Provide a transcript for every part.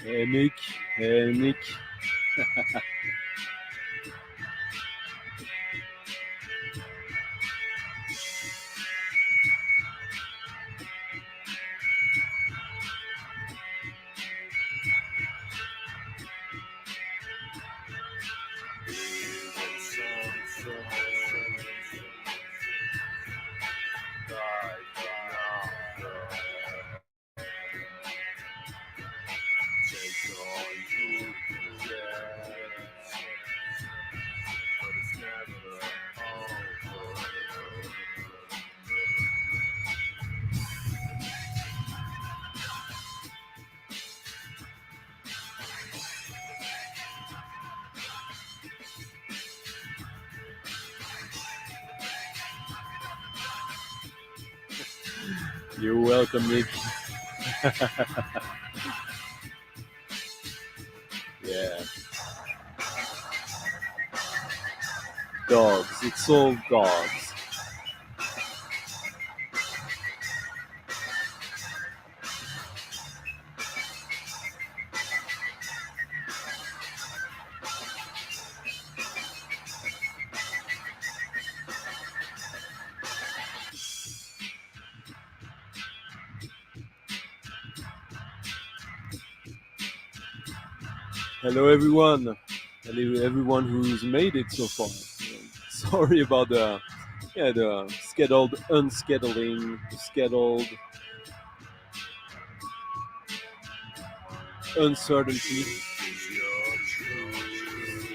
Hey Nick, hey Nick. You're welcome, Nick. Yeah. Dogs. It's all dogs. Hello, everyone. Hello, everyone who's made it so far. Sorry about the scheduled, unscheduling, scheduled uncertainty.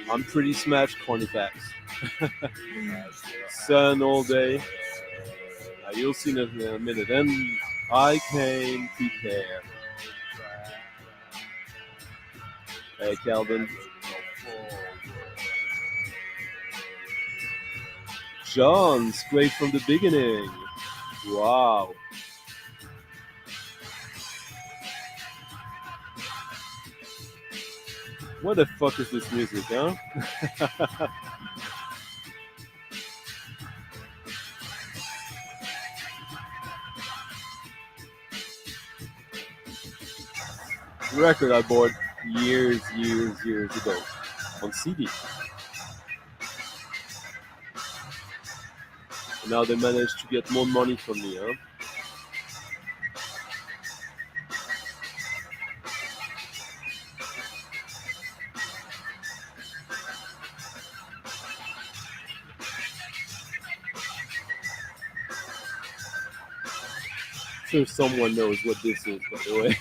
I'm pretty smashed, Cornifax. Sun all day. You'll see in a minute. And I came prepared. Hey, Calvin. John, straight from the beginning. Wow. What the fuck is this music, huh? Record I bought years ago on CD. And now they managed to get more money from me, huh? I'm sure someone knows what this is, by the way.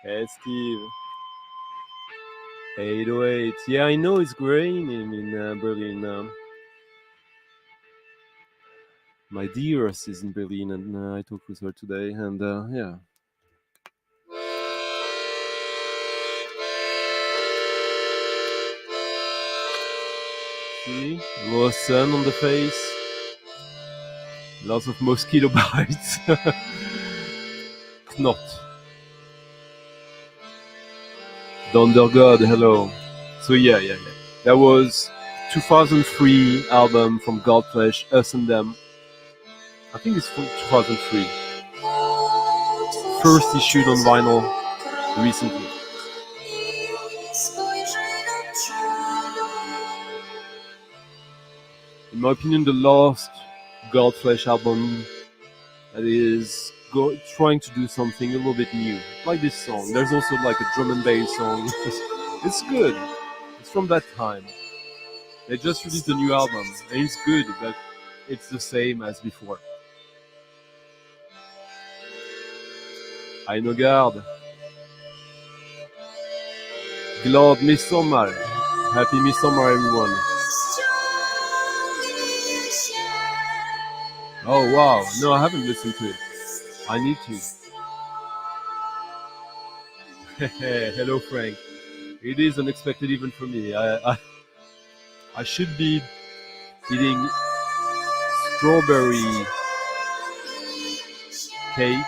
Hey, Steve. 808. Yeah, I know it's raining in Berlin. My dearest is in Berlin, and I talked with her today, and yeah. See? A little sun on the face. Lots of mosquito bites. Knot. Thunder God, hello. So yeah. That was 2003 album from Godflesh, Us and Them. I think it's from 2003. First issued on vinyl recently. In my opinion, the last Godflesh album that is trying to do something a little bit new, like this song. There's also like a drum and bass song. It's good. It's from that time. They just released a new album, and it's good, but it's the same as before. I know guard. Glad Midsomar. Happy Midsomar, everyone. Oh wow, no, I haven't listened to it. I need to. Hello, Frank. It is unexpected even for me. I should be eating strawberry cake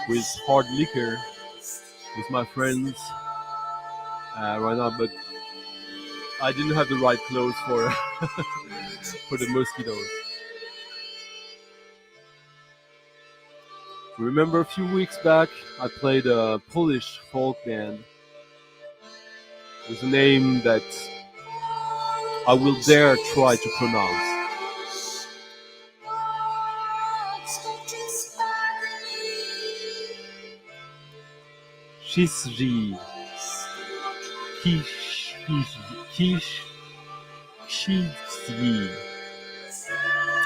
with hard liquor with my friends right now, but I didn't have the right clothes for for the mosquitoes. Remember a few weeks back, I played a Polish folk band with a name that I will dare try to pronounce. Shizji. Kish. Shizji.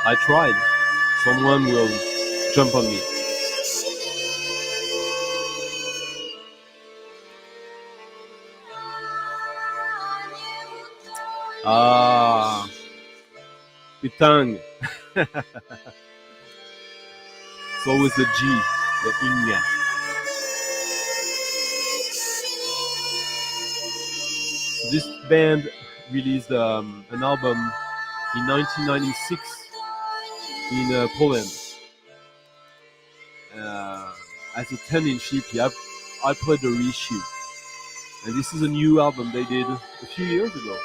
I tried. Someone will jump on me. Ah, Pitang. It's always the G, the ing. This band released an album in 1996 in Poland. As a 10-inch EP, I played the reissue. And this is a new album they did a few years ago.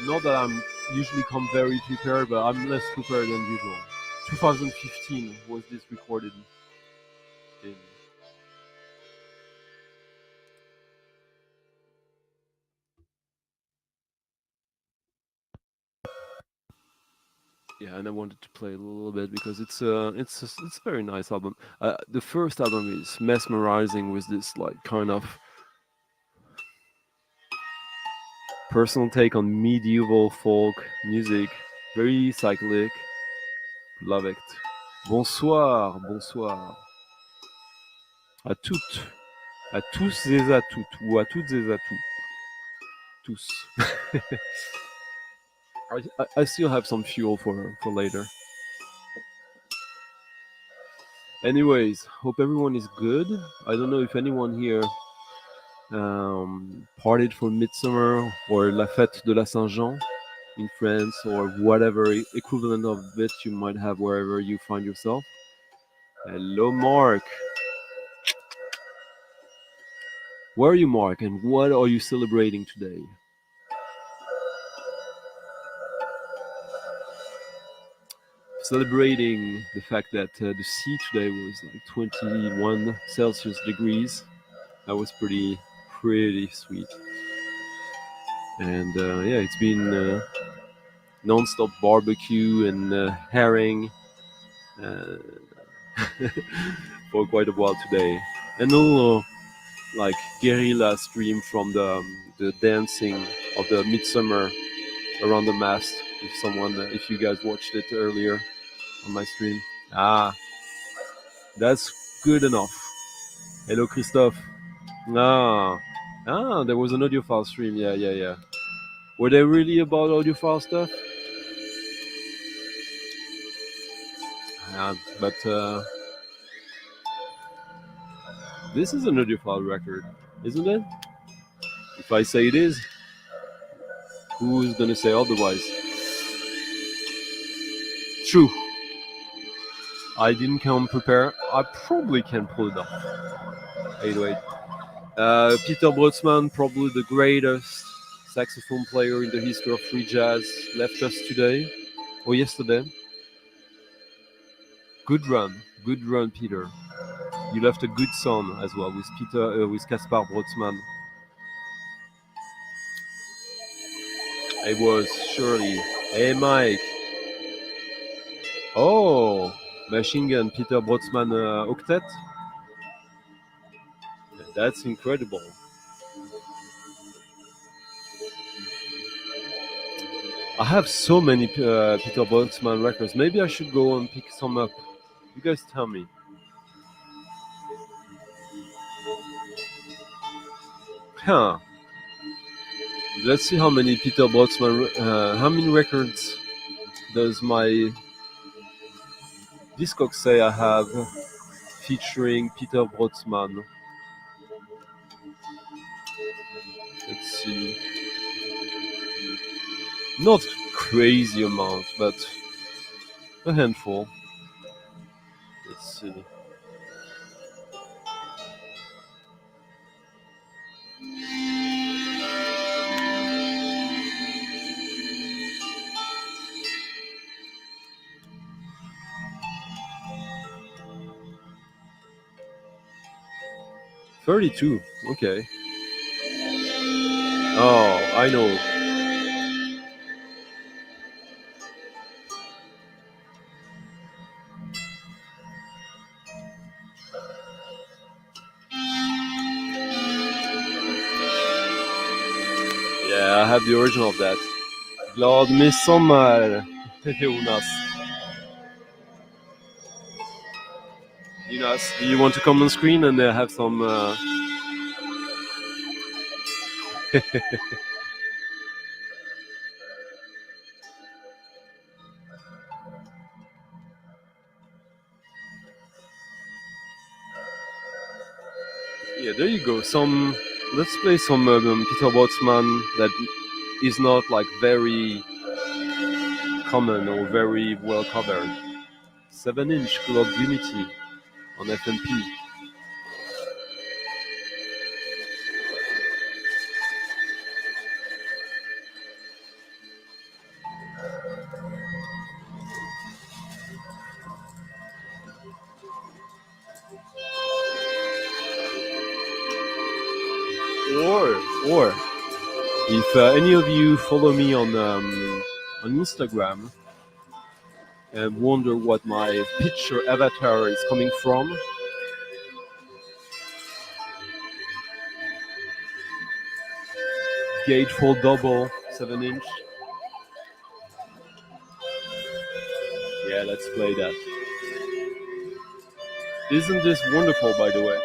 Not that I'm usually come very prepared, but I'm less prepared than usual. 2015 was this recorded in. Yeah, and I wanted to play a little bit because it's a very nice album. The first album is mesmerizing with this like kind of personal take on medieval folk music, very cyclic. Love it. Bonsoir, bonsoir. À toutes, à tous et à toutes, ou à toutes et à tous. I still have some fuel for later. Anyways, hope everyone is good. I don't know if anyone here partied for Midsummer or La Fête de la Saint-Jean in France or whatever equivalent of it you might have wherever you find yourself. Hello, Mark. Where are you, Mark, and what are you celebrating today? Celebrating the fact that the sea today was like 21 Celsius degrees. That was pretty sweet. And yeah, it's been non-stop barbecue and herring uh, for quite a while today, and a little like guerrilla stream from the dancing of the Midsummer around the mast. If you guys watched it earlier on my stream, that's good enough. Hello, Christophe. There was an audiophile stream. Yeah. Were they really about audiophile stuff? But this is an audiophile record, isn't it? If I say it is, who's gonna say otherwise? True. I didn't come prepared. I probably can pull it off. Wait. Peter Brötzmann, probably the greatest saxophone player in the history of free jazz, left us today or yesterday. Good run, Peter. You left a good son as well with Kaspar Brötzmann. It was surely. Hey, Mike. Oh, Machine Gun Peter Brötzmann octet. That's incredible. I have so many Peter Brötzmann records. Maybe I should go and pick some up. You guys tell me. Huh. Let's see how many Peter Brötzmann. How many records does my Discog say I have featuring Peter Brötzmann? Let's see. Not crazy amount, but a handful. Let's see. $32. Okay. Oh, I know. Yeah, I have the original of that. Glad Midsomar, Jonas. Jonas, do you want to come on screen and have some? Yeah, there you go. Some. Let's play some Peter Brötzmann that is not like very common or very well covered. 7-inch Globe Unity on FMP. Or if any of you follow me on Instagram and wonder what my picture avatar is coming from, gatefold double 7-inch. Yeah, let's play that. Isn't this wonderful, by the way?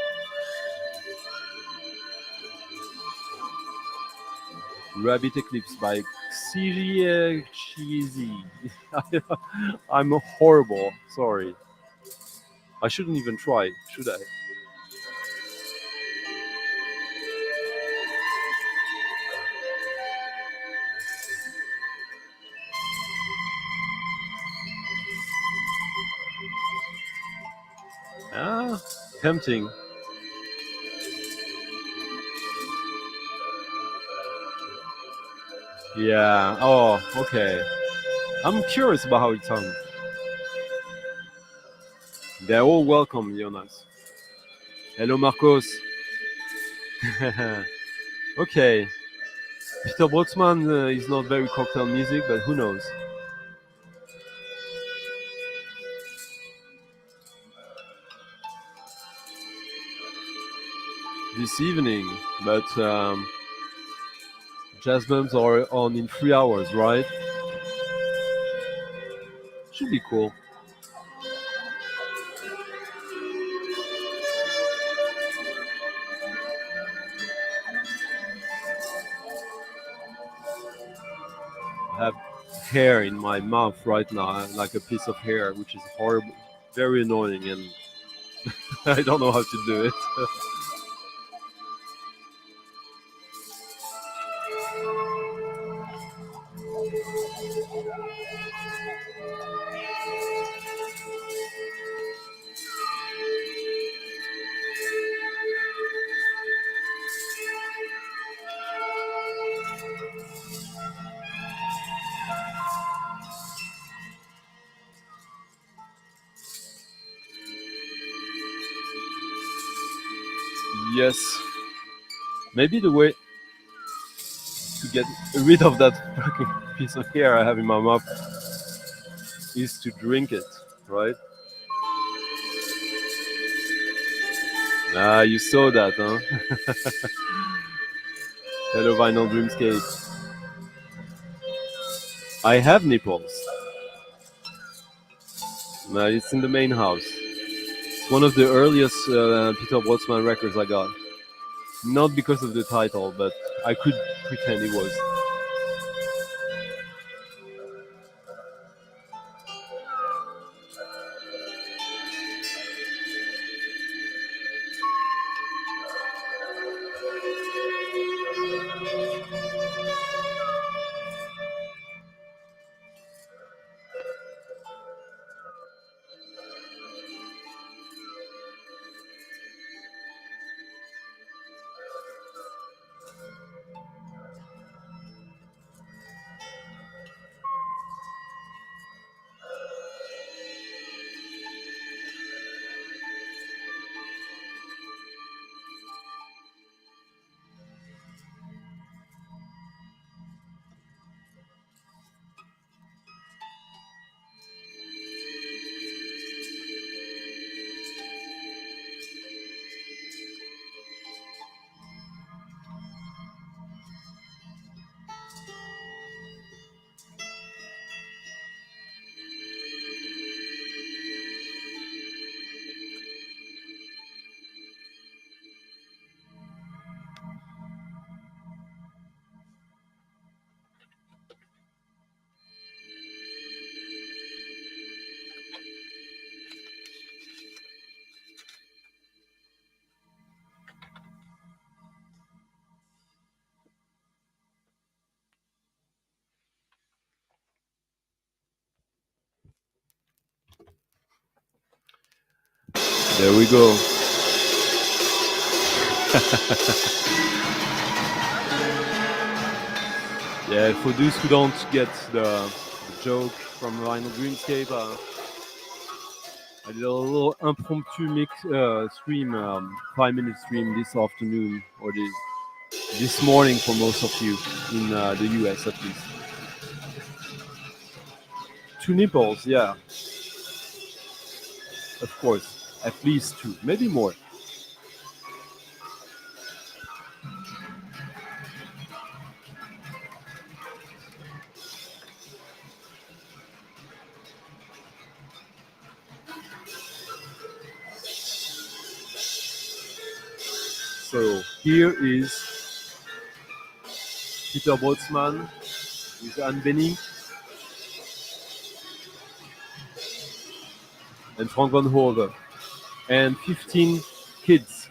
Rabbit Eclipse by Xiri Cheesy. I'm horrible. Sorry. I shouldn't even try, should I? Ah, tempting. Yeah. Oh, okay. I'm curious about how it sounds. They're all welcome, Jonas. Hello, Marcos. Okay. Peter Brötzmann is not very cocktail music, but who knows? This evening, but jazz bumps are on in 3 hours, right? Should be cool. I have hair in my mouth right now, like a piece of hair, which is horrible, very annoying, and I don't know how to do it. Yes, maybe the way to get rid of that fucking piece of hair I have in my mouth is to drink it, right? Ah, you saw that, huh? Hello, Vinyl Dreamscape. I have nipples. It's in the main house. It's one of the earliest Peter Brötzmann records I got. Not because of the title, but I could pretend it was. There we go. Yeah, for those who don't get the joke from Vinyl Dreamscape, I did a little impromptu mix stream, 5 minute stream this afternoon, or this morning for most of you in the US at least. Two nipples, yeah, of course, at least two, maybe more. So here is Peter Brötzmann with Anne Benning and Frank Van Hove and 15 kids.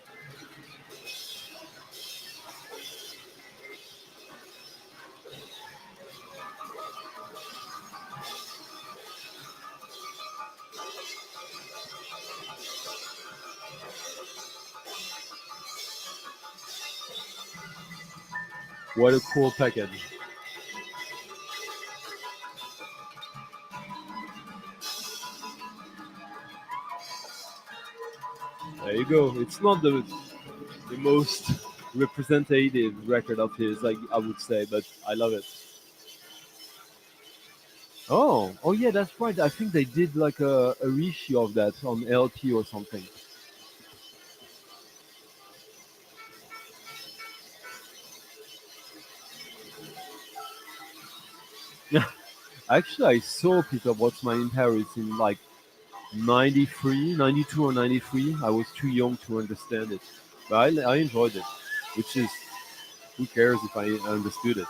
What a cool package. There you go. It's not the most representative record of his, like I would say, but I love it. Oh yeah, that's right. I think they did like a reissue of that on LP or something. Yeah, actually, I saw Peter Brötzmann in Paris in like 93, 92 or 93. I was too young to understand it, but I enjoyed it, which is who cares if I understood it.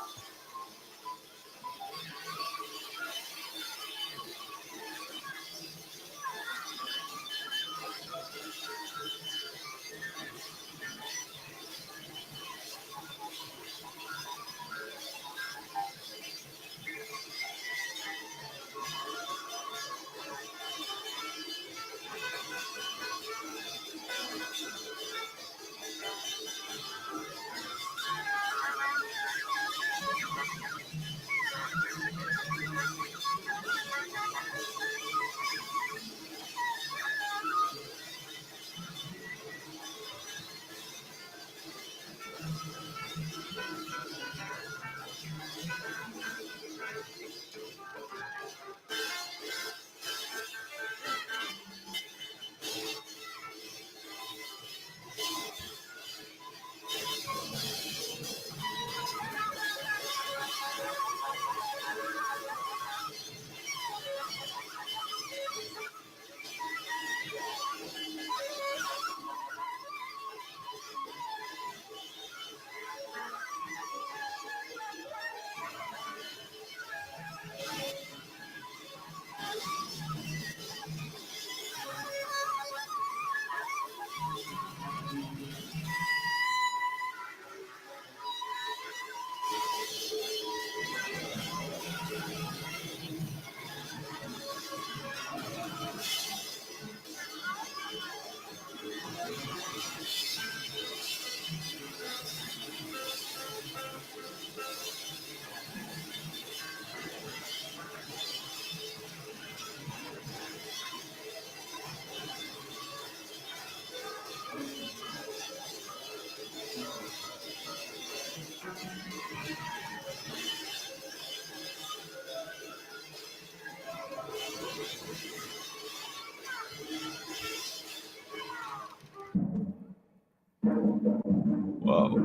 Wow.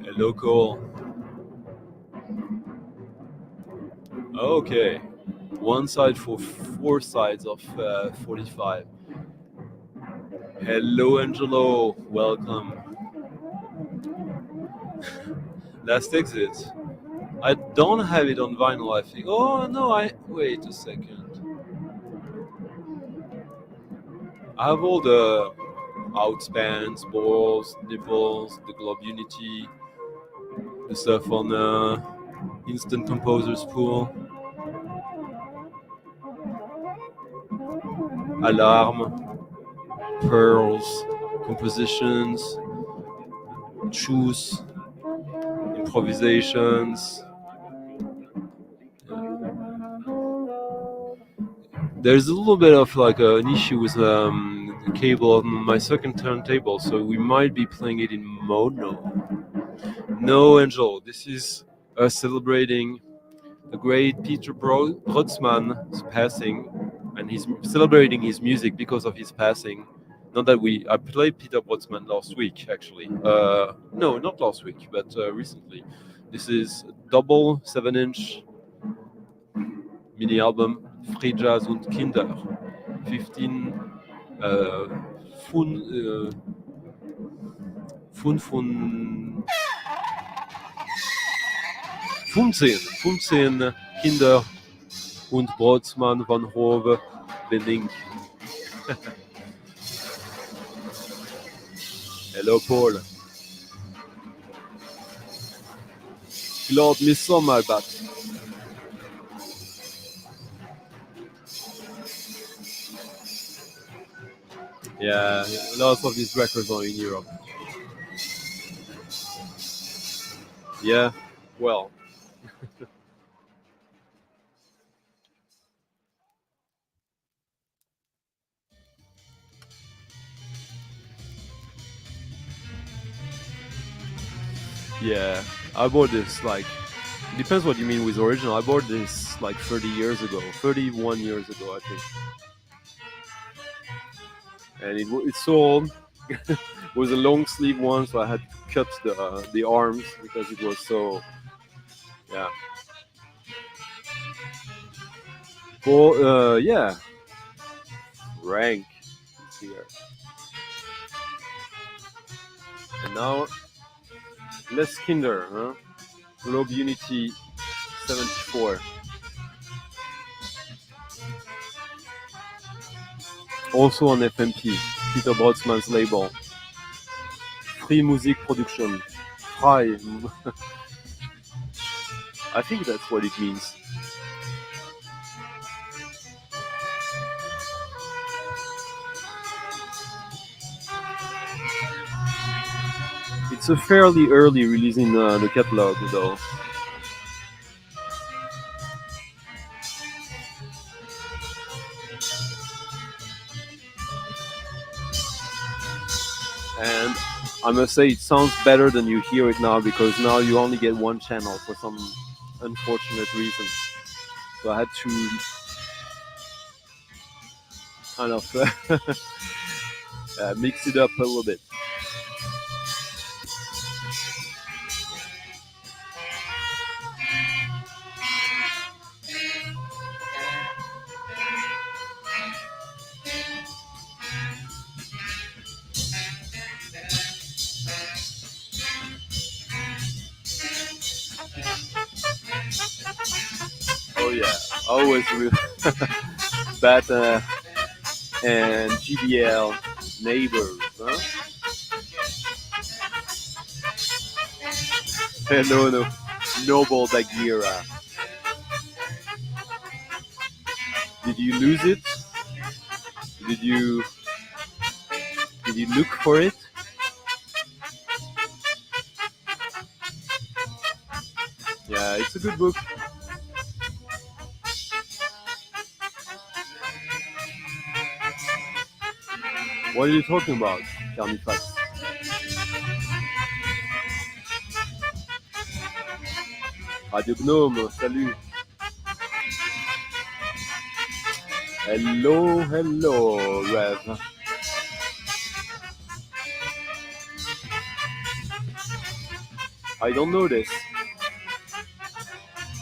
Hello, Cole. Okay. One side for four sides of 45. Hello, Angelo. Welcome. Last exit. I don't have it on vinyl, I think. Oh, no, I. Wait a second. I have all the outspans, balls, nipples, the globe unity, the stuff on Instant Composer's Pool, Alarm, Pearls, Compositions, Choose, Improvisations. There's a little bit of like an issue with the cable on my second turntable, so we might be playing it in mono. No, Angel, this is us celebrating the great Peter Brötzmann's passing, and he's celebrating his music because of his passing. Not that I played Peter Brötzmann last week, actually. No, not last week, but recently. This is a double 7-inch mini album, Free Jazz und Kinder, 15 fünf, 15 Kinder und Brötzmann van Hove Benink. Hello, Paul. Glad Midsomar, but yeah, lots of these records are in Europe. Yeah, well. Yeah, I bought this like, it depends what you mean with original. I bought this like 30 years ago, 31 years ago, I think. And it's sold. It was a long sleeve one, so I had to cut the arms because it was so, yeah. Well, yeah, rank here. And now, less Kinder, huh? Globe Unity 74. Also on FMP, Peter Brötzmann's label. Free Music Production. Frei. I think that's what it means. It's a fairly early release in the catalog, though. And I must say, it sounds better than you hear it now, because now you only get one channel for some unfortunate reason. So I had to kind of mix it up a little bit. Oh yeah, always will. Bata and GBL neighbors, huh? Hello, no, Noble Bagheera. Did you lose it? Did you look for it? Yeah, it's a good book. What are you talking about, Carnifax? Radio Gnome, salut. Hello, hello, Rev. I don't know this.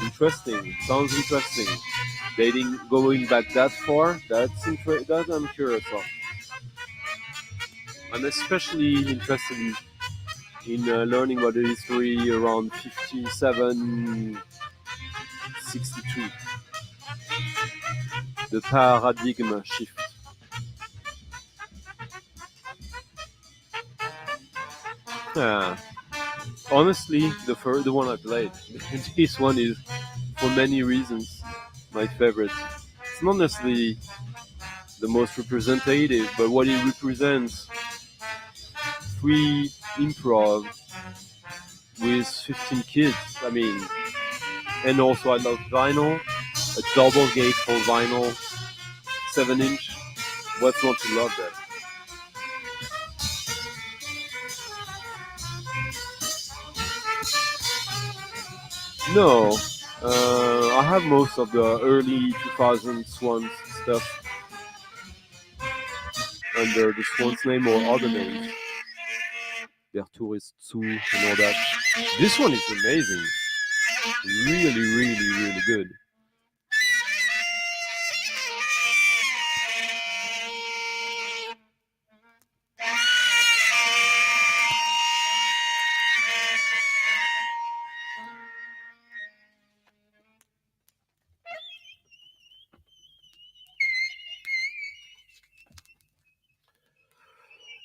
Interesting. Sounds interesting. Dating, going back that far, that I'm curious of. I'm especially interested in learning about the history around 5762. The paradigm shift. Yeah. Honestly, the one I played. This one is, for many reasons, my favorite. It's not necessarily the most representative, but what it represents, free improv with 15 kids. I mean, and also I love vinyl, a double gatefold vinyl, 7-inch. What's not to love that? No, I have most of the early 2000s ones stuff under the Swan's name or other names. Der Tourist Zoo and all that. This one is amazing. Really, really, really good.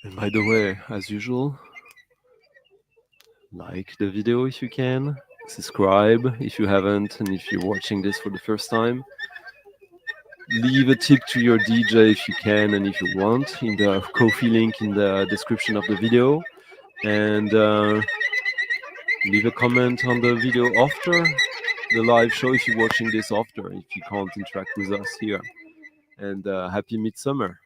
And by the way, as usual, like the video if you can, subscribe if you haven't, and if you're watching this for the first time, leave a tip to your DJ if you can and if you want in the Ko-fi link in the description of the video, and leave a comment on the video after the live show if you're watching this after, if you can't interact with us here. And happy Midsummer.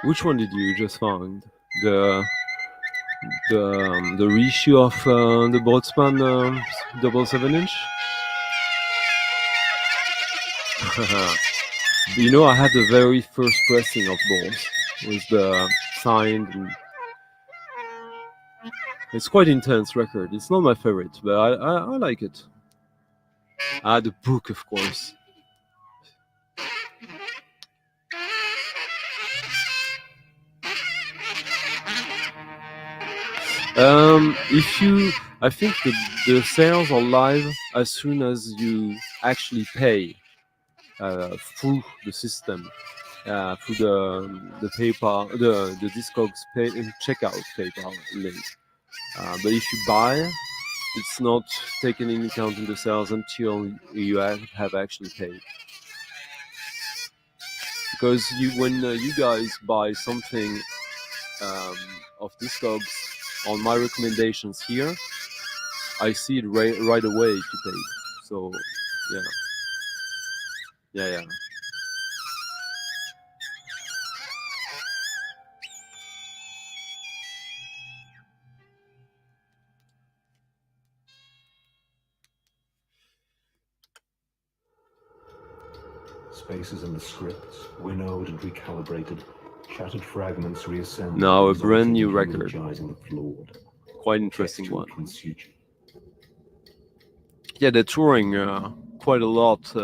Which one did you just find? The reissue of the Brötzmann double 7-inch? You know, I had the very first pressing of Balls with the signed. And it's quite intense record. It's not my favorite, but I like it. The book, of course. I think the sales are live as soon as you actually pay through the system, through the PayPal, the Discogs checkout PayPal link. But if you buy, it's not taken into account in the sales until you have actually paid. because when you guys buy something of Discogs on my recommendations here, I see it right away if you paid. So yeah. Spaces in the scripts, winnowed and recalibrated, shattered fragments reassembled. Now a brand new record. The flawed, quite interesting one. Conceptual. Yeah, they're touring quite a lot.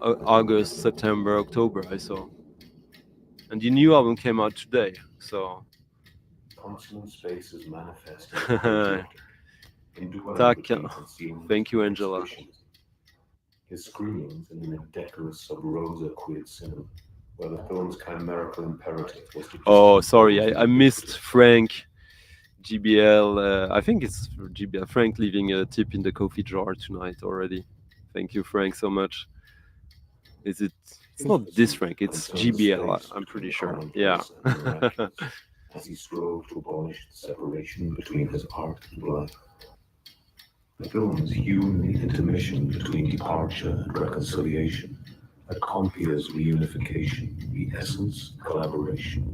August, September, October, I saw. And the new album came out today, so. Consonant spaces manifest. Tack. Thank you, Angela. His screenings in an indecorous sub rosa quid cinema, where the film's chimerical imperative was to. Oh, sorry, I missed Frank. GBL, I think it's GBL. Frank leaving a tip in the coffee jar tonight already. Thank you, Frank, so much. Is it? It's not this Frank. It's GBL. I'm pretty sure. Yeah. As he strove to abolish the separation between his art and life. The film's human intermission between departure and reconciliation, a Compier's reunification, the essence collaboration.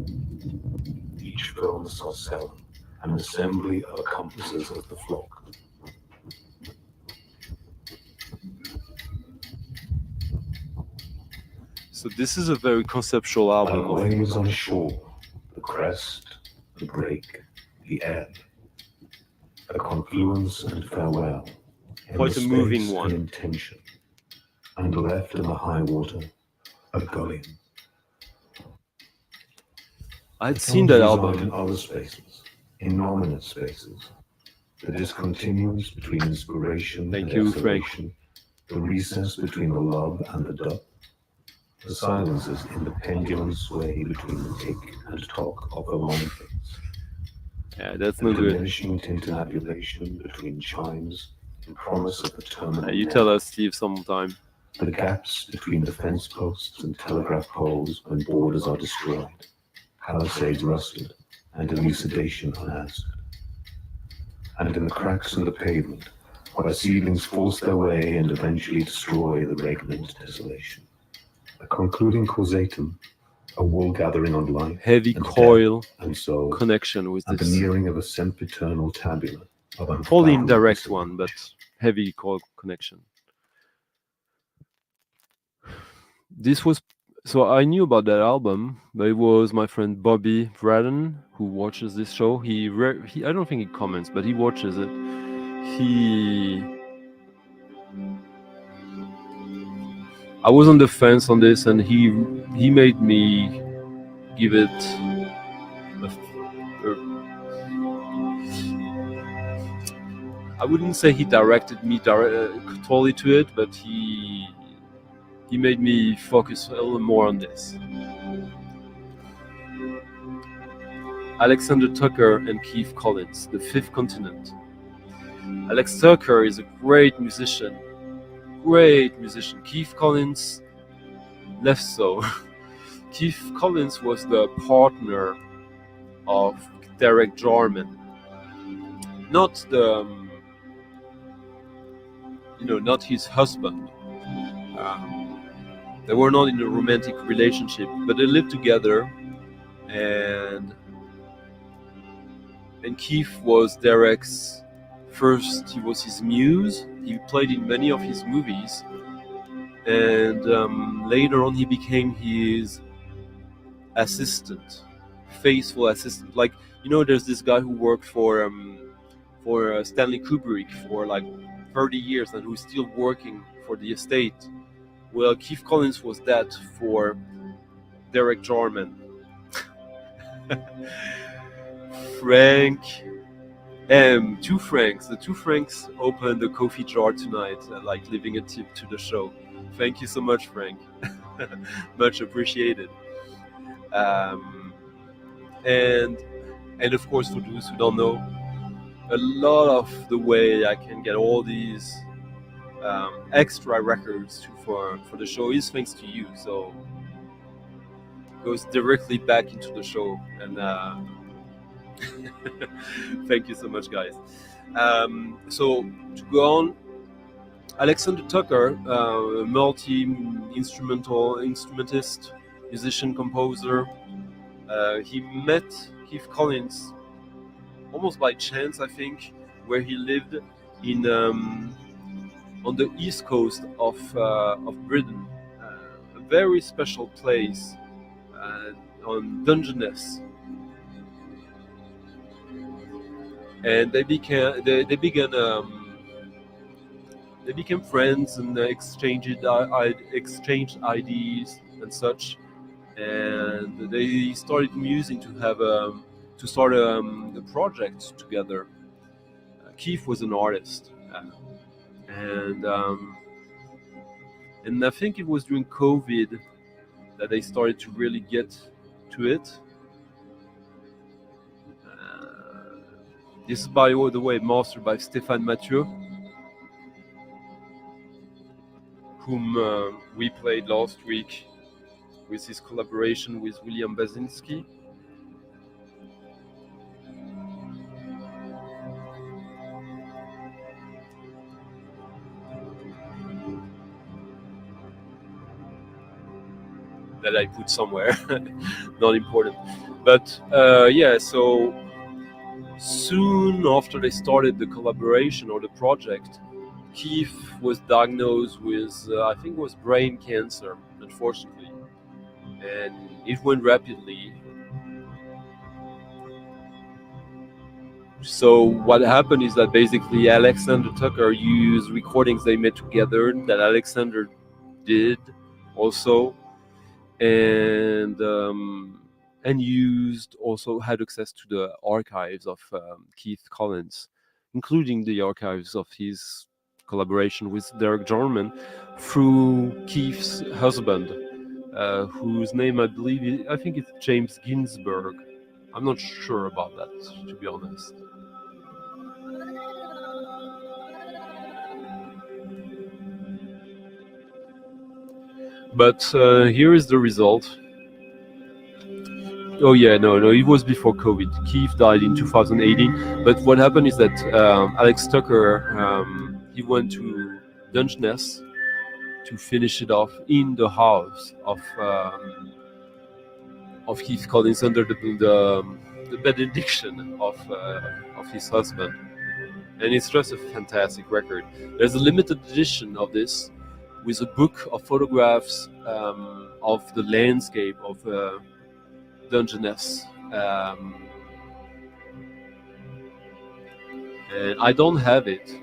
Each film saw Seven, an assembly of accomplices of the flock. So this is a very conceptual album. Like waves on shore, the crest, the break, the ebb, a confluence and farewell. Quite a moving one. Intention, and left in the high water, a gullion. I'd seen that album in other spaces, in nominate spaces. The discontinuance between inspiration Thank and you, exhalation, the recess between the love and the duck, the silences in the pendulum sway between the tick and tock of the long things. Yeah, that's no good. Diminishing tintinnabulation between chimes in promise of the terminal. You tell us, Steve, sometime. The gaps between the fence posts and telegraph poles when borders are destroyed, palisades rusted, and elucidation unasked. And in the cracks in the pavement, where seedlings force their way and eventually destroy the regnant desolation. A concluding causatum, a wool gathering on life, heavy and coil and soul, connection with and this. The nearing of a sempiternal tabula. Wholly indirect one, but heavy coil connection. This was, so I knew about that album, but it was my friend Bobby Braden who watches this show. He I don't think he comments, but he watches it. I was on the fence on this, and he made me give it I wouldn't say he directed me totally to it, but he made me focus a little more on this. Alexander Tucker and Keith Collins, The Fifth Continent. Alex Tucker is a great musician. Keith Collins, less so. Keith Collins was the partner of Derek Jarman. Not the, not his husband. They were not in a romantic relationship, but they lived together, and Keith was Derek's first. He was his muse. He played in many of his movies, and later on he became his assistant, faithful assistant. Like, there's this guy who worked for Stanley Kubrick for like 30 years and who's still working for the estate. Well, Keith Collins was that for Derek Jarman. Frank M. Two Franks. The two Franks opened a coffee jar tonight, like leaving a tip to the show. Thank you so much, Frank. Much appreciated. And of course, for those who don't know, a lot of the way I can get all these extra records for the show is thanks to you. So goes directly back into the show. And thank you so much, guys. So to go on, Alexander Tucker, multi-instrumentist, musician, composer. He met Keith Collins almost by chance, I think, where he lived in on the east coast of Britain, a very special place on Dungeness, and they began they became friends and exchanged ideas and such, and they started musing to have to start a project together. Keith was an artist, and and I think it was during COVID that they started to really get to it. This is, by the way, mastered by Stéphane Mathieu, whom we played last week with his collaboration with William Basinski. That I put somewhere, not important. But yeah, so soon after they started the collaboration or the project, Keith was diagnosed with, I think it was brain cancer, unfortunately. And it went rapidly. So what happened is that basically Alexander Tucker used recordings they made together that Alexander did also, and used also had access to the archives of Keith Collins, including the archives of his collaboration with Derek Jarman through Keith's husband, whose name I think it's James Ginsberg. I'm not sure about that, to be honest. But here is the result. Oh yeah, no, it was before COVID. Keith died in 2018. But what happened is that Alex Tucker, he went to Dungeness to finish it off in the house of Keith Collins under the benediction of his husband. And it's just a fantastic record. There's a limited edition of this with a book of photographs of the landscape of Dungeness. And I don't have it,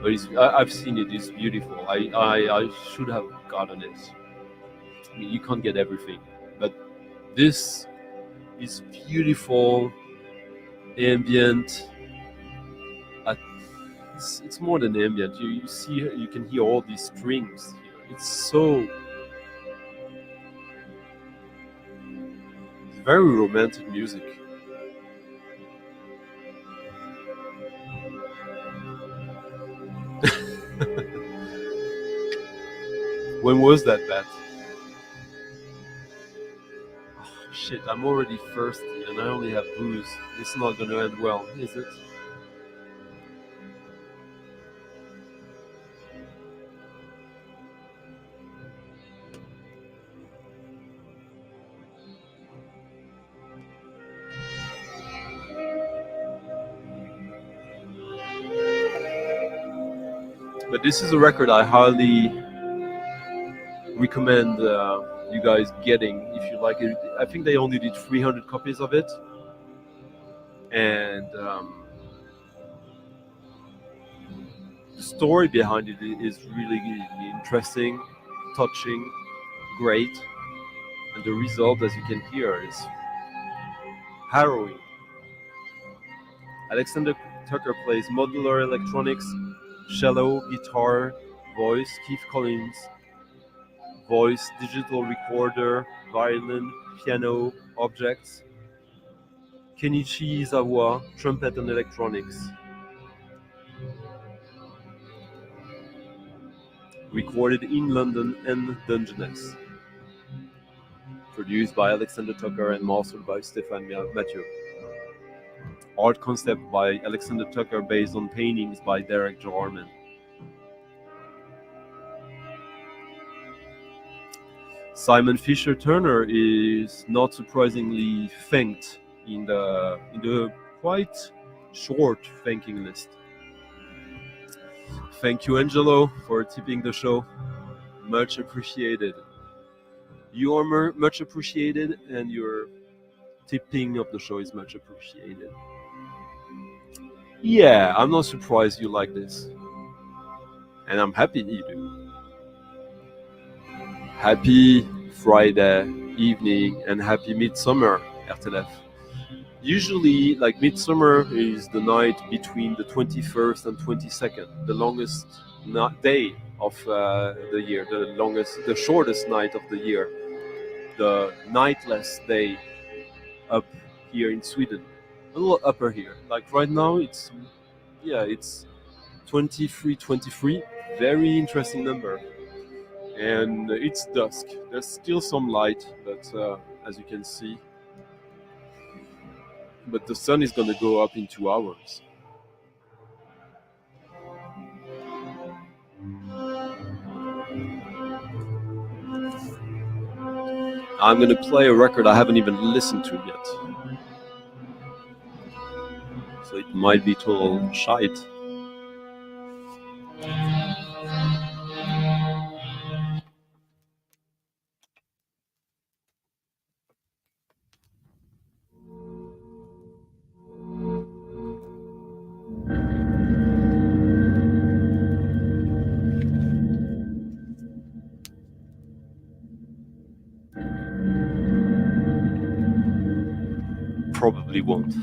but I've seen it. It's beautiful. I should have gotten it. I mean, you can't get everything, but this is beautiful, ambient. It's more than ambient. You see, you can hear all these strings. It's so very romantic music. When was that, Pat? Oh, shit, I'm already thirsty and I only have booze. It's not gonna end well, is it? But this is a record I highly recommend you guys getting if you like it. I think they only did 300 copies of it, and the story behind it is really interesting, touching, great, and the result, as you can hear, is harrowing. Alexander Tucker plays modular electronics, cello, guitar, voice, Keith Collins, voice, digital recorder, violin, piano, objects, Kenichi Izawa, trumpet and electronics. Recorded in London and Dungeness. produced by Alexander Tucker and mastered by Stefan Mathieu. Art concept by Alexander Tucker based on paintings by Derek Jarman. Simon Fisher Turner is not surprisingly thanked in the quite short thanking list. Thank you, Angelo, for tipping the show. Much appreciated. You are much appreciated, and your tipping of the show is much appreciated. Yeah, I'm not surprised you like this. And I'm happy you do. Happy Friday evening and happy Midsummer, RTLF. Usually, like Midsummer is the night between the 21st and 22nd, the longest day of the year, the shortest night of the year, the nightless day up here in Sweden, a little upper here. Like right now, it's 23:23, very interesting number, and it's dusk. There's still some light, but as you can see. But the sun is gonna go up in 2 hours. I'm gonna play a record I haven't even listened to yet. So it might be total shite. Probably won't.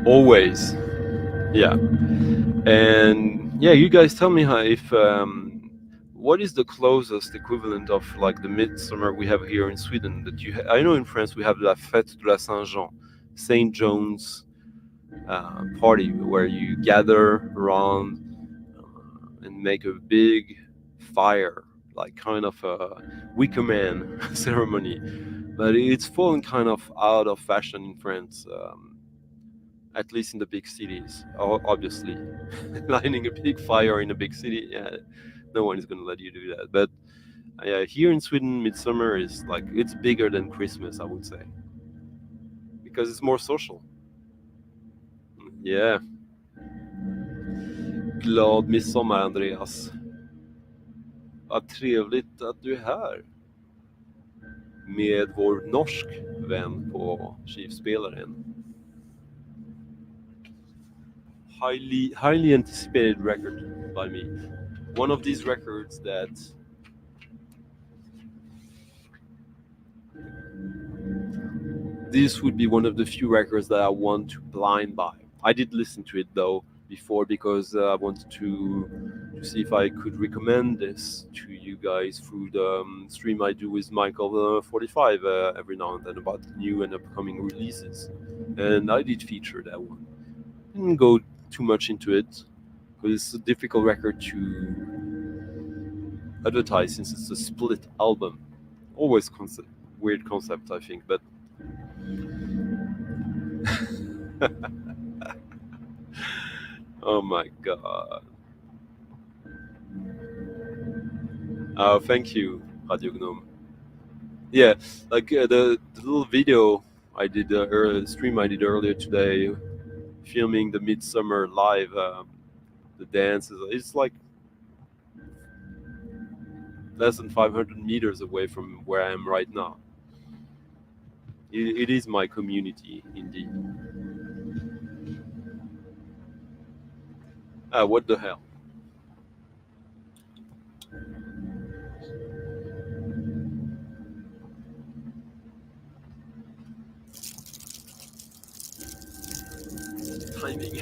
Always. Yeah. And yeah, you guys tell me what is the closest equivalent of like the Midsummer we have here in Sweden that you I know in France we have la Fête de la Saint-Jean, Saint John's party where you gather around and make a big fire, like kind of a Wicker Man ceremony. But it's fallen kind of out of fashion in France, at least in the big cities, obviously. Lighting a big fire in a big city, yeah, no one is going to let you do that. But here in Sweden, Midsummer is like, it's bigger than Christmas, I would say. Because it's more social. Yeah. Glad midsommar, Andreas. Vad trevligt att du är här. Med vår norsk vän på skivspelaren. Highly anticipated record by me. One of these records that this would be one of the few records that I want to blind buy. I did listen to it though before because I wanted to see if I could recommend this to you guys through the stream I do with Michael 45 every now and then about new and upcoming releases, and I did feature that one. Didn't go too much into it because it's a difficult record to advertise since it's a split album. Always weird concept, I think, but oh my god. Oh, thank you, Radio Gnome. Yeah, like the little video I did, stream I did earlier today, filming the Midsummer live, the dances. It's like less than 500 meters away from where I am right now. It is my community, indeed. What the hell? Timing.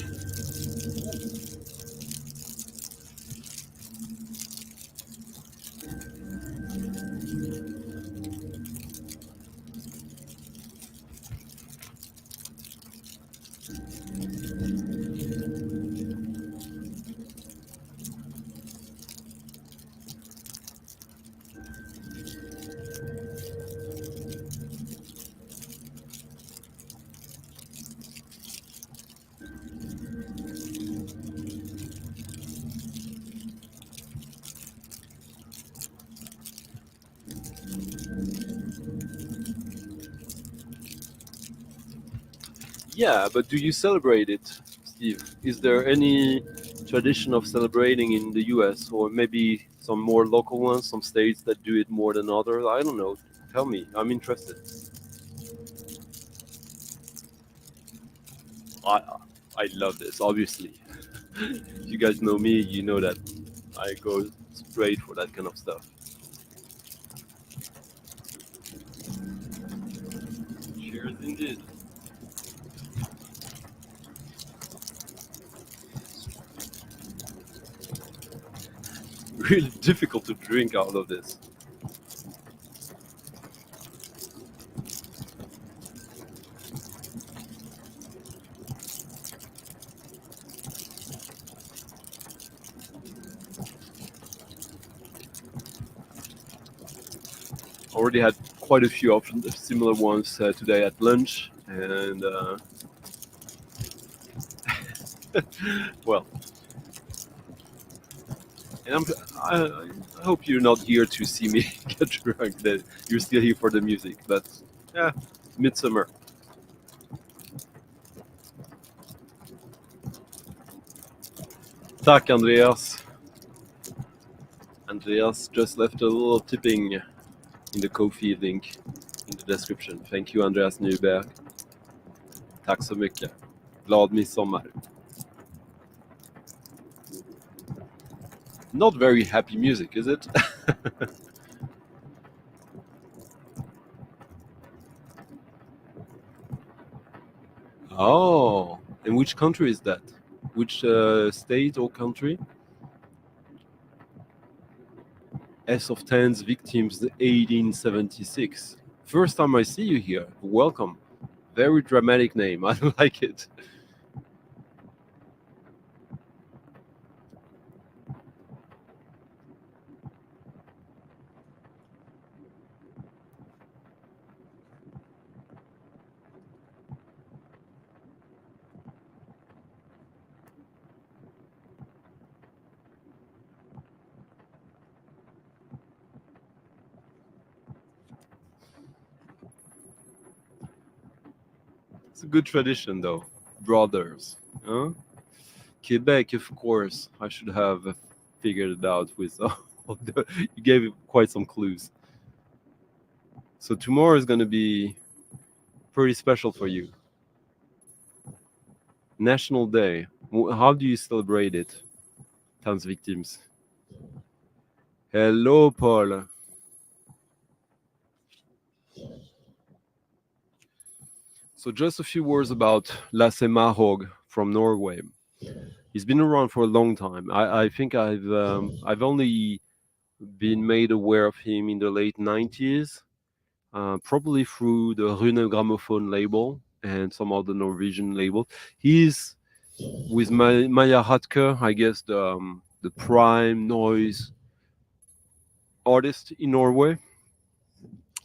Yeah, but do you celebrate it, Steve? Is there any tradition of celebrating in the US, or maybe some more local ones, some states that do it more than others? I don't know. Tell me. I'm interested. I I love this, obviously. If you guys know me, you know that I go straight for that kind of stuff. Cheers indeed. Really difficult to drink out of this. Already had quite a few options, similar ones today at lunch, and well, and I hope you're not here to see me get drunk. That you're still here for the music, but yeah, Midsummer. Tack, Andreas. Andreas just left a little tipping in the Ko-fi link in the description. Thank you, Andreas Nyberg. Tack så mycket. Glad midsommar. Not very happy music, is it? Oh, and which country is that? Which state or country? S of Tens Victims 1876. First time I see you here. Welcome. Very dramatic name. I like it. It's a good tradition, though. Brothers. Huh? Quebec, of course. I should have figured it out with. You gave quite some clues. So tomorrow is going to be pretty special for you. National Day. How do you celebrate it? Towns victims. Hello, Paul. So just a few words about Lasse Mahog from Norway. He's been around for a long time. I think I've only been made aware of him in the late 90s, probably through the Rune Gramophone label and some other Norwegian label. He's with Maya Hatke, I guess the prime noise artist in Norway.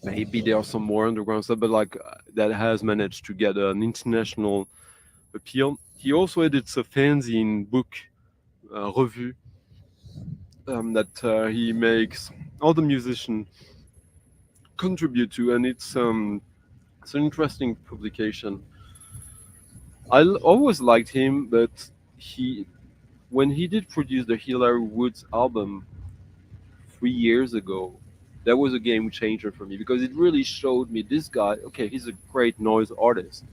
Maybe there are some more underground stuff, but like that has managed to get an international appeal. He also edits a fanzine book revue that he makes all the musicians contribute to, and it's an interesting publication. Always liked him, but he when he did produce the Hilary Woods album 3 years ago, that was a game changer for me because it really showed me this guy. Okay, he's a great noise artist,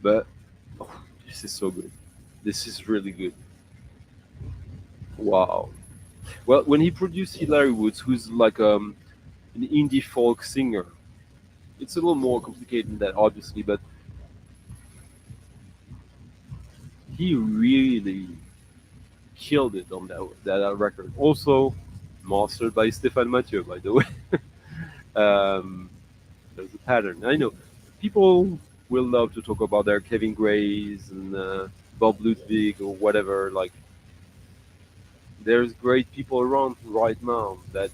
but oh, this is so good. This is really good. Wow. Well, when he produced Hilary Woods, who's like an indie folk singer, it's a little more complicated than that, obviously, but he really killed it on that record. Also, mastered by Stéphane Mathieu, by the way. um, there's a pattern. I know people will love to talk about their Kevin Grays and Bob Ludwig or whatever. Like, there's great people around right now that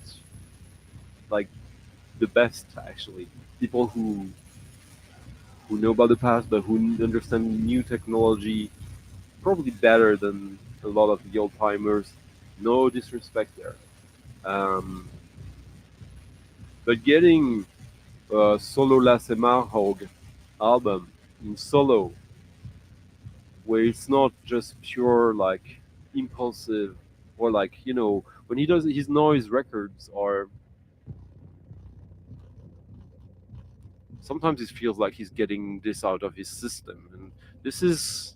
like the best actually. People who know about the past but who understand new technology probably better than a lot of the old timers. No disrespect there. Um, but getting solo Lasse Marhog album in solo, where it's not just pure like impulsive, or like, when he does his noise records are sometimes it feels like he's getting this out of his system, and this is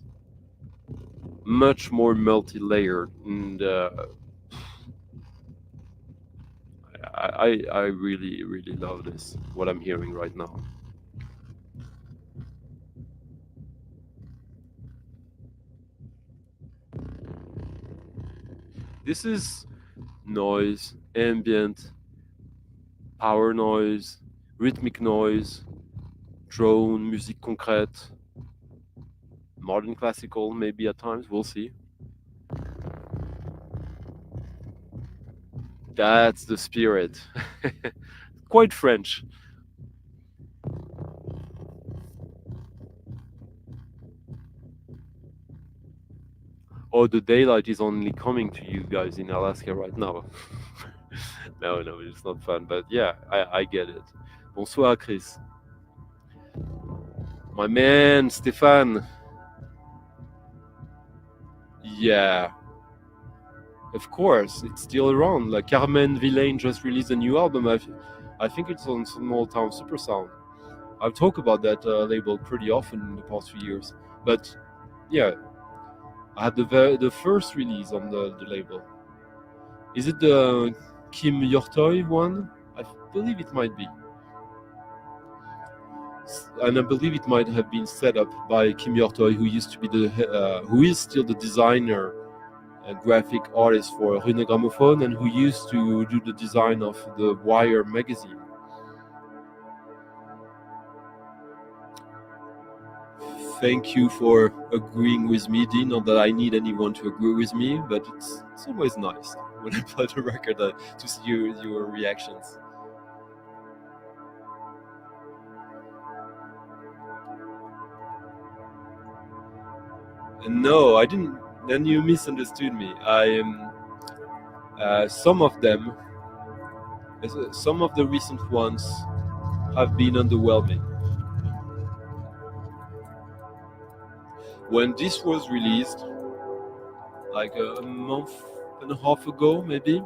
much more multi-layered, and I really really love this, what I'm hearing right now. This is noise, ambient, power noise, rhythmic noise, drone, musique concrète, modern classical, maybe at times, we'll see. That's the spirit. Quite French. Oh, the daylight is only coming to you guys in Alaska right now. No, it's not fun, but yeah, I get it. Bonsoir, Chris. My man, Stéphane. Yeah, of course, it's still around. Like Carmen Villain just released a new album. I think it's on Small Town Super Sound. I've talked about that label pretty often in the past few years. But yeah, I had the first release on the label. Is it the Kim Yortoy one? I believe it might be. And I believe it might have been set up by Kim Yortoy, who used to be who is still the designer and graphic artist for Rune Gramophone, and who used to do the design of the Wire magazine. Thank you for agreeing with me, Dean. Not that I need anyone to agree with me, but it's always nice when I play the record to see your reactions. No, I didn't. Then you misunderstood me. I am. Some of them, some of the recent ones, have been underwhelming. When this was released, like a month and a half ago, maybe,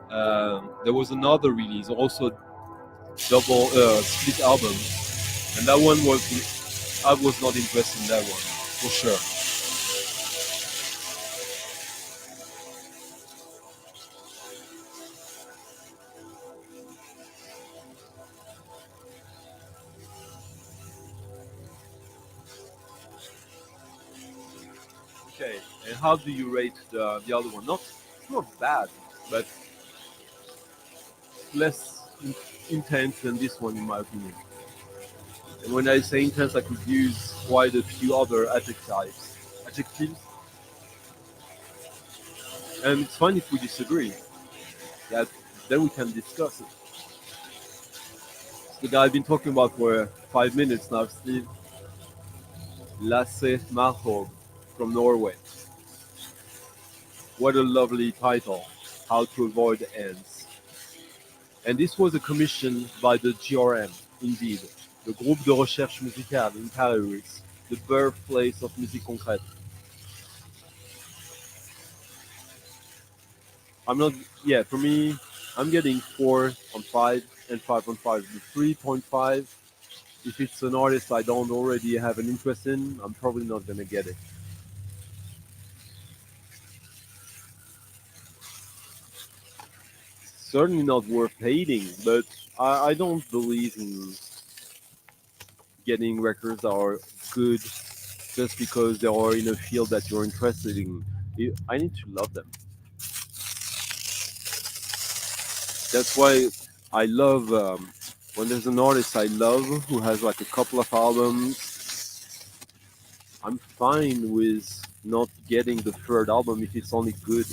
there was another release, also double split album, and that one I was not interested in that one, for sure. Okay, and how do you rate the other one? Not bad, but less intense than this one, in my opinion. And when I say intense, I could use quite a few other adjectives. And it's fine if we disagree. That then we can discuss it. It's the guy I've been talking about for 5 minutes now, Steve. Lasse Marhog from Norway. What a lovely title. How to avoid the ends. And this was a commission by the GRM, indeed. The Groupe de Recherche Musicale in Paris, the birthplace of musique concrète. For me, I'm getting 4 on 5 and 5 on 5. The 3.5, if it's an artist I don't already have an interest in, I'm probably not going to get it. Certainly not worth hating, but I don't believe in getting records that are good just because they are in a field that you're interested in. I need to love them. That's why I love when there's an artist I love who has like a couple of albums. I'm fine with not getting the third album if it's only good.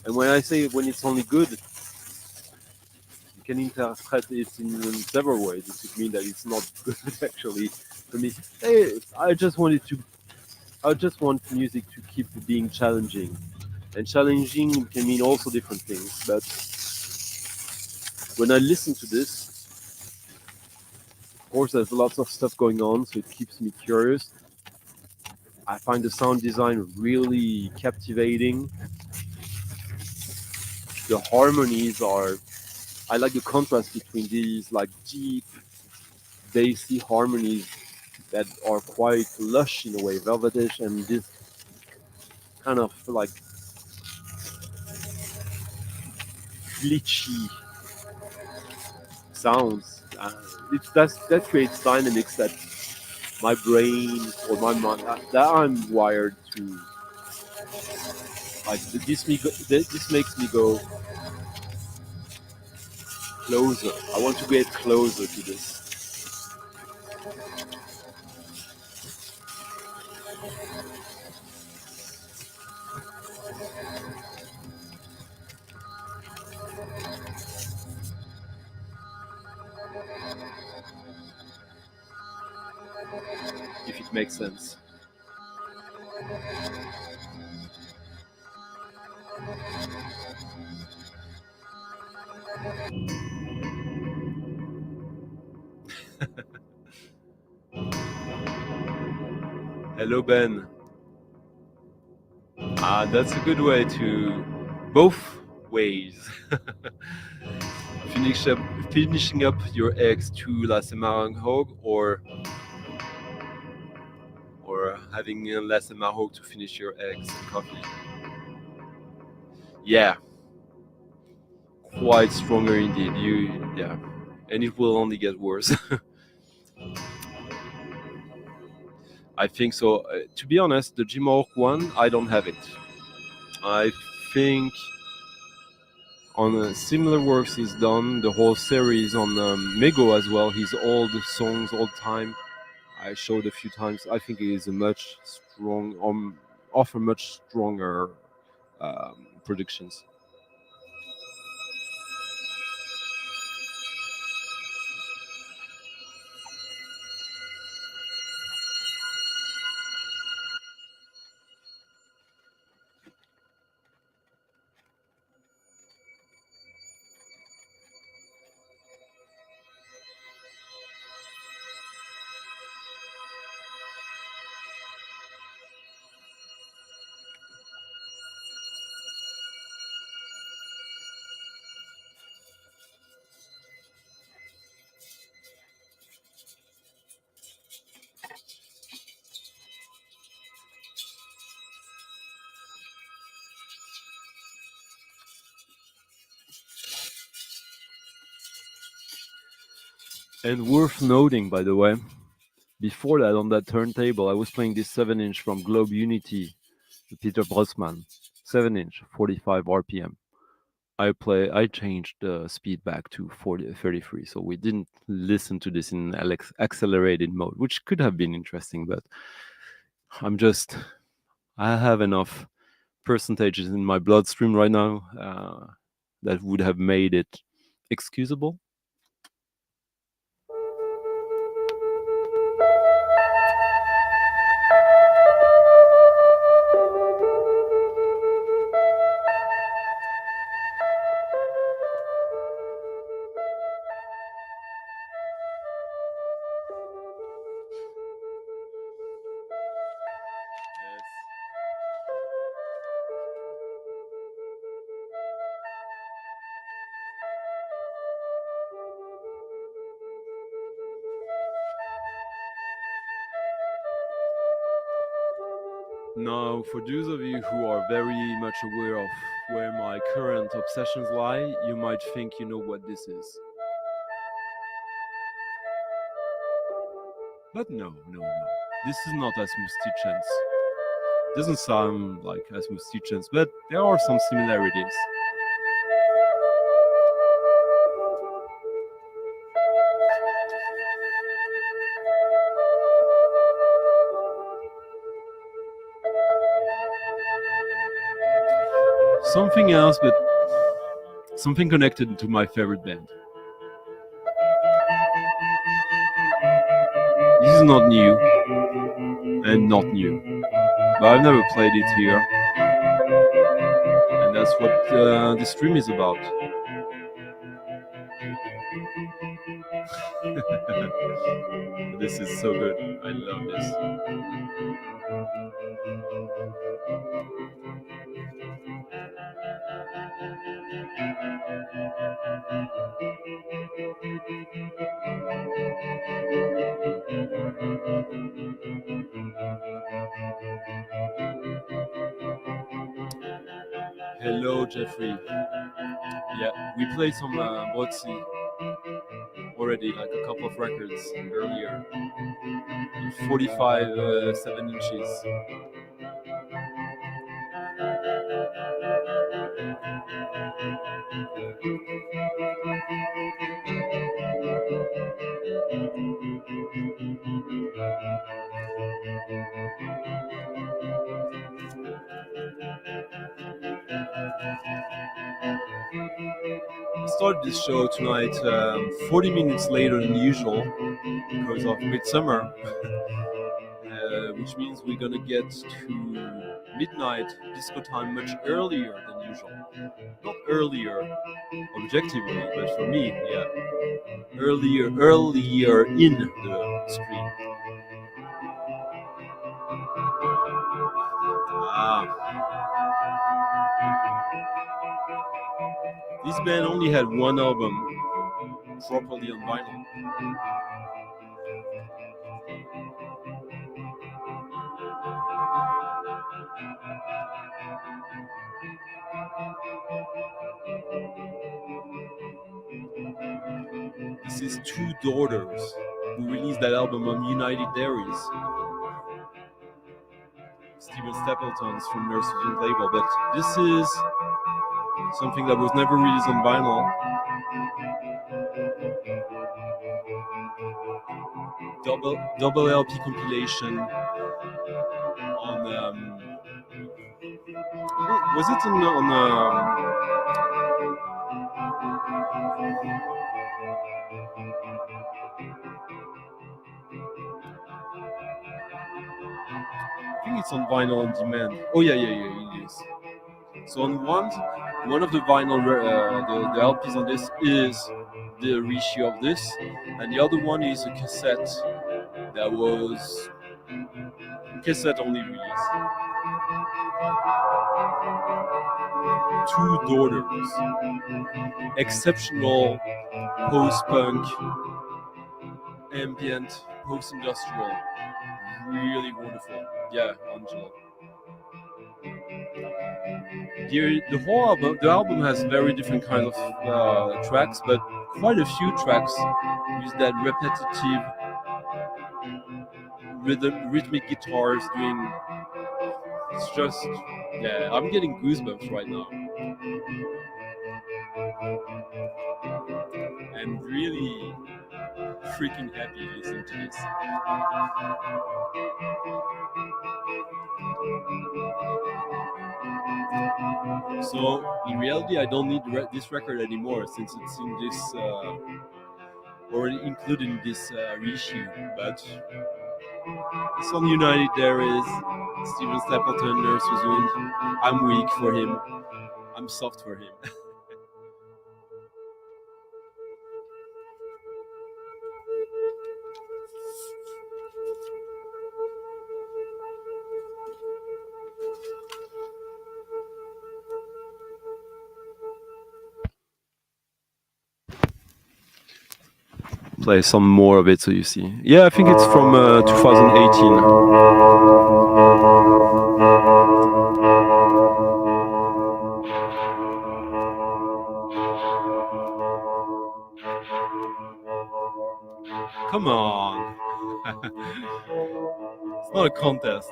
And when I say when it's only good, you can interpret it in several ways. It could mean that it's not good actually. For me, I just want music to keep being challenging. And challenging can mean also different things. But when I listen to this, Of course, there's lots of stuff going on, so it keeps me curious. I find the sound design really captivating. The harmonies are, I like the contrast between these like deep, bassy harmonies that are quite lush in a way, velvetish, and this kind of like glitchy sounds. That creates dynamics that my brain or my mind that I'm wired to like. This makes me go closer. I want to get closer to this. If it makes sense. Hello, Ben. That's a good way to both ways. Finishing up your eggs to Lassemarhog or having a Lassemarhog to finish your eggs and coffee. Yeah, quite stronger indeed. Yeah, and it will only get worse. I think so. To be honest, the Jimork one, I don't have it. I think on similar works he's done, the whole series on Mego as well, his old songs, old time, I showed a few times. I think it is a much offer much stronger productions. And worth noting, by the way, before that on that turntable, I was playing this 7-inch from Globe Unity, Peter Brötzmann, 7-inch, 45 RPM. I changed the speed back to 33, so we didn't listen to this in accelerated mode, which could have been interesting, but I have enough percentages in my bloodstream right now that would have made it excusable. Now, for those of you who are very much aware of where my current obsessions lie, you might think you know what this is. But no. This is not Asmus Tietjens. Doesn't sound like Asmus Tietjens, but there are some similarities. Something else, but something connected to my favorite band. This is not new, and not new, but I've never played it here, and that's what the stream is about. This is so good. I love this. Hello, Jeffrey. Yeah, we played some Brötzmann already, like a couple of records earlier. 45 7 inches. I started this show tonight 40 minutes later than usual because of Midsummer, which means we're gonna get to midnight disco time much earlier than usual. Not earlier objectively, but for me, yeah, earlier in the stream. This band only had one album properly on vinyl. This is Two Daughters, who released that album on United Dairies. Steven Stapleton's from Norwegian label, but this is something that was never released on vinyl. Double LP compilation on was it on I think it's on vinyl on demand. Oh yeah, it is. So on one of the vinyl the LPs on this is the reissue of this, and the other one is a cassette that was cassette only release. Two Daughters, exceptional post-punk, ambient, post-industrial, really wonderful. Yeah, Angela. The whole album, the album has very different kinds of tracks, but quite a few tracks use that repetitive rhythmic guitars doing. It's just, yeah, I'm getting goosebumps right now. I'm really freaking happy listening to this. So in reality, I don't need this record anymore since it's in this already included in this reissue. But it's on United. There is Steven Stapleton, Nurse Wound. I'm weak for him. I'm soft for him. Play some more of it so you see. Yeah, I think it's from 2018. Come on. It's not a contest.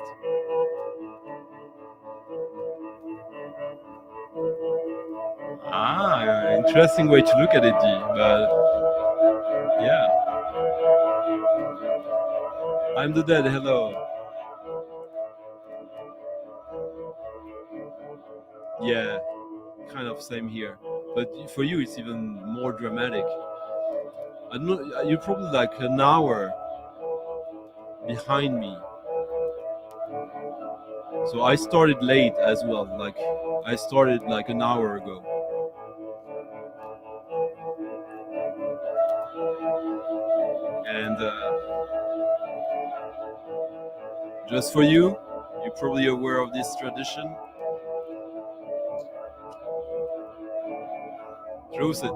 Interesting way to look at it, G, but yeah. I'm the dead, hello. Yeah, kind of same here. But for you, it's even more dramatic. I don't know, you're probably like an hour behind me. So I started late as well. Like I started like an hour ago. And just for you, you're probably aware of this tradition. Close it.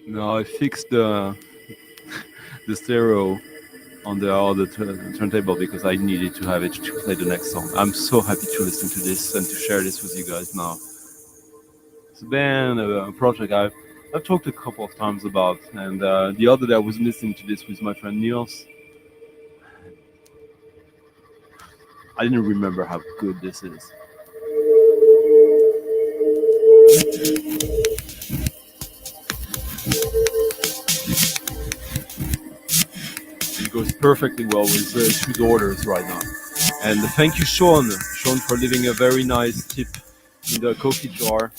Now I fixed the stereo on the other turntable because I needed to have it to play the next song. I'm so happy to listen to this and to share this with you guys now. It's been a project I've talked a couple of times about, and the other day I was listening to this with my friend Niels. I didn't remember how good this is. It goes perfectly well with two daughters right now. And thank you, Sean, for leaving a very nice tip in the coffee jar.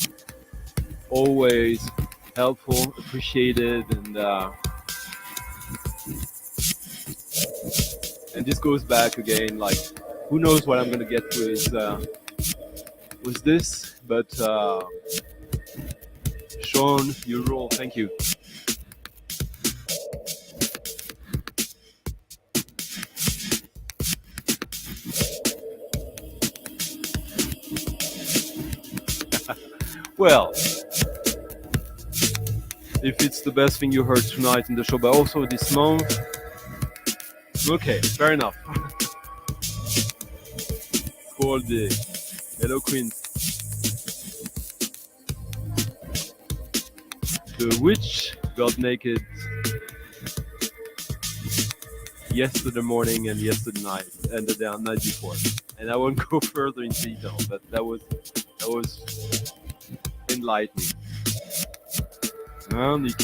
Always helpful, appreciated, and this goes back again. Like, who knows what I'm gonna get with this? But Sean, you rule. Thank you. Well, if it's the best thing you heard tonight in the show, but also this month, okay, fair enough. Called the Hello Queen. The witch got naked yesterday morning and yesterday night and the night before. And I won't go further in detail, but that was enlightening. Nick.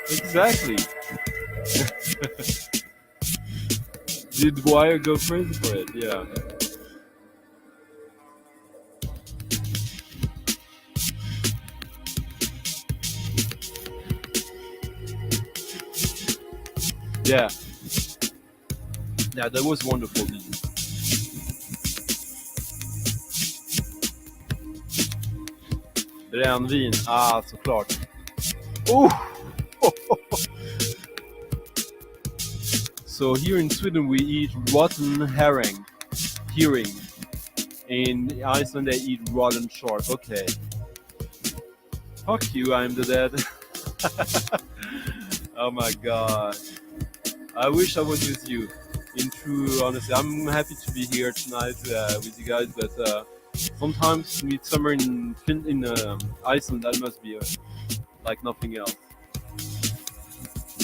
Exactly. Did Wire go crazy for it? Yeah. Yeah. Yeah, that was wonderful. Brännvin, såklart. Oh! So here in Sweden we eat rotten herring. In Iceland they eat rotten shark. Okay. Fuck you, I'm the dead. Oh my god. I wish I was with you. In true honesty, I'm happy to be here tonight with you guys, but sometimes midsummer in Iceland, that must be like nothing else.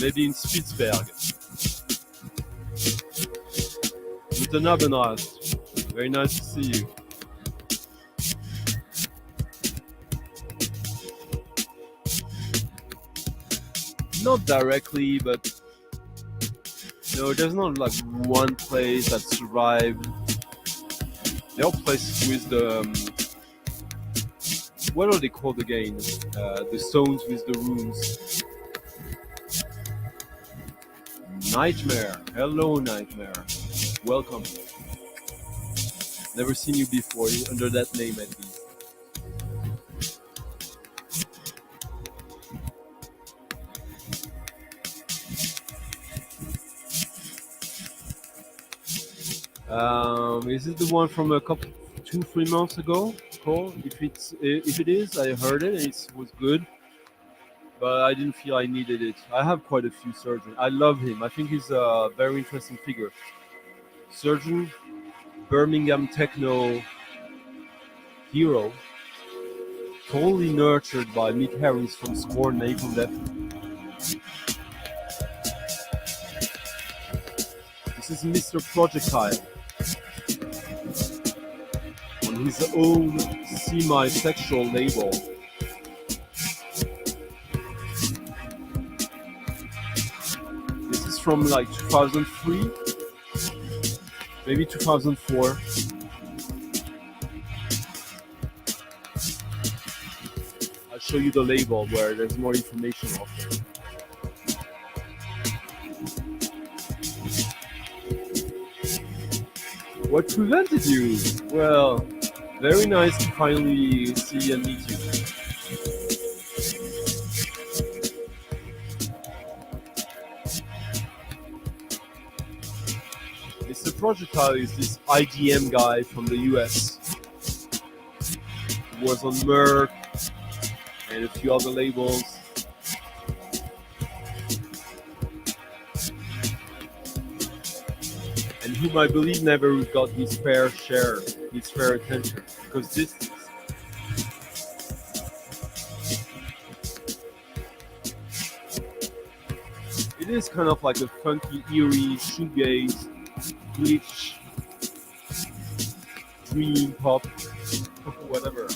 Maybe in Spitsbergen. Guten Abend, Ast. Very nice to see you. Not directly, but no, there's not like one place that survived. There are places with the what are they called again? The stones with the runes. Nightmare. Hello, Nightmare. Welcome. Never seen you before under that name at least. Is it the one from a couple, 2-3 months ago? Cool. If it is, I heard it and it was good, but I didn't feel I needed it. I have quite a few surgeons. I love him. I think he's a very interesting figure. Surgeon, Birmingham techno hero, totally nurtured by Mick Harris from Scorn and April Death. This is Mr. Projectile on his own semi-sexual label. This is from like 2003, maybe 2004. I'll show you the label where there's more information out there. What prevented you? Well, very nice to finally see and meet you. Mr. Projectile is this IDM guy from the US. He was on Merc and a few other labels. And whom I believe never got his fair share, his fair attention. Because this it is kind of like a funky, eerie, shoegaze, glitch, dream pop, whatever.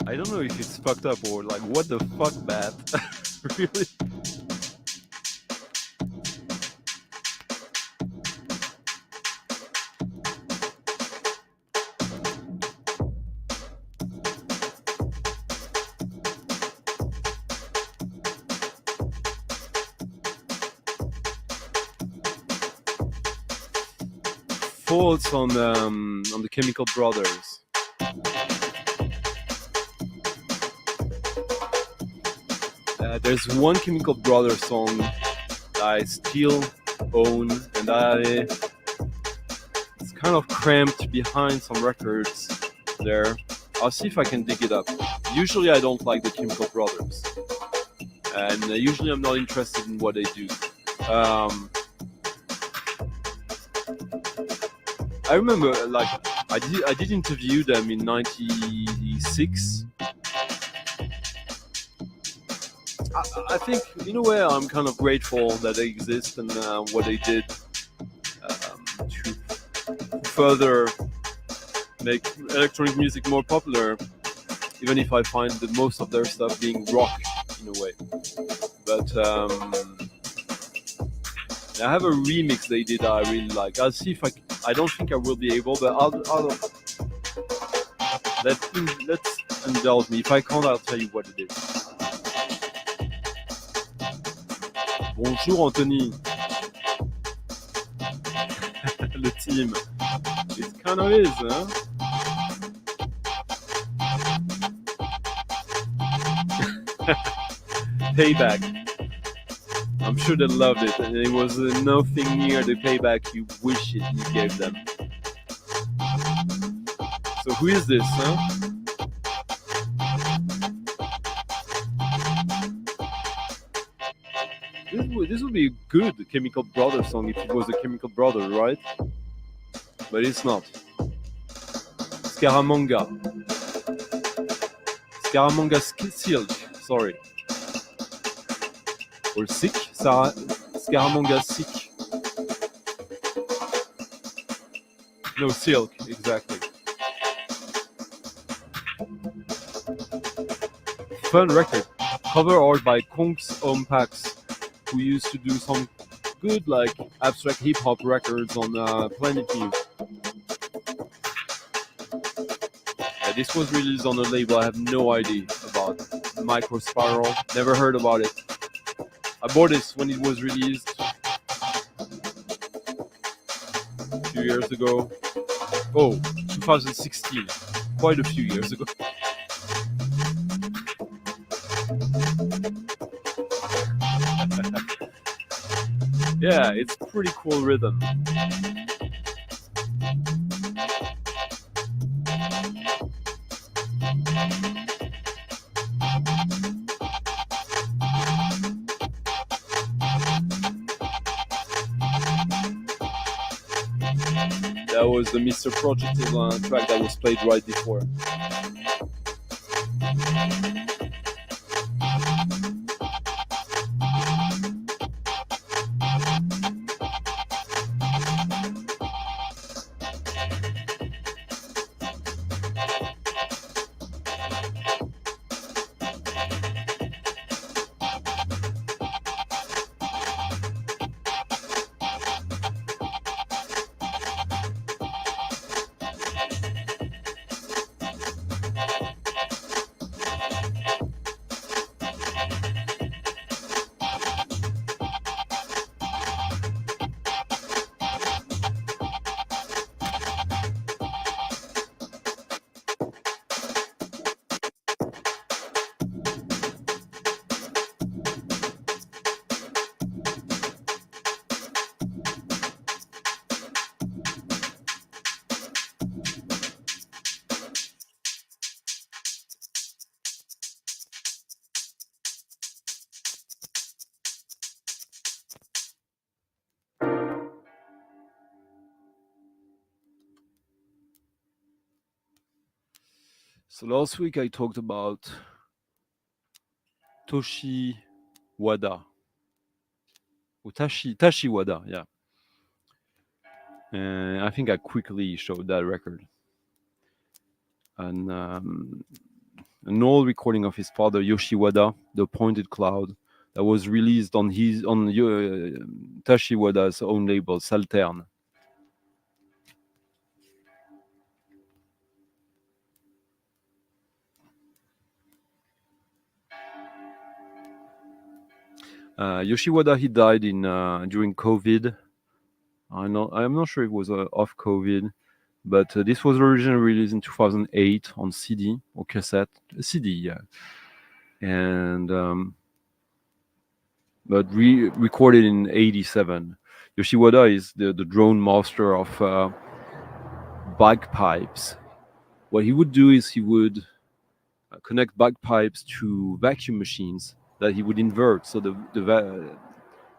I don't know if it's fucked up or like, what the fuck, Bat? Really? Thoughts on the Chemical Brothers. There's one Chemical Brothers song that I still own, and I kind of cramped behind some records there. I'll see if I can dig it up. Usually I don't like the Chemical Brothers, and usually I'm not interested in what they do. I remember, like, I did interview them in '96. I think, in a way, I'm kind of grateful that they exist and what they did to further make electronic music more popular, even if I find that most of their stuff being rock in a way. But I have a remix they did that I really like. I'll see if I don't think I will be able, but let's indulge me. If I can't, I'll tell you what it is. Bonjour Anthony. Le team. It kind of is, huh? Payback. I'm sure they loved it, and it was nothing near the payback you wish you gave them. So who is this, huh? This would be a good Chemical Brothers song if it was a Chemical Brother, right? But it's not. Scaramanga. Scaramanga Silk, sorry. Or Sick? Scaramanga Sick. No, Silk, exactly. Fun record. Cover art by Kongs Ompax, who used to do some good, like, abstract hip-hop records on Planet Music. This was released on a label I have no idea about. Microspiral, never heard about it. I bought this when it was released a few years ago. Oh, 2016, quite a few years ago. Yeah, it's pretty cool rhythm. That was the Mr. Projectile track that was played right before. So last week I talked about Yoshi Wada. Tashi Wada, yeah. And I think I quickly showed that record. And an old recording of his father, Yoshi Wada, The Pointed Cloud, that was released on Tashi Wada's own label, Saltern. Yoshi Wada, he died in during COVID. I'm not sure if it was off COVID, but this was originally released in 2008 on CD or cassette. CD, yeah. And but recorded in '87. Yoshi Wada is the drone master of bagpipes. What he would do is he would connect bagpipes to vacuum machines that he would invert, so the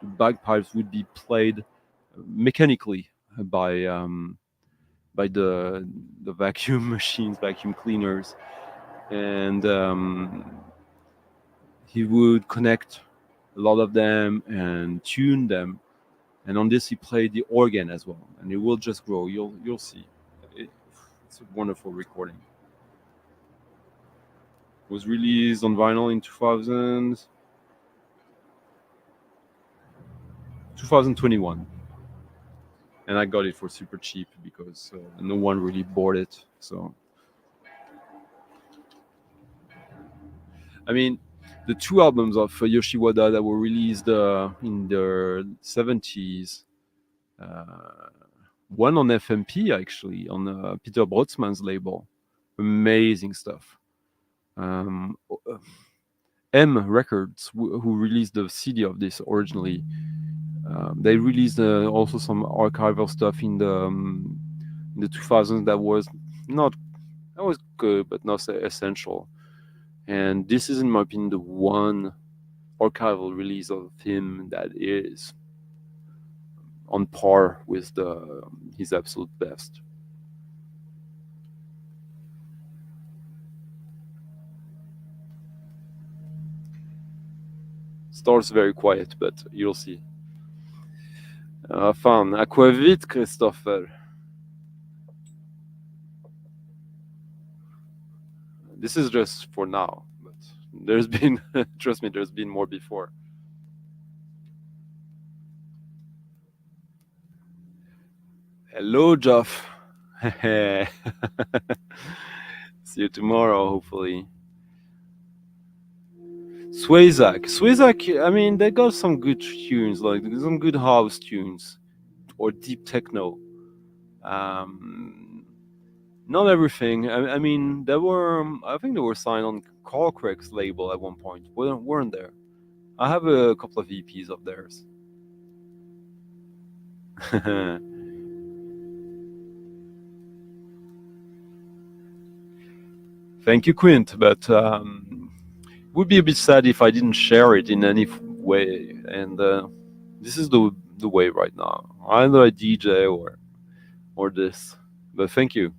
bagpipes would be played mechanically by the vacuum machines, vacuum cleaners, and he would connect a lot of them and tune them. And on this, he played the organ as well, and it will just grow. You'll see. It's a wonderful recording. It was released on vinyl in 2021, and I got it for super cheap because no one really bought it. So, I mean, the two albums of Yoshi Wada that were released in the 70s, one on FMP actually, on Peter Brötzmann's label, amazing stuff. M Records, who released the CD of this originally, they released also some archival stuff in the 2000s that was good, but not essential. And this is, in my opinion, the one archival release of him that is on par with his absolute best. Starts very quiet, but you'll see. Fan, aquavit, Christopher. This is just for now, but there's been, trust me, there's been more before. Hello, Jeff. See you tomorrow, hopefully. Swayzak, I mean, they got some good tunes, like some good house tunes or deep techno. Not everything. I mean, I think they were signed on Callcrack's label at one point, weren't there? I have a couple of EPs of theirs. Thank you, Quint, but it would be a bit sad if I didn't share it in any way, and this is the way right now. Either I DJ or this, but thank you.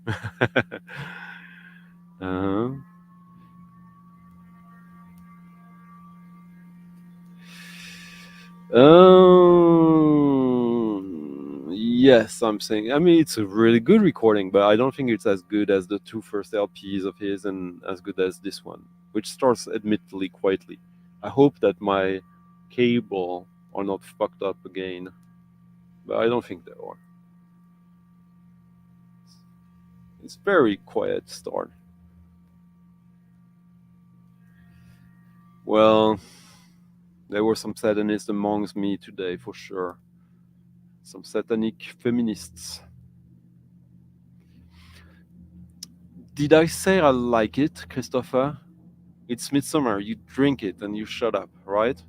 Yes, I'm saying. I mean, it's a really good recording, but I don't think it's as good as the two first LPs of his, and as good as this one, which starts admittedly quietly. I hope that my cable are not fucked up again, but I don't think they are. It's very quiet start. Well, there were some satanists amongst me today, for sure. Some satanic feminists. Did I say I like it, Christopher? It's Midsummer. You drink it and you shut up, right?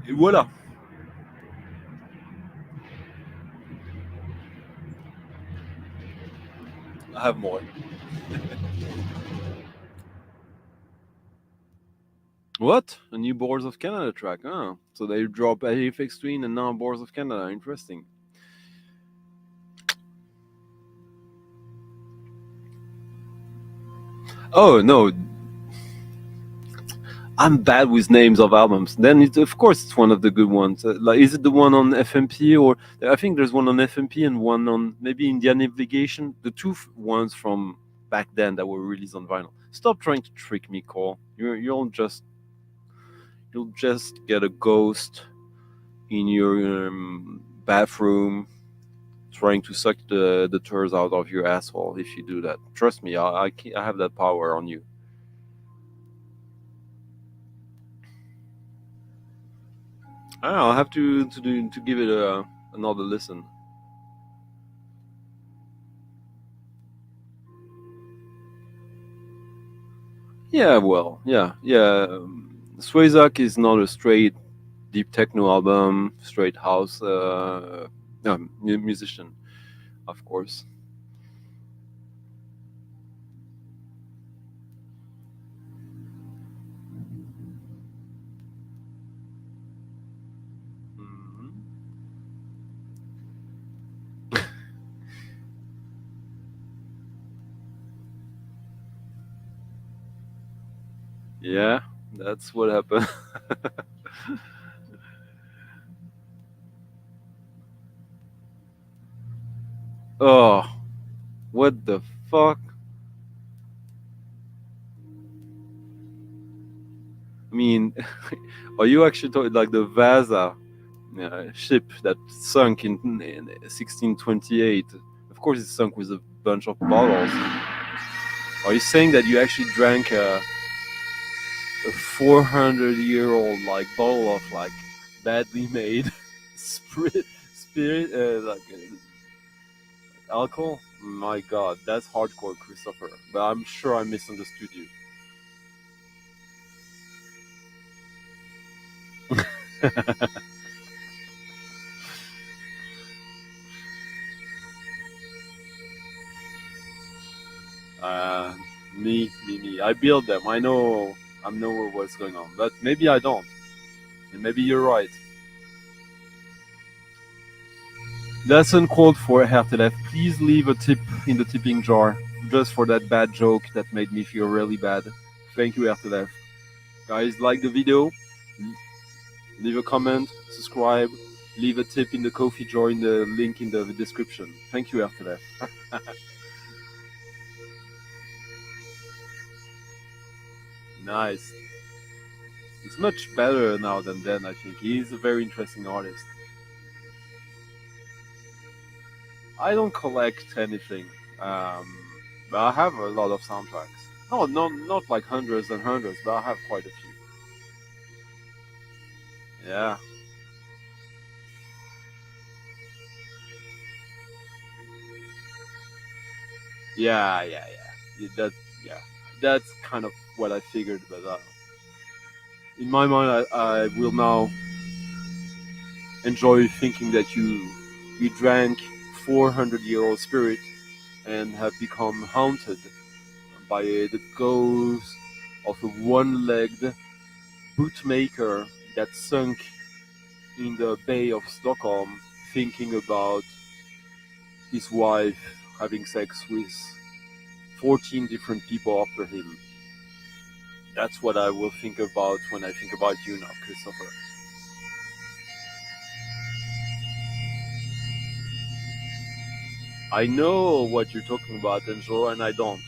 Et voilà. I have more. What? A new Boards of Canada track? Oh, so they drop Aphex Twin and now Boards of Canada. Interesting. Oh no, I'm bad with names of albums. Then of course it's one of the good ones. Like, is it the one on FMP, or I think there's one on FMP and one on maybe India Navigation. The two ones from back then that were released on vinyl. Stop trying to trick me, Cole. You'll just get a ghost in your bathroom trying to suck the turds out of your asshole if you do that. Trust me, I have that power on you. I don't know, I'll have to give it another listen. Yeah, well, yeah. Swayzak is not a straight deep techno album, straight house musician, of course. Mhm. Yeah, that's what happened. Oh, what the fuck? I mean, are you actually talking like the Vasa ship that sunk in 1628? Of course, it sunk with a bunch of bottles. Are you saying that you actually drank a 400-year-old like bottle of like badly made spirit like alcohol? My God, that's hardcore, Christopher. But I'm sure I misunderstood you. uh, me. I build them. I know what's going on, but maybe I don't. And maybe you're right. That's uncalled for, Hertelef. Please leave a tip in the tipping jar, just for that bad joke that made me feel really bad. Thank you, Hertelef. Guys, like the video, leave a comment, subscribe, leave a tip in the coffee jar in the link in the description. Thank you, Hertelef. Nice. He's much better now than then, I think. He's a very interesting artist. I don't collect anything, um, but I have a lot of soundtracks. No, not like hundreds and hundreds, but I have quite a few. Yeah, yeah. Yeah, that's kind of what I figured. But in my mind, I will now enjoy thinking that you drank 400-year-old spirit and have become haunted by the ghost of a one-legged bootmaker that sunk in the Bay of Stockholm, thinking about his wife having sex with 14 different people after him. That's what I will think about when I think about you now, Christopher. I know what you're talking about, Angelo, and I don't.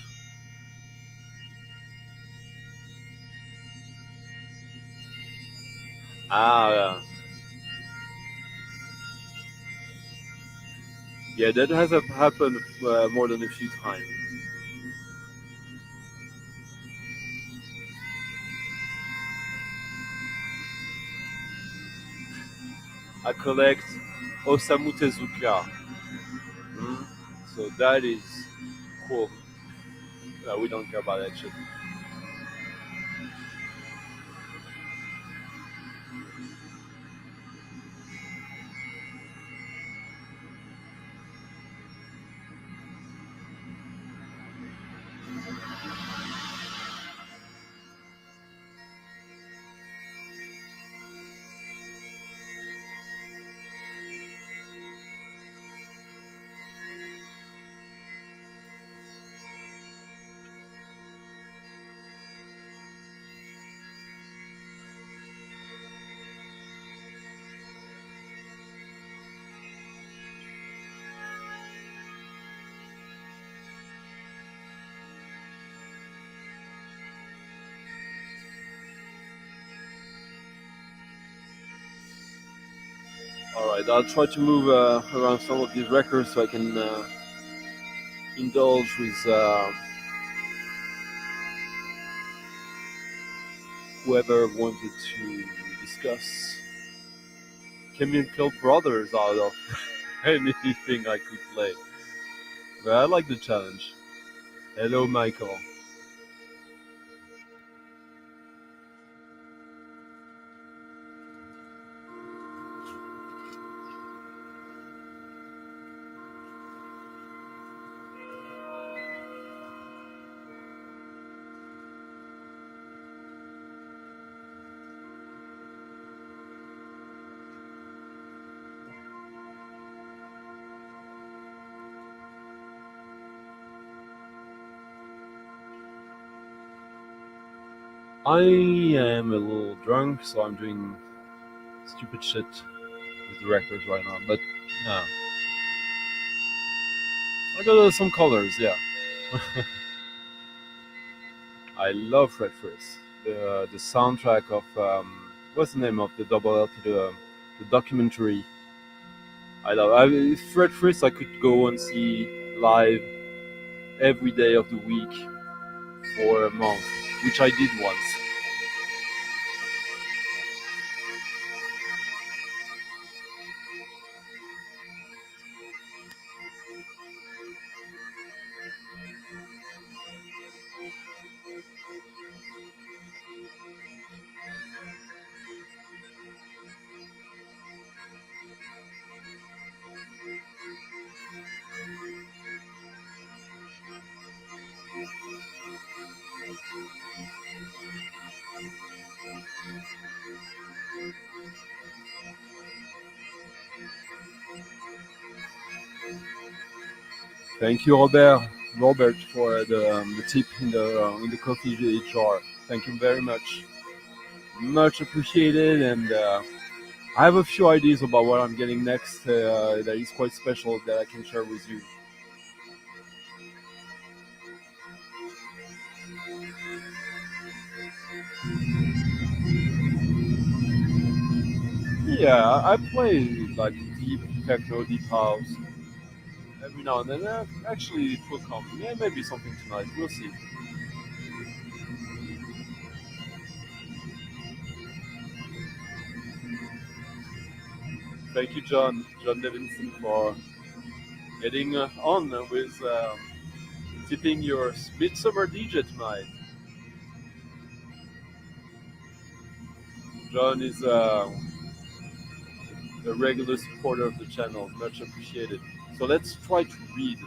Ah, yeah, that has happened more than a few times. I collect Osamu Tezuka. Mm? So that is cool. We don't care about that shit. All right, I'll try to move around some of these records so I can indulge with whoever wanted to discuss Chemical Brothers out of anything I could play. But I like the challenge. Hello, Michael. I am a little drunk, so I'm doing stupid shit with the records right now. But yeah, I got some colors. Yeah, I love Fred Friss. The soundtrack of what's the name of the double LP, the documentary. Fred Friss. I could go and see live every day of the week for a month, which I did once. Thank you, Robert. Robert, for the tip in the coffee jar. Thank you very much. Much appreciated. And I have a few ideas about what I'm getting next that is quite special that I can share with you. Yeah, I play like deep techno, deep house every now and then. Actually, it will come. Yeah, maybe something tonight. We'll see. Thank you, John Levinson, for getting on with tipping your Midsummer DJ tonight. John is a regular supporter of the channel. Much appreciated. So let's try to read.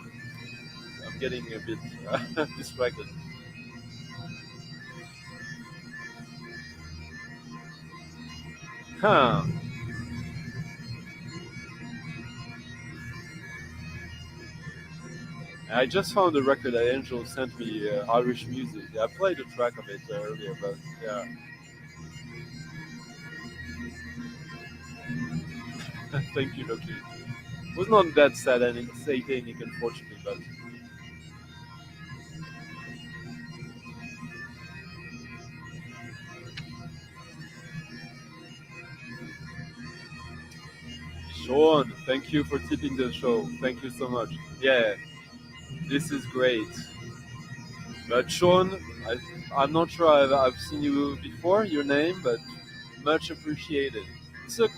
I'm getting a bit distracted. Huh. I just found a record that Angel sent me, Irish music. I played a track of it earlier, but yeah. Thank you, Loki. It was not that sad and satanic, unfortunately, but Sean, thank you for tipping the show. Thank you so much. Yeah, this is great. But Sean, I'm not sure I've seen you before, your name, but much appreciated. It's a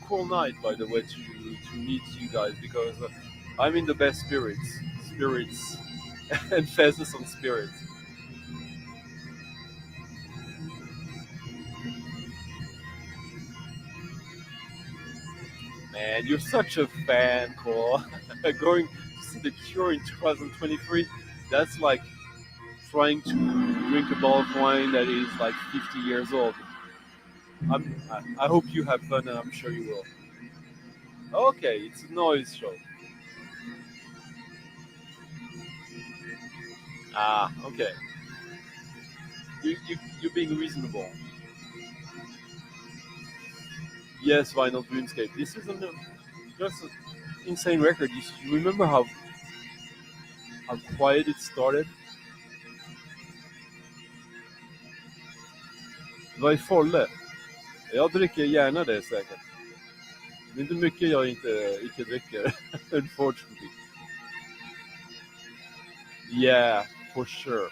cool night, by the way, to meet you guys because I'm in the best spirits. Spirits. Emphasis on spirits. Man, you're such a fan, Cole. Going to see The Cure in 2023, that's like trying to drink a bottle of wine that is like 50 years old. I hope you have fun, and I'm sure you will. Okay, it's a noise show. Ah, okay. You're being reasonable. Yes, Vinyl Dreamscape. This is just an insane record. You remember how quiet it started? Vad är Folle? Jag dricker gärna det säkert. Det är inte mycket jag inte dricker, unfortunately. Yeah, for sure.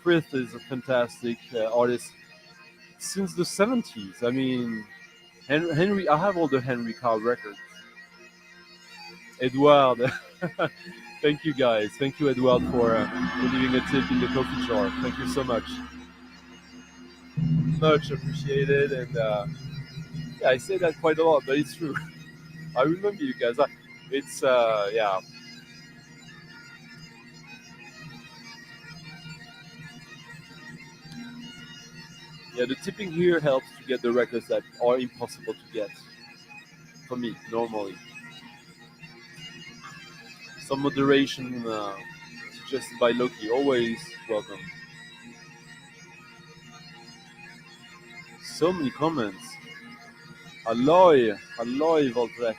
Frith is a fantastic artist since the 70s. I mean, Henry, I have all the Henry Cow records. Edward, thank you guys. Thank you, Edward, for leaving a tip in the coffee jar. Thank you so much. Much appreciated. And yeah, I say that quite a lot, but it's true. I remember you guys. It's, yeah. Yeah, the tipping here helps to get the records that are impossible to get for me normally. Some moderation suggested by Loki. Always welcome. So many comments. Alloy, Alloy Voltrek.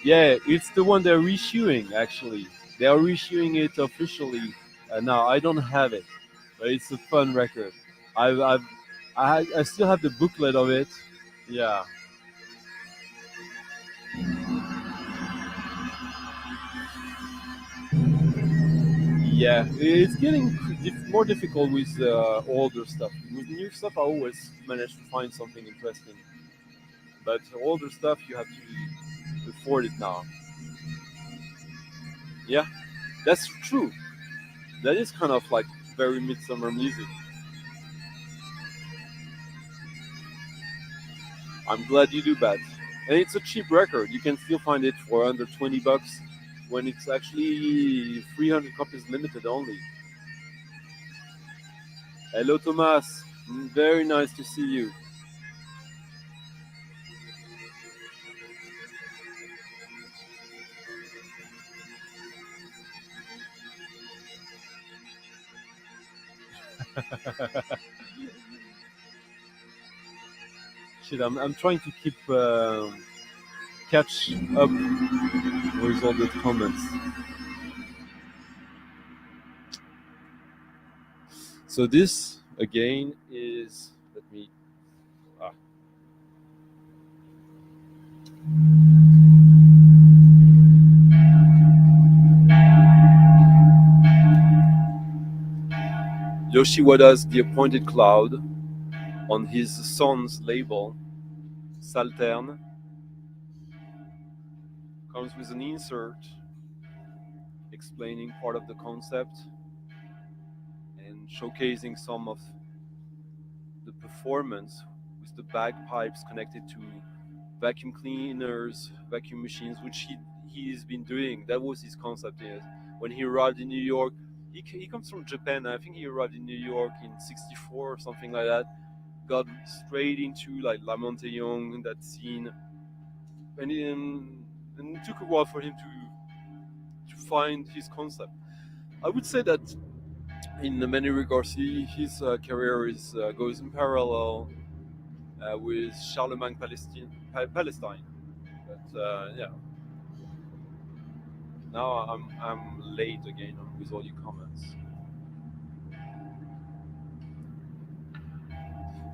Yeah, it's the one they're reissuing. Actually, they are reissuing it officially. Now I don't have it, but it's a fun record. I've I still have the booklet of it. Yeah, yeah. It's getting more difficult with older stuff. With new stuff, I always manage to find something interesting. But older stuff, you have to afford it now. Yeah, that's true. That is kind of like very midsummer music. I'm glad you do that. And it's a cheap record. You can still find it for under 20 bucks when it's actually 300 copies limited only. Hello, Thomas. Very nice to see you. Shit, I'm trying to keep catch up with all the comments. So this again is let me ah, Yoshi Wada's The Appointed Cloud on his son's label, Saltern, comes with an insert explaining part of the concept and showcasing some of the performance with the bagpipes connected to vacuum cleaners, vacuum machines, which he's been doing. That was his concept. Yes. When he arrived in New York, he comes from Japan. I think he arrived in New York in '64 or something like that. Got straight into like La Montaigne, that scene, and it took a while for him to find his concept. I would say that in many regards, his career is goes in parallel with Charlemagne Palestine. But yeah, now I'm late again with all your comments.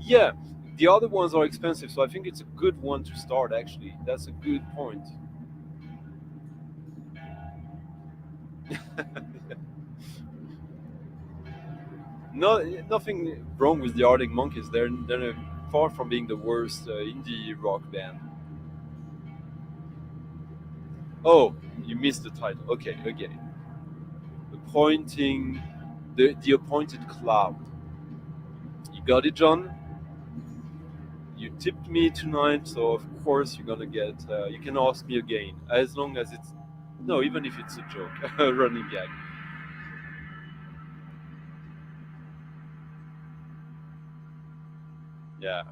Yeah, the other ones are expensive, so I think it's a good one to start. Actually, that's a good point. No, nothing wrong with the Arctic Monkeys. They're far from being the worst indie rock band. Oh, you missed the title. Okay, okay. Appointing the appointed cloud. You got it, John. You tipped me tonight, so of course you're gonna get. You can ask me again, as long as it's no, even if it's a joke, a running gag. Yeah.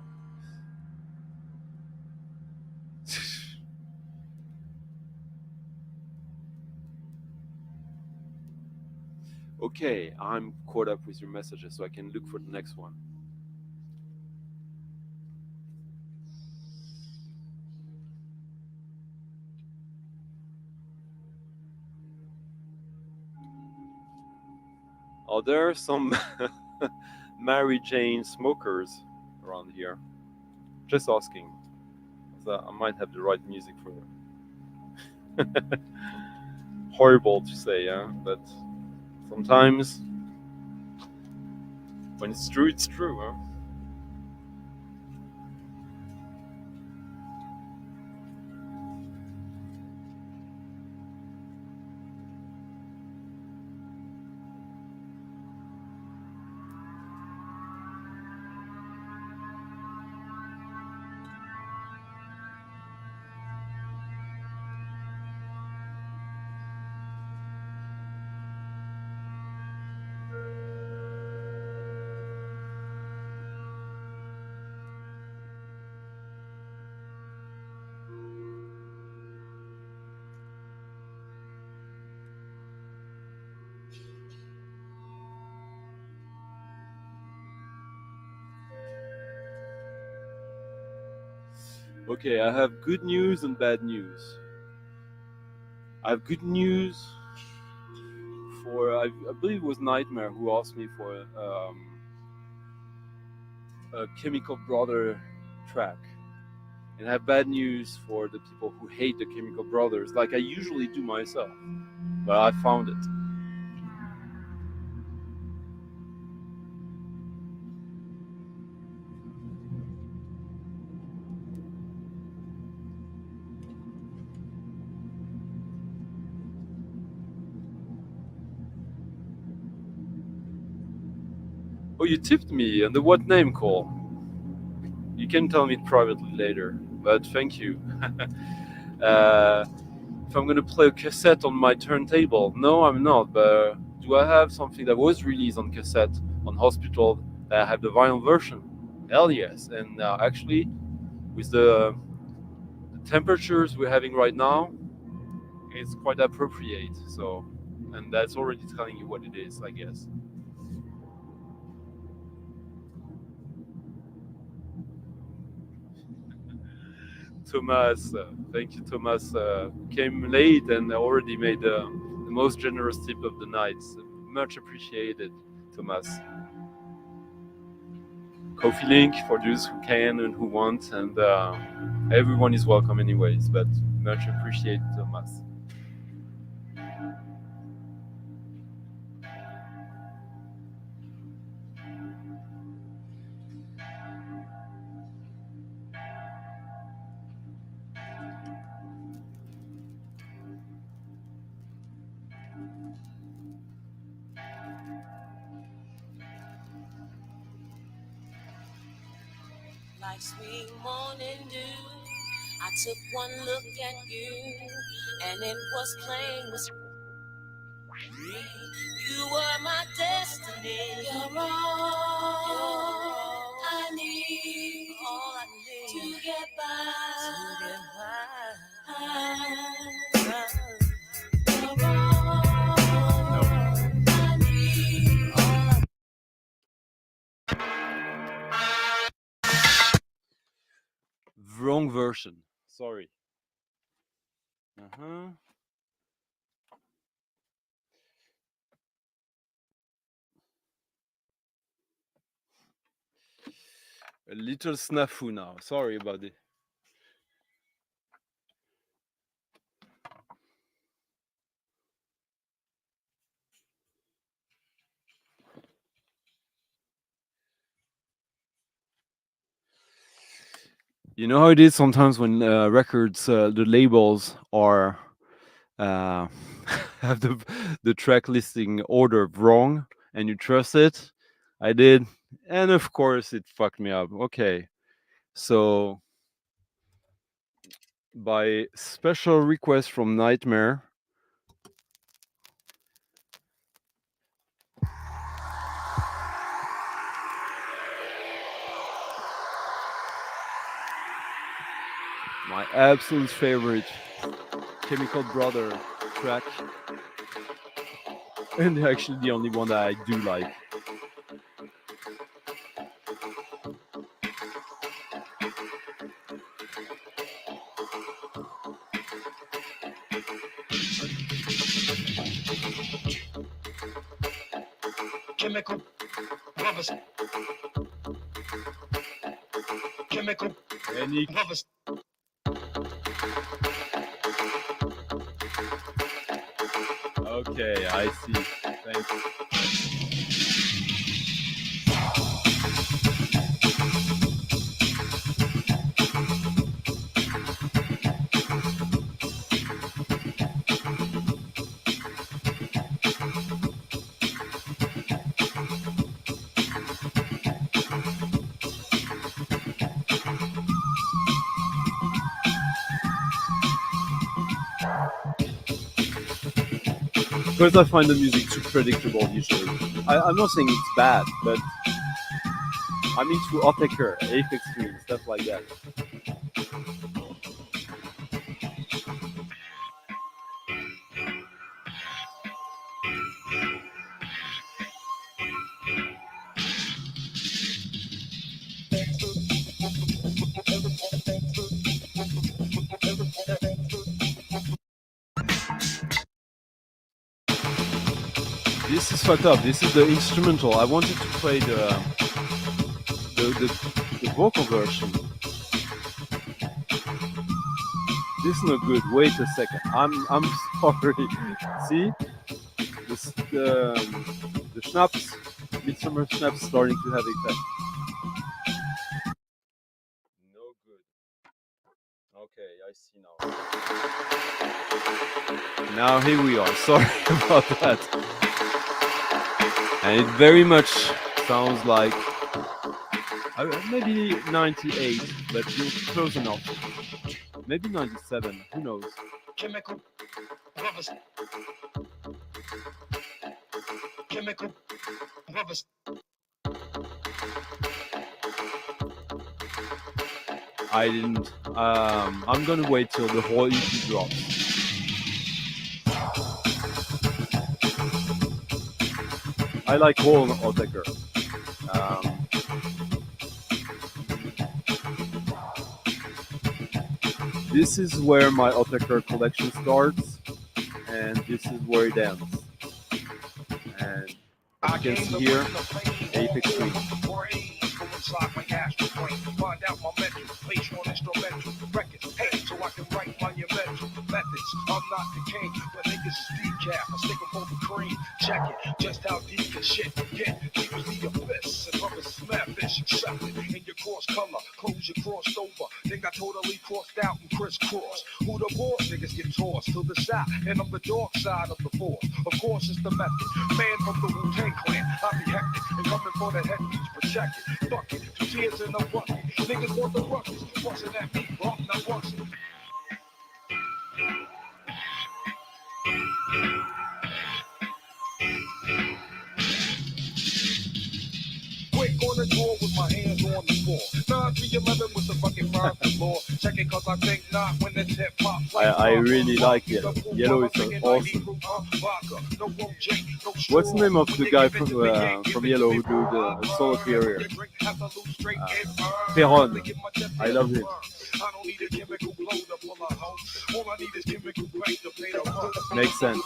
Okay, I'm caught up with your messages, so I can look for the next one. Are there some Mary Jane smokers around here? Just asking. So I might have the right music for them. Horrible to say, yeah, but sometimes when it's true, huh? Okay, I have good news and bad news. I have good news for I believe it was Nightmare who asked me for a Chemical Brother track, and I have bad news for the people who hate the Chemical Brothers, like I usually do myself. But I found it. Oh, you tipped me under what name, Cole? You can tell me privately later, but thank you. If I'm gonna play a cassette on my turntable, no, I'm not. But do I have something that was released on cassette on Hospital that I have the vinyl version? Hell yes! And actually, with the temperatures we're having right now, it's quite appropriate. So, and that's already telling you what it is, I guess. Thomas, thank you, Thomas. Came late and already made the most generous tip of the night. Much appreciated, Thomas. Coffee link for those who can and who want, and everyone is welcome, anyways. But much appreciated, Thomas. Like sweet morning dew, I took one look at you, and it was plain with me. You were my destiny. You're all I need. All I need to get by. You're all I need. Wrong version. Sorry. A little snafu now. Sorry about it. You know how it is sometimes when records, the labels are uh, have the track listing order wrong, and you trust it. I did, and of course it fucked me up. Okay, so by special request from Nightmare, my absolute favorite Chemical Brother track, and actually the only one that I do like. Chemical brothers. Chemical Any brothers. Okay, I see. Thanks. First, I find the music too predictable usually. I'm not saying it's bad, but I'm into Aphex, Aphex Twin, stuff like that. This is fucked up. This is the instrumental. I wanted to play the vocal version. This is not good. Wait a second. I'm sorry. See, the schnapps, Midsummer schnapps, starting to have effect. No good. Okay, I see now. Now here we are. Sorry about that. And it very much sounds like maybe 98, but you're close enough. Maybe 97. Who knows? Chemical brothers. Chemical brothers. I didn't. I'm gonna wait till the whole EP drops. I like whole Odecker. This is where my Odecker collection starts, and this is where it ends. And as you can see here, Aphex Twin. Inside my astral brain, find out my mental, place on instrumental records, hey, so I can write monumental methods. I'm not the king, but niggas is decaf. I stick 'em for the cream. Check it, just how deep the shit get. Deep as the abyss, and brothers smash fish, accepted in your course color. Clothes you crossed over, then got totally crossed out and crisscrossed. Who the boss? Niggas get tossed to the side, and I'm the dark side of the force. Of course, it's the method. Man from the Wu-Tang Clan, I be hectic and coming for the headpiece, protect it. Fuck it. 2 tears in a bucket. Niggas want the ruckus. Bustin' at me, bro, I'm not bustin'. Quick on the door with my hands on the floor. 9-3-11 with the fucking crime floor. Check it cause I think not when it's hip hop. I really like Yellow. Yellow is awesome. What's the name of the guy from Yellow who do the solo career? Perron. I love him. Makes sense.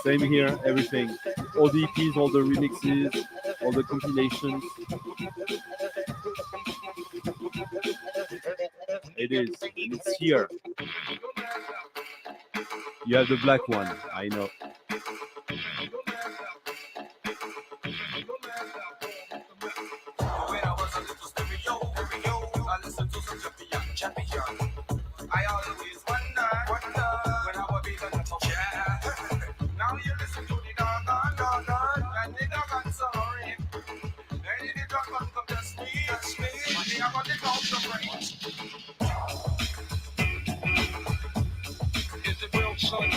Same here, everything. All the EPs, all the remixes, all the compilations. It is, and it's here. You have the black one, I know. I always wonder when I will be the top yeah. Now you listen to the dog and the dog sorry. Then the dog come just me. And they are going to go to range. Is it real, son?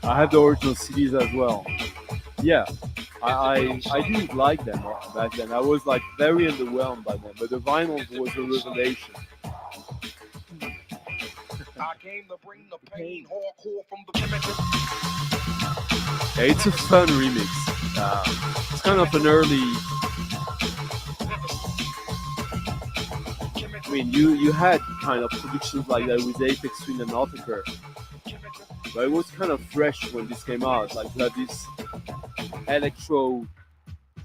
I have the original CDs as well. Yeah, I didn't like them back then. I was like very underwhelmed by them, but the vinyl was a revelation. I came to bring the pain, hardcore from the chemical. Yeah, it's a fun remix. It's kind of an early. I mean, you had kind of productions like that with Aphex Twin and Altaker, but it was kind of fresh when this came out. Like you had this electro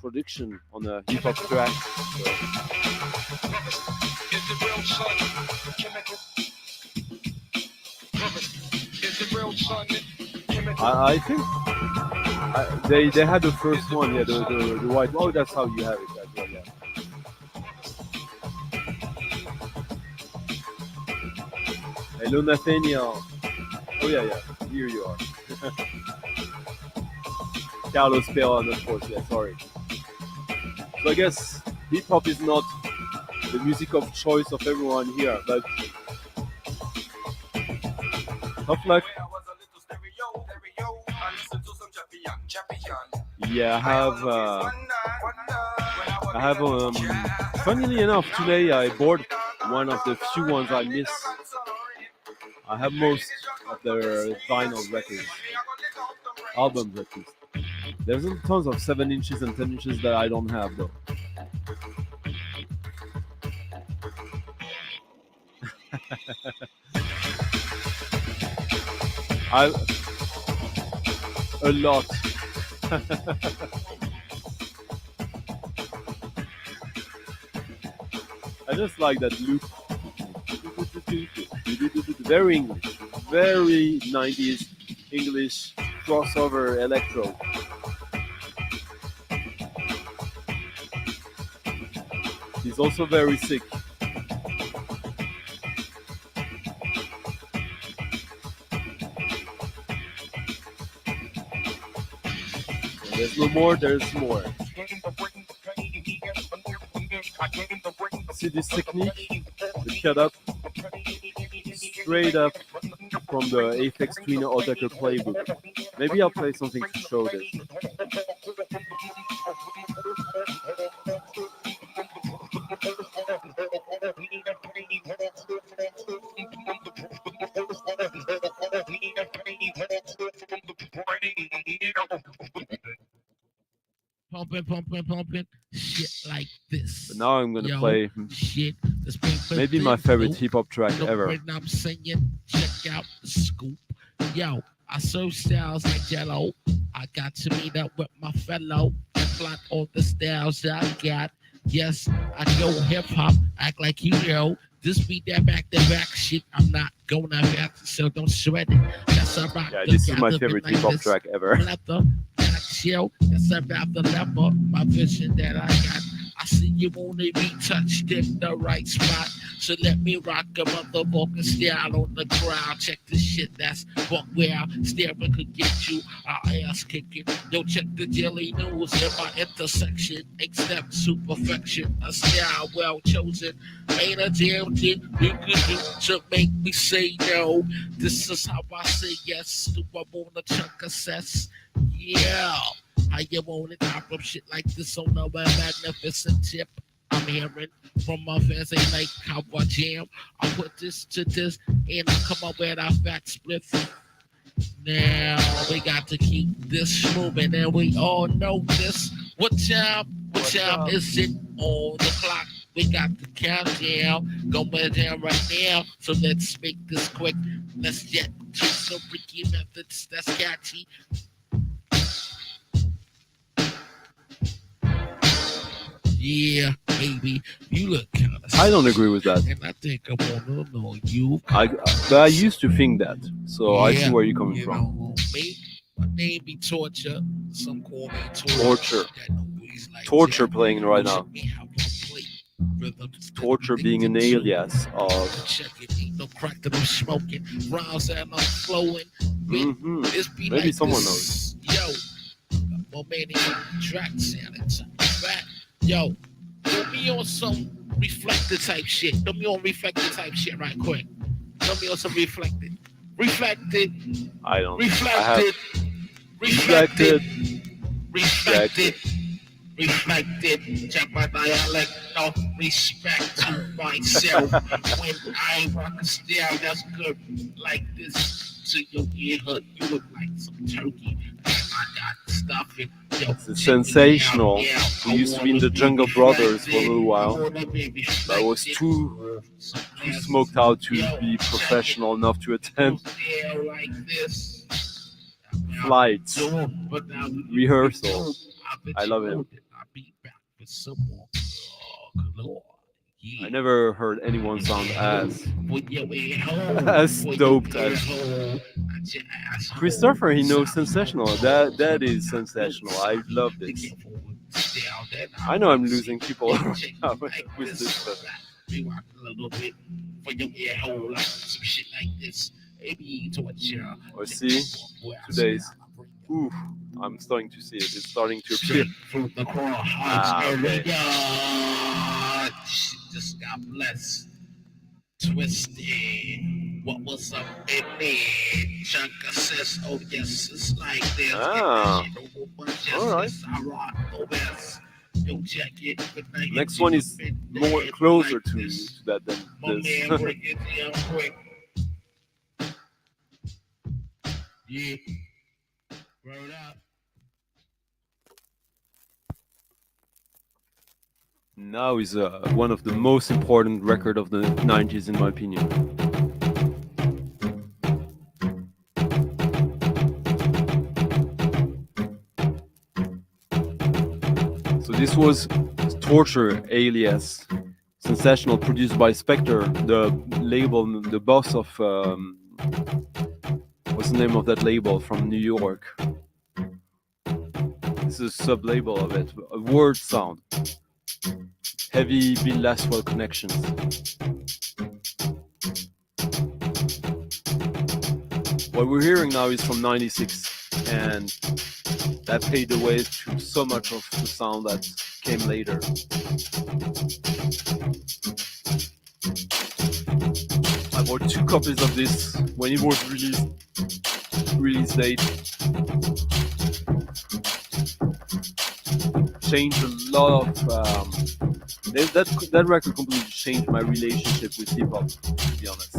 production on a hip hop track. So. Is it real, son? Chemical. Is it real, son? I think they had the first one, yeah, the white. Oh, that's how you have it as well, yeah. Hello, Nathaniel. Oh yeah, here you are. Carlos Perron, of course, yeah, sorry. So I guess hip hop is not the music of choice of everyone here, but tough luck. Yeah, I have funnily enough, today I bought one of the few ones I miss. I have most of their vinyl records, albums at least. There's tons of 7 inches and 10 inches that I don't have though. I a lot. I just like that loop. Very English, very 90s English crossover electro. He's also very sick. When there's no more, there's more. See this technique? The cut up straight up from the Aphex Twin Attacker playbook. Maybe I'll play something to show this. Pumping, shit like this. But now I'm gonna play shit. maybe my favorite hip hop track ever. When I'm singing, check out the scoop. Yo, I serve styles like Jello. I got to meet up with my fellow and plot all the styles I got. Yes, I go hip hop, act like hero. This be that back to back shit. I'm not going to back, so don't sweat it. That's a rock. Yeah, this is my favorite hip hop track ever. Chill, that's about the level, my vision that I got. I see you only be touched in the right spot. So let me rock a motherfucking style on the crowd. Check the shit that's fuck where staring could get you our ass kicking. Yo, check the jelly news in my intersection. Except to perfection, a style well chosen. Ain't a damn thing you could do to make me say no. This is how I say yes. Do I want a chunk of cess? Yeah. How you want it? I from shit like this on a magnificent tip. I'm hearing from my fans, they like how I jam. I put this to this, and I come up with a fat split. Now we got to keep this moving, and we all know this. What time is it on the clock? We got the countdown going down right now. So let's make this quick. Let's get to some freaky methods that's catchy. Yeah, baby, you look kind of. I don't agree with that. And I think I want to know you. But I used to think that, so I see where you're coming you from. Know, me, my name be Torture. Some call me Torture. Like Torture that. playing right now. Torture being an alias of. Check it, ain't no crack that I'm smoking. Rhymes that I'm flowing. Maybe someone knows. Yo, more many tracks sounding fat. Yo, put me on some reflector type shit. Put me on reflector type shit right quick. Put me on some reflected. Reflected. I don't. Reflected. Reflected. Reflected. Reflected. Check my dialect. No respect to myself. When I rock a style that's good like this. To your ear hut, you look like some turkey. I got stuffing. It's Sensational. He used to be in the Jungle Brothers for a little while. But I was too smoked out to be professional enough to attend flights, rehearsal. I love him. I never heard anyone sound as doped as Christopher. He knows Sensational. That is Sensational. I love this. I know I'm losing people with this stuff. Or see, today's. Oof, I'm starting to see it. It's starting to appear. Okay. Just got blessed. Twisted. What was up in me? Chunk says, oh yes, it's like this. All right. Next one is more closer to that than this. Yeah. Word up. Now is one of the most important record of the 90s in my opinion. This was Torture alias Sensational, produced by Spectre, the label, the boss of what's the name of that label from New York? This is a sub-label of it. A word sound. Heavy Bill Laswell connections. What we're hearing now is from '96, and that paved the way to so much of the sound that came later. I bought 2 copies of this when it was released. Release date. Changed a lot of. That record completely changed my relationship with hip hop, to be honest.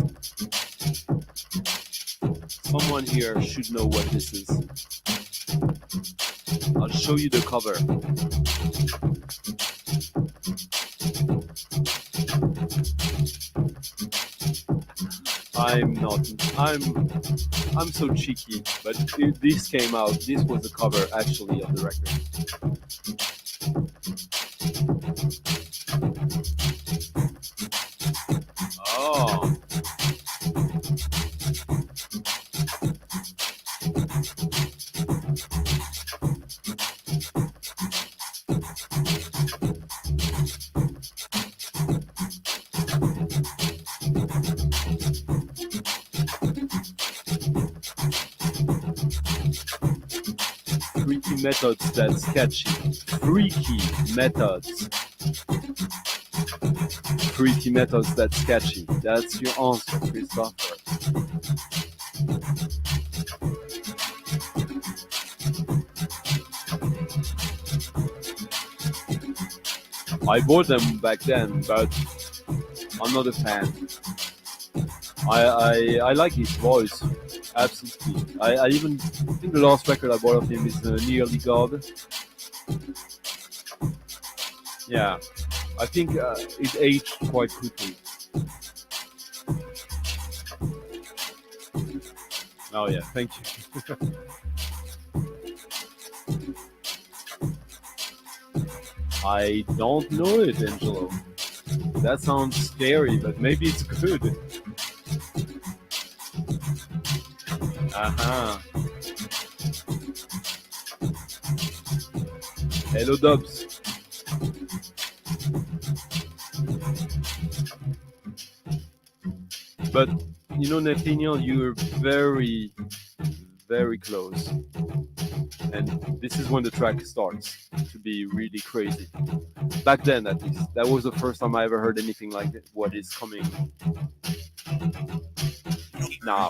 Someone here should know what this is. I'll show you the cover. I'm so cheeky, but this came out. This was the cover actually of the record. Oh. Freaky methods that's sketchy. Freaky methods. Freaky methods that's sketchy. That's your answer, Christopher. I bought them back then, but I'm not a fan. I like his voice, absolutely. I even think the last record I bought of him is Nearly God. Yeah, I think it aged quite quickly. Oh yeah, thank you. I don't know it, Angelo. That sounds scary, but maybe it's good. Aha. Hello, Dubs. But, you know, Nathaniel, you're very, very close. And this is when the track starts to be really crazy. Back then, at least. That was the first time I ever heard anything like that, what is coming now.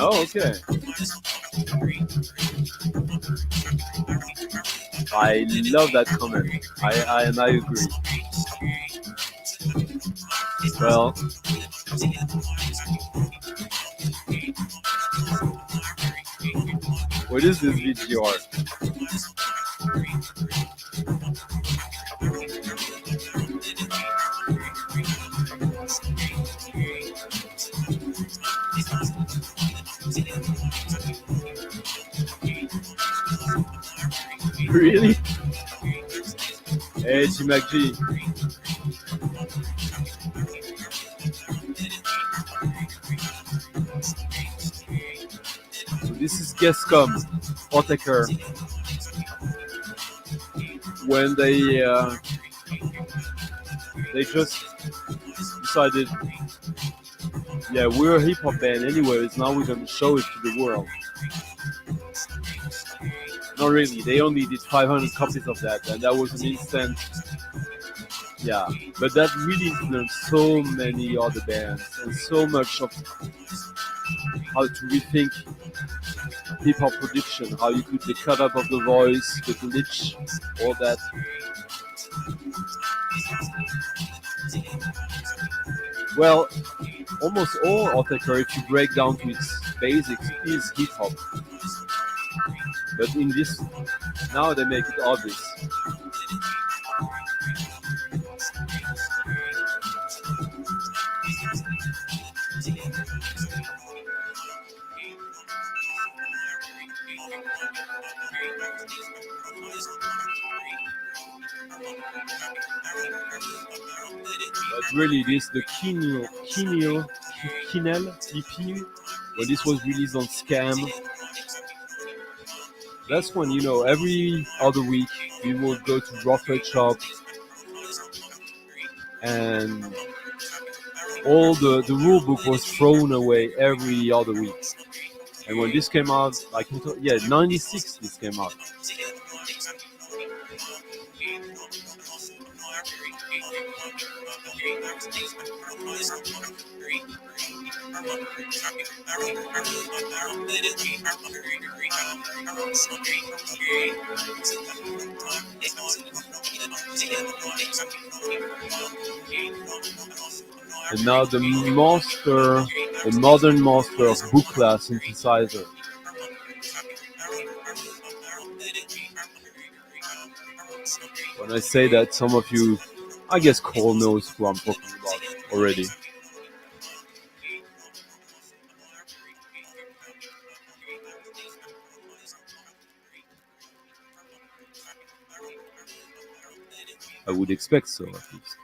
Oh, okay. I love that comment. I agree. Well, what is this VGR? Really? Hey, G-Mac-G. So this is Guesscom, Otaker. When they They just decided, yeah, we're a hip hop band anyways. Now we're gonna show it to the world. Not really. They only did 500 copies of that, and that was an instant. Yeah, but that really influenced so many other bands and so much of how to rethink hip hop production, how you could the cut up of the voice, the glitch, all that. Well, almost all Autechre, if you break down to its basics, is hip hop. But in this, now they make it obvious. But really, this the Kinel EP, when this was released on Scam. That's when, you know, every other week we would go to Rocket Shop and all the rule book was thrown away every other week. And when this came out, like, yeah, 96 this came out. And now the modern master of Buchla synthesizer. When I say that, some of you, I guess Cole knows who I'm talking about already. I would expect so, at least.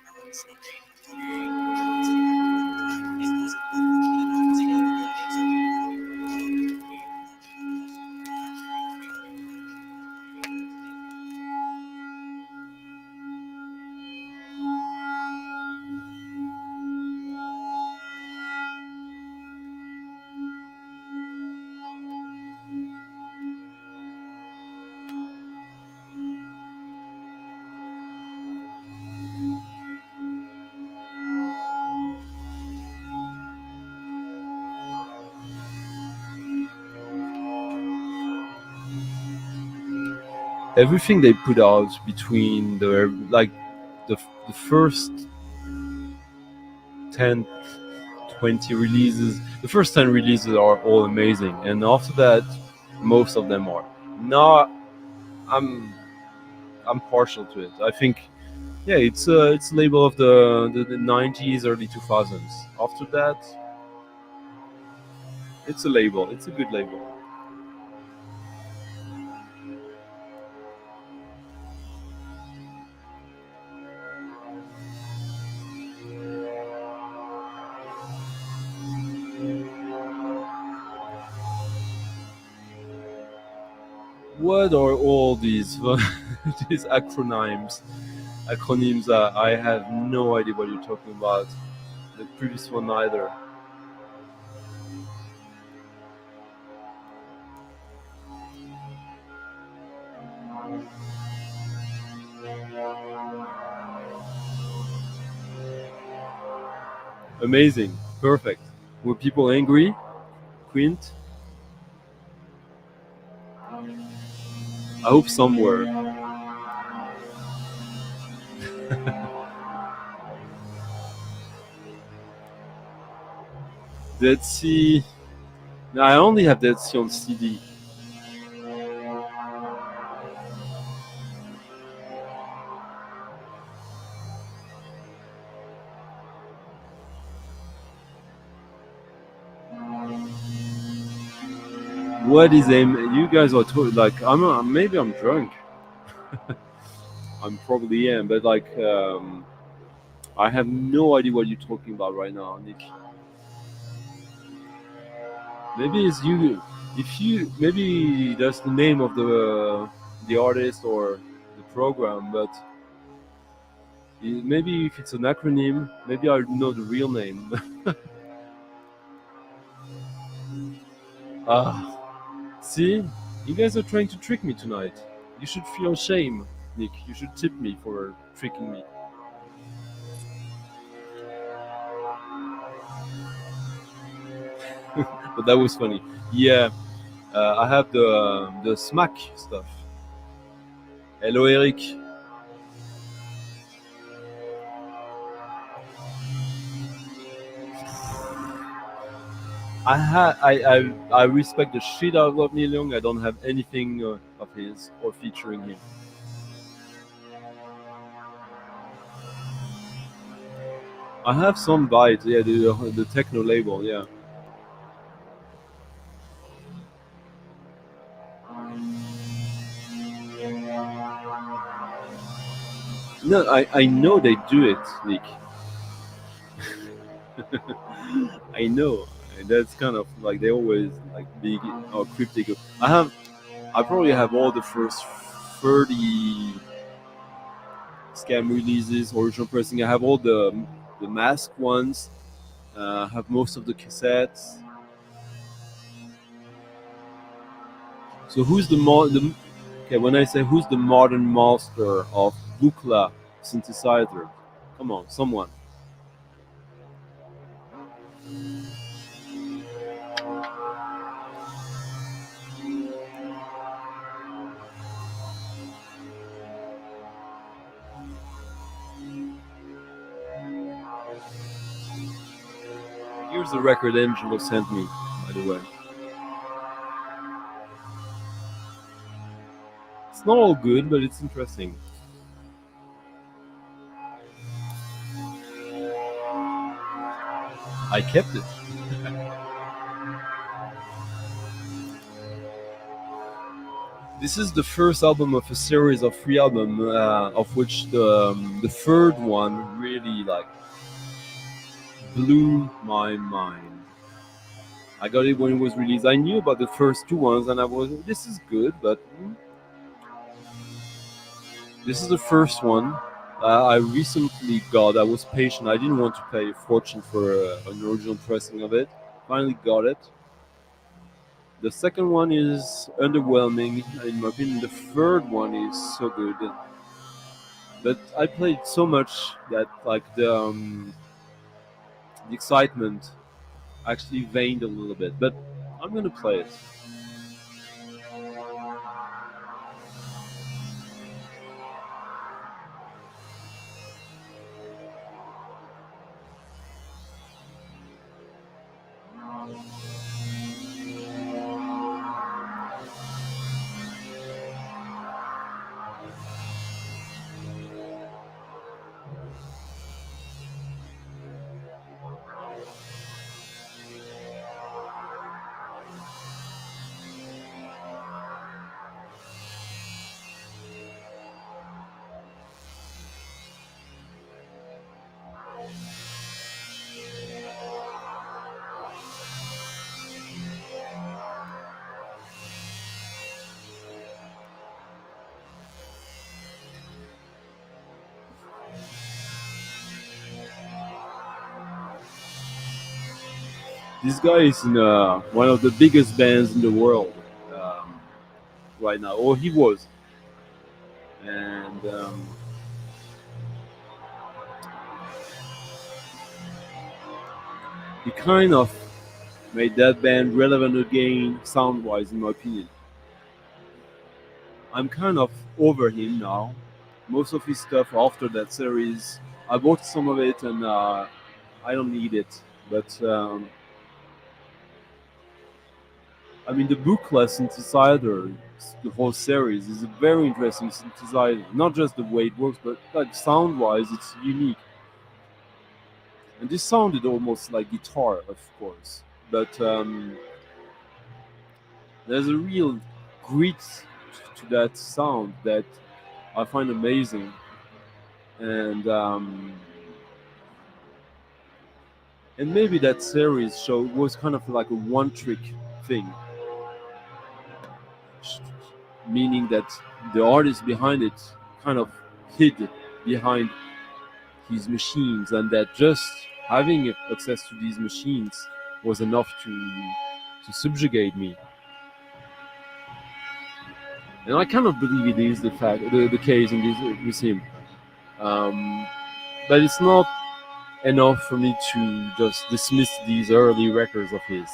Everything they put out between the first 10, 20 releases, the first 10 releases are all amazing, and after that, most of them are. Now, I'm partial to it. I think, yeah, it's a label of the 90s, early 2000s. After that, it's a label. It's a good label. What are all these these acronyms? I have no idea what you're talking about. The previous one either. Amazing. Perfect. Were people angry? Quint? I hope some were. Dead Sea. No, I only have Dead Sea on CD. What is aim? You guys are like maybe I'm drunk. I'm probably am, but like I have no idea what you're talking about right now, Nick. Maybe it's you. If you maybe that's the name of the artist or the program, but Maybe if it's an acronym, maybe I know the real name. Ah, see, you guys are trying to trick me tonight. You should feel shame, Nick. You should tip me for tricking me. But that was funny. Yeah, I have the smack stuff. Hello, Eric. I respect the shit out of Neil Young. I don't have anything of his or featuring him. I have some bites. Yeah, the techno label. Yeah. No, I know they do it, Nick. I know. And that's kind of like they always like big or cryptic. I probably have all the first 30 scam releases, original pressing. I have all the mask ones. I have most of the cassettes. So okay? When I say who's the modern master of Buchla synthesizer, come on, someone. Here's the record Angelo sent me, by the way. It's not all good, but it's interesting. I kept it. This is the first album of a series of 3 albums, of which the third one really like blew my mind. I got it when it was released. I knew about the first 2 ones, and I was this is good, but this is the first one. I recently got. I was patient. I didn't want to pay a fortune for an original pressing of it. Finally got it. The second one is underwhelming, in my opinion. The third one is so good. But I played so much that like the excitement actually waned a little bit. But I'm gonna play it. This guy is in one of the biggest bands in the world um, right now, or he was, and he kind of made that band relevant again, sound-wise, in my opinion. I'm kind of over him now. Most of his stuff after that series, I bought some of it, and I don't need it. But I mean, the Buchla synthesizer, the whole series, is a very interesting synthesizer. Not just the way it works, but like sound-wise, it's unique. And this sounded almost like guitar, of course, but there's a real grit to that sound that I find amazing. And maybe that series show was kind of like a one-trick thing, meaning that the artist behind it kind of hid behind his machines, and that just having access to these machines was enough to subjugate me. And I cannot believe it is the case in this with him. But it's not enough for me to just dismiss these early records of his.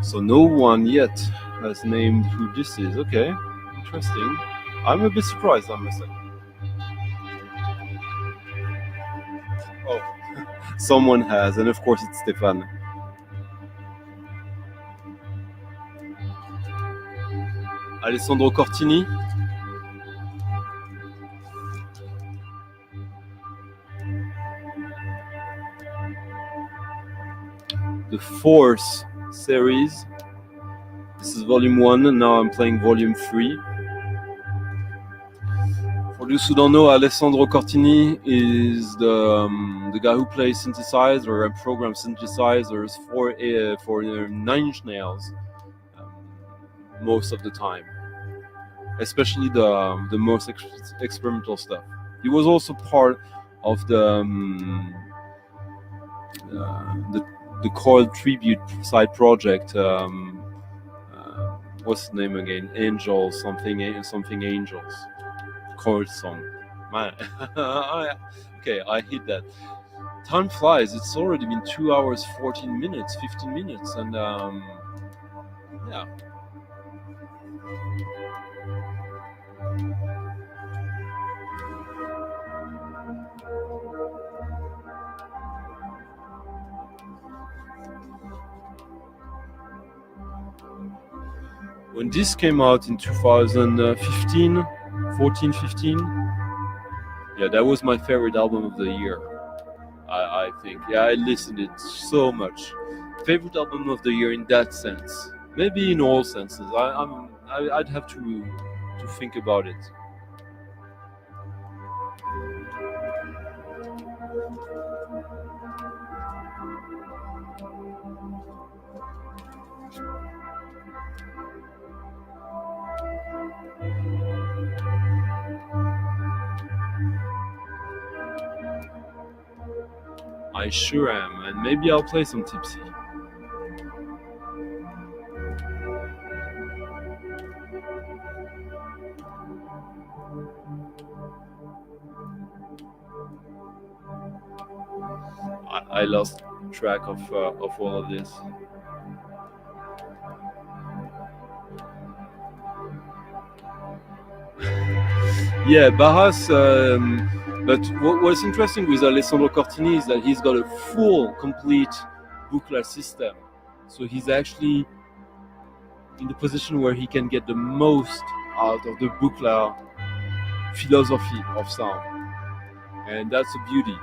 So no one yet has named who this is. Okay, interesting. I'm a bit surprised, I must say. Oh, someone has, and of course it's Stefan. Alessandro Cortini. The Force series. This is volume 1, and now I'm playing volume 3. For those who don't know, Alessandro Cortini is the guy who plays synthesizer and programs synthesizers for Nine Inch Nails most of the time, especially the most experimental stuff. He was also part of the Coil tribute side project. What's the name again? Angels, something Angels. Chord song. Man, okay, I hit that. Time flies. It's already been 2 hours, 14 minutes, 15 minutes, and yeah. When this came out in 2015, 14-15, yeah, that was my favorite album of the year. I think, yeah, I listened to it so much. Favorite album of the year in that sense, maybe in all senses. I'd have to think about it. I sure am, and maybe I'll play some Tipsy. I lost track of all of this. Yeah, Barras. But what's interesting with Alessandro Cortini is that he's got a full, complete Buchla system. So he's actually in the position where he can get the most out of the Buchla philosophy of sound. And that's a beauty.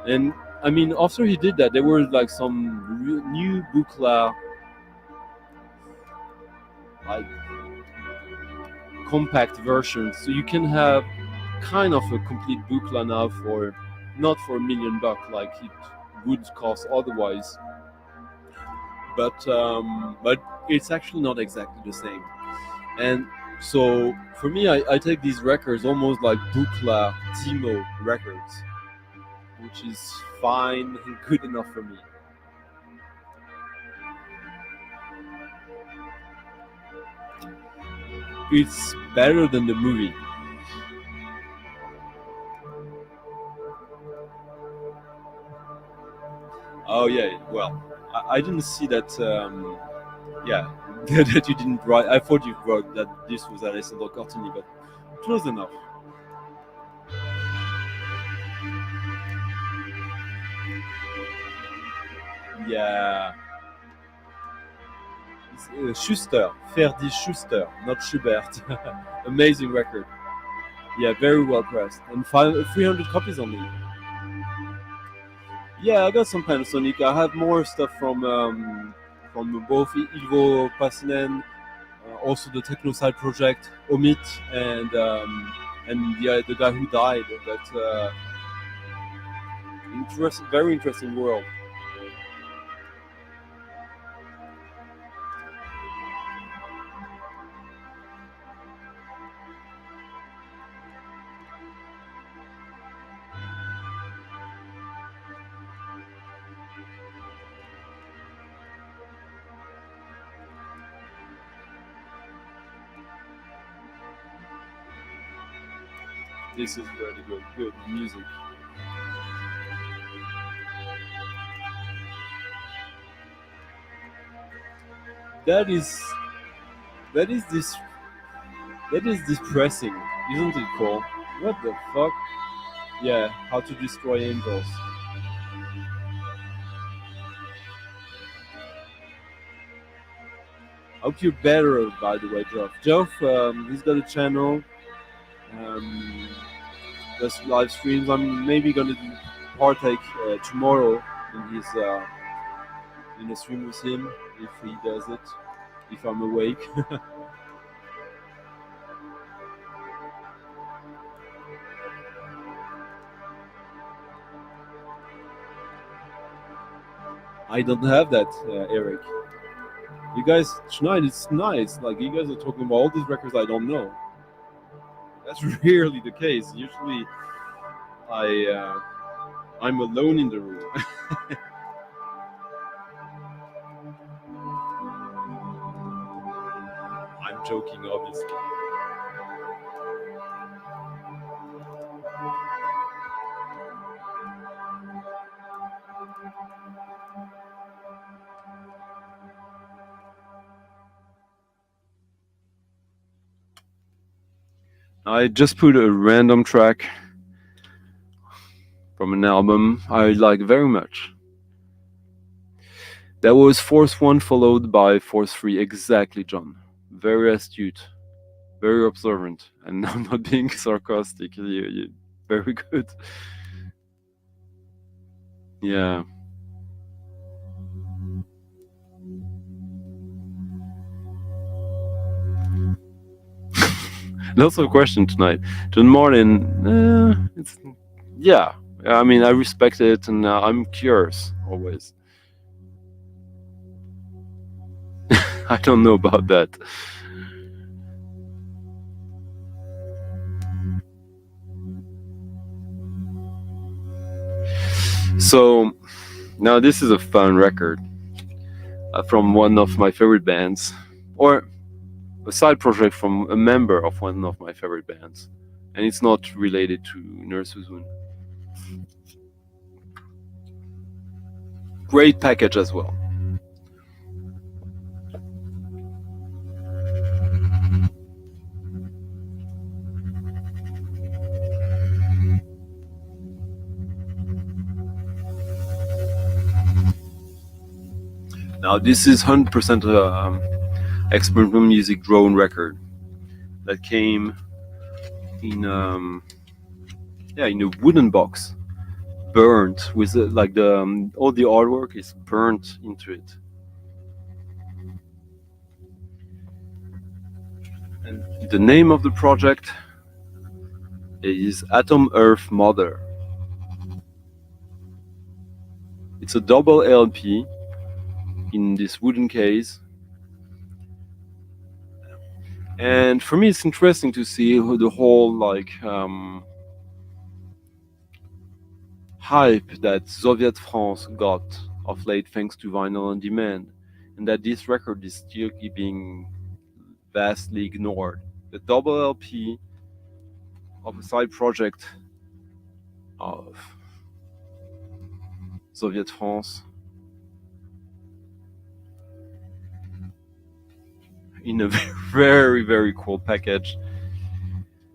And I mean, after he did that, there were like some new Buchla, like compact versions. So you can have kind of a complete Buchla now for not for $1 million like it would cost otherwise, but it's actually not exactly the same. And so for me, I take these records almost like Buchla Timo records, which is fine and good enough for me. It's better than the movie. Oh yeah, well, I didn't see that. Yeah, that you didn't write. I thought you wrote that this was Alessandro Cortini, but close enough. Yeah, it's, Schuster, Ferdi Schuster, not Schubert. Amazing record. Yeah, very well pressed, and 300 copies only. Yeah, I got some Panasonic. I have more stuff from both Ivo Pastinen, also the techno side project, Omit, and yeah, the guy who died. That very interesting world. This is really good music. That is that is this that is depressing, isn't it, Cole? What the fuck? Yeah, how to destroy angels. Hope you're better, by the way, Geoff. Geoff, he's got a channel. Um, does live streams. I'm maybe gonna partake tomorrow in a stream with him if he does it. If I'm awake. I don't have that, Eric. You guys tonight, it's nice. Like you guys are talking about all these records I don't know. That's rarely the case. Usually, I'm alone in the room. I'm joking, obviously. I just put a random track from an album I like very much. That was Force 1 followed by Force 3. Exactly, John. Very astute, very observant, and I'm not being sarcastic. You very good. Yeah. Lots of questions tonight. John Martin, it's yeah. I mean, I respect it, and I'm curious always. I don't know about that. So now this is a fun record from one of my favorite bands, or a side project from a member of one of my favorite bands, and it's not related to Nurse Uzun. Great package as well. Now this is 100% experimental music drone record that came in in a wooden box, burnt with like the all the artwork is burnt into it. And the name of the project is Atom Earth Mother. It's a double LP in this wooden case. And for me, it's interesting to see the whole hype that Soviet France got of late thanks to vinyl on demand, and that this record is still being vastly ignored. The double LP of a side project of Soviet France in a very, very cool package,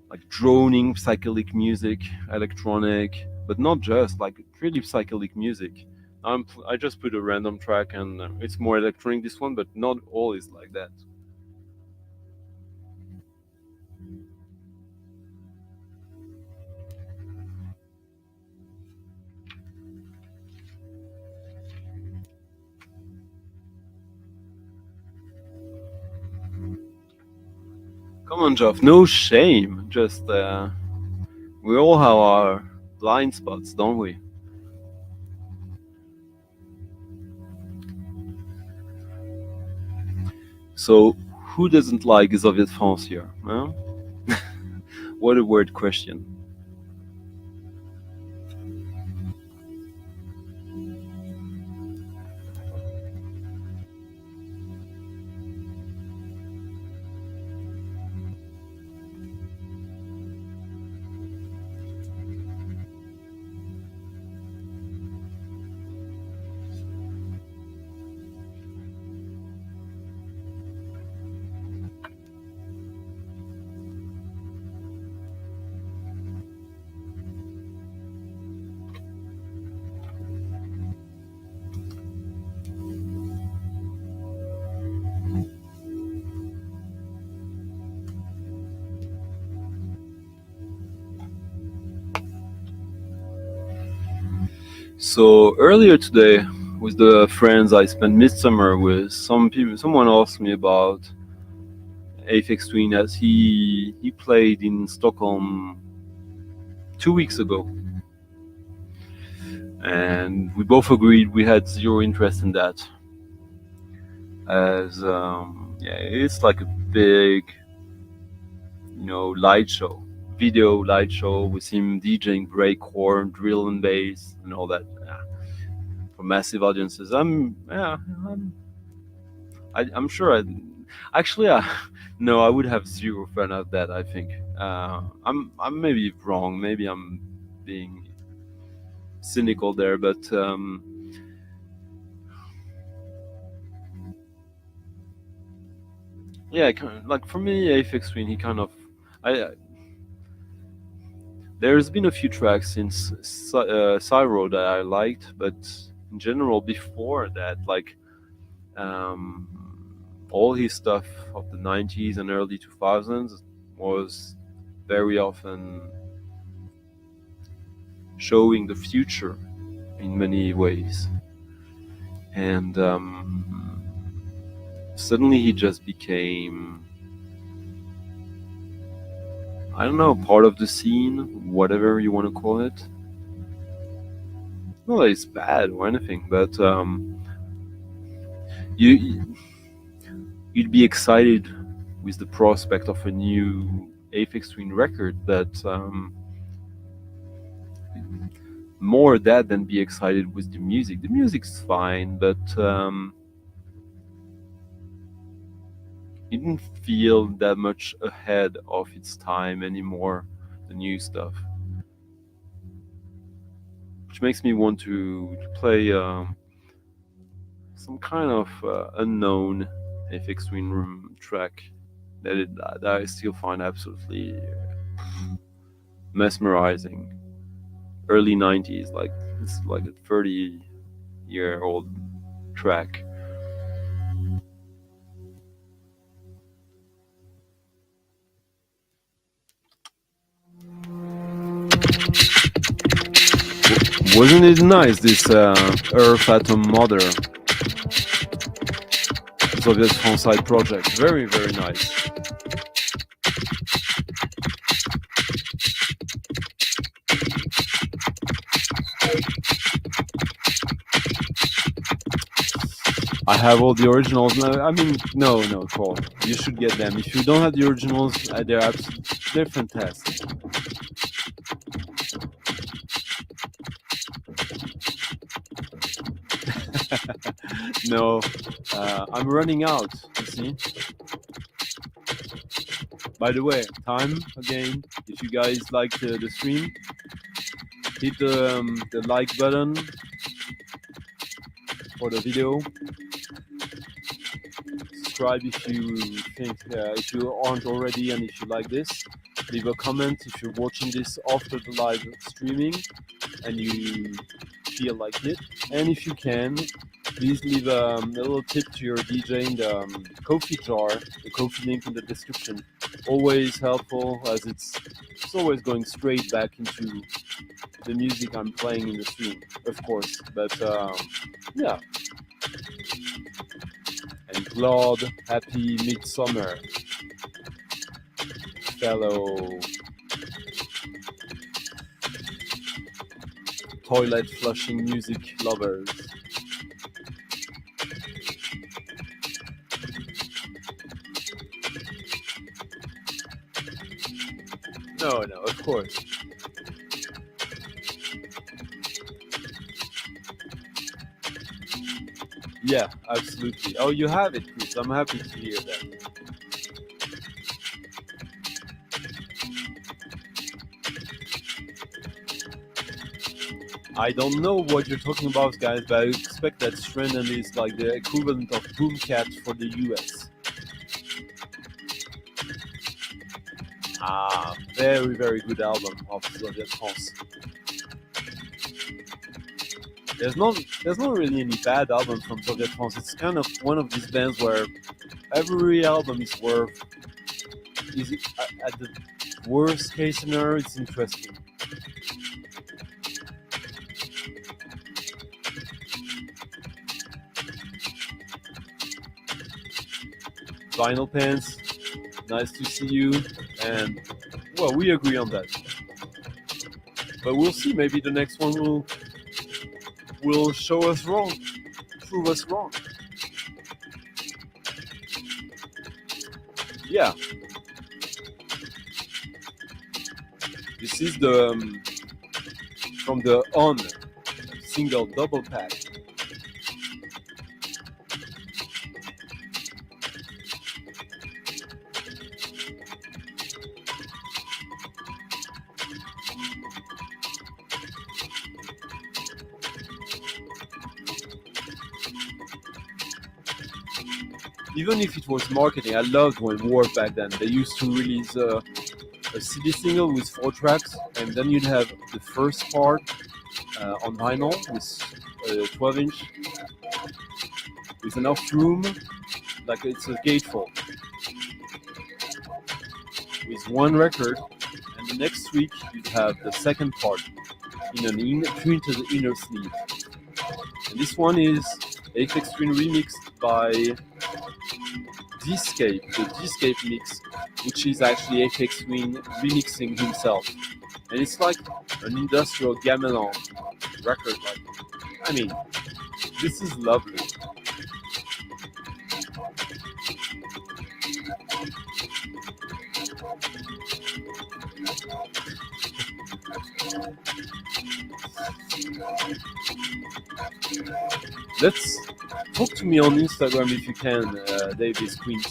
like droning psychedelic music, electronic, but not just like really psychedelic music. I just put a random track, and it's more electronic this one, but not all is like that. Come on, Geoff. No shame. Just we all have our blind spots, don't we? So, who doesn't like Soviet France here? Huh? What a weird question. So earlier today, with the friends I spent Midsummer with, someone asked me about Aphex Twin as he played in Stockholm 2 weeks ago, and we both agreed we had zero interest in that. As it's like a big, light show, video light show with him DJing breakcore, drill and bass, and all that. For massive audiences. I'm sure no, I would have zero fun at that. I think I'm maybe wrong. Maybe I'm being cynical there, but yeah, kind of, like for me, Aphex Twin, he kind of there's been a few tracks since Cyro that I liked, but in general, before that, like all his stuff of the 90s and early 2000s was very often showing the future in many ways. And suddenly he just became, I don't know, part of the scene, whatever you want to call it. Not that it's bad or anything, but you'd be excited with the prospect of a new Aphex Twin record, but more that than be excited with the music. The music's fine, but it didn't feel that much ahead of its time anymore, the new stuff. Which makes me want to play some kind of unknown Aphex Twin room track that I still find absolutely mesmerizing. Early 90s, like it's like a 30-year-old track. Wasn't it nice, this Earth Atom Mother Soviet Frontide project? Very, very nice. I have all the originals. I mean, no, Paul. You should get them. If you don't have the originals, they're fantastic. No, I'm running out, you see. By the way, time again. If you guys like the stream, hit the like button for the video. Subscribe if you think, if you aren't already, and if you like this. Leave a comment if you're watching this after the live streaming and you feel like it. And if you can, please leave a little tip to your DJ in the Ko-fi jar, the Ko-fi link in the description. Always helpful, as it's always going straight back into the music I'm playing in the stream, of course. But yeah. And glad, happy Midsummer. fellow toilet flushing music lovers. No, of course. Yeah, absolutely. Oh, you have it, Chris. I'm happy to hear that. I don't know what you're talking about, guys, but I expect that Stranded is like the equivalent of Boomcat for the US. Ah, very, very good album of Soviet France. There's not really any bad albums from Soviet France. It's kind of one of these bands where every album is at the worst case scenario, it's interesting. Vinyl Pants, nice to see you, and well, we agree on that. But we'll see. Maybe the next one will show us wrong, prove us wrong. Yeah. This is the from the On single double pack. Even if it was marketing, I loved when War back then. They used to release a CD single with 4 tracks, and then you'd have the first part on vinyl with 12-inch, with enough room, like it's a gatefold, with one record, and the next week you'd have the second part in an printed inner sleeve. And this one is Aphex Twin remixed by D-Scape, the D-Scape mix, which is actually Aphex Twin remixing himself. And it's like an industrial gamelan record. Like, I mean, this is lovely. Let's talk to me on Instagram if you can, Davis, Quint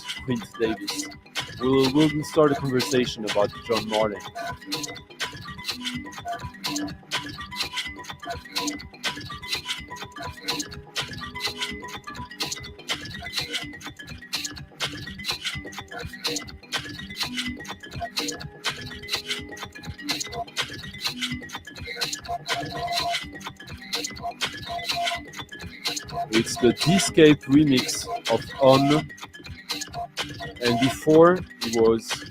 Davis. We'll start a conversation about John Martin. It's the D-Scape remix of On, and before it was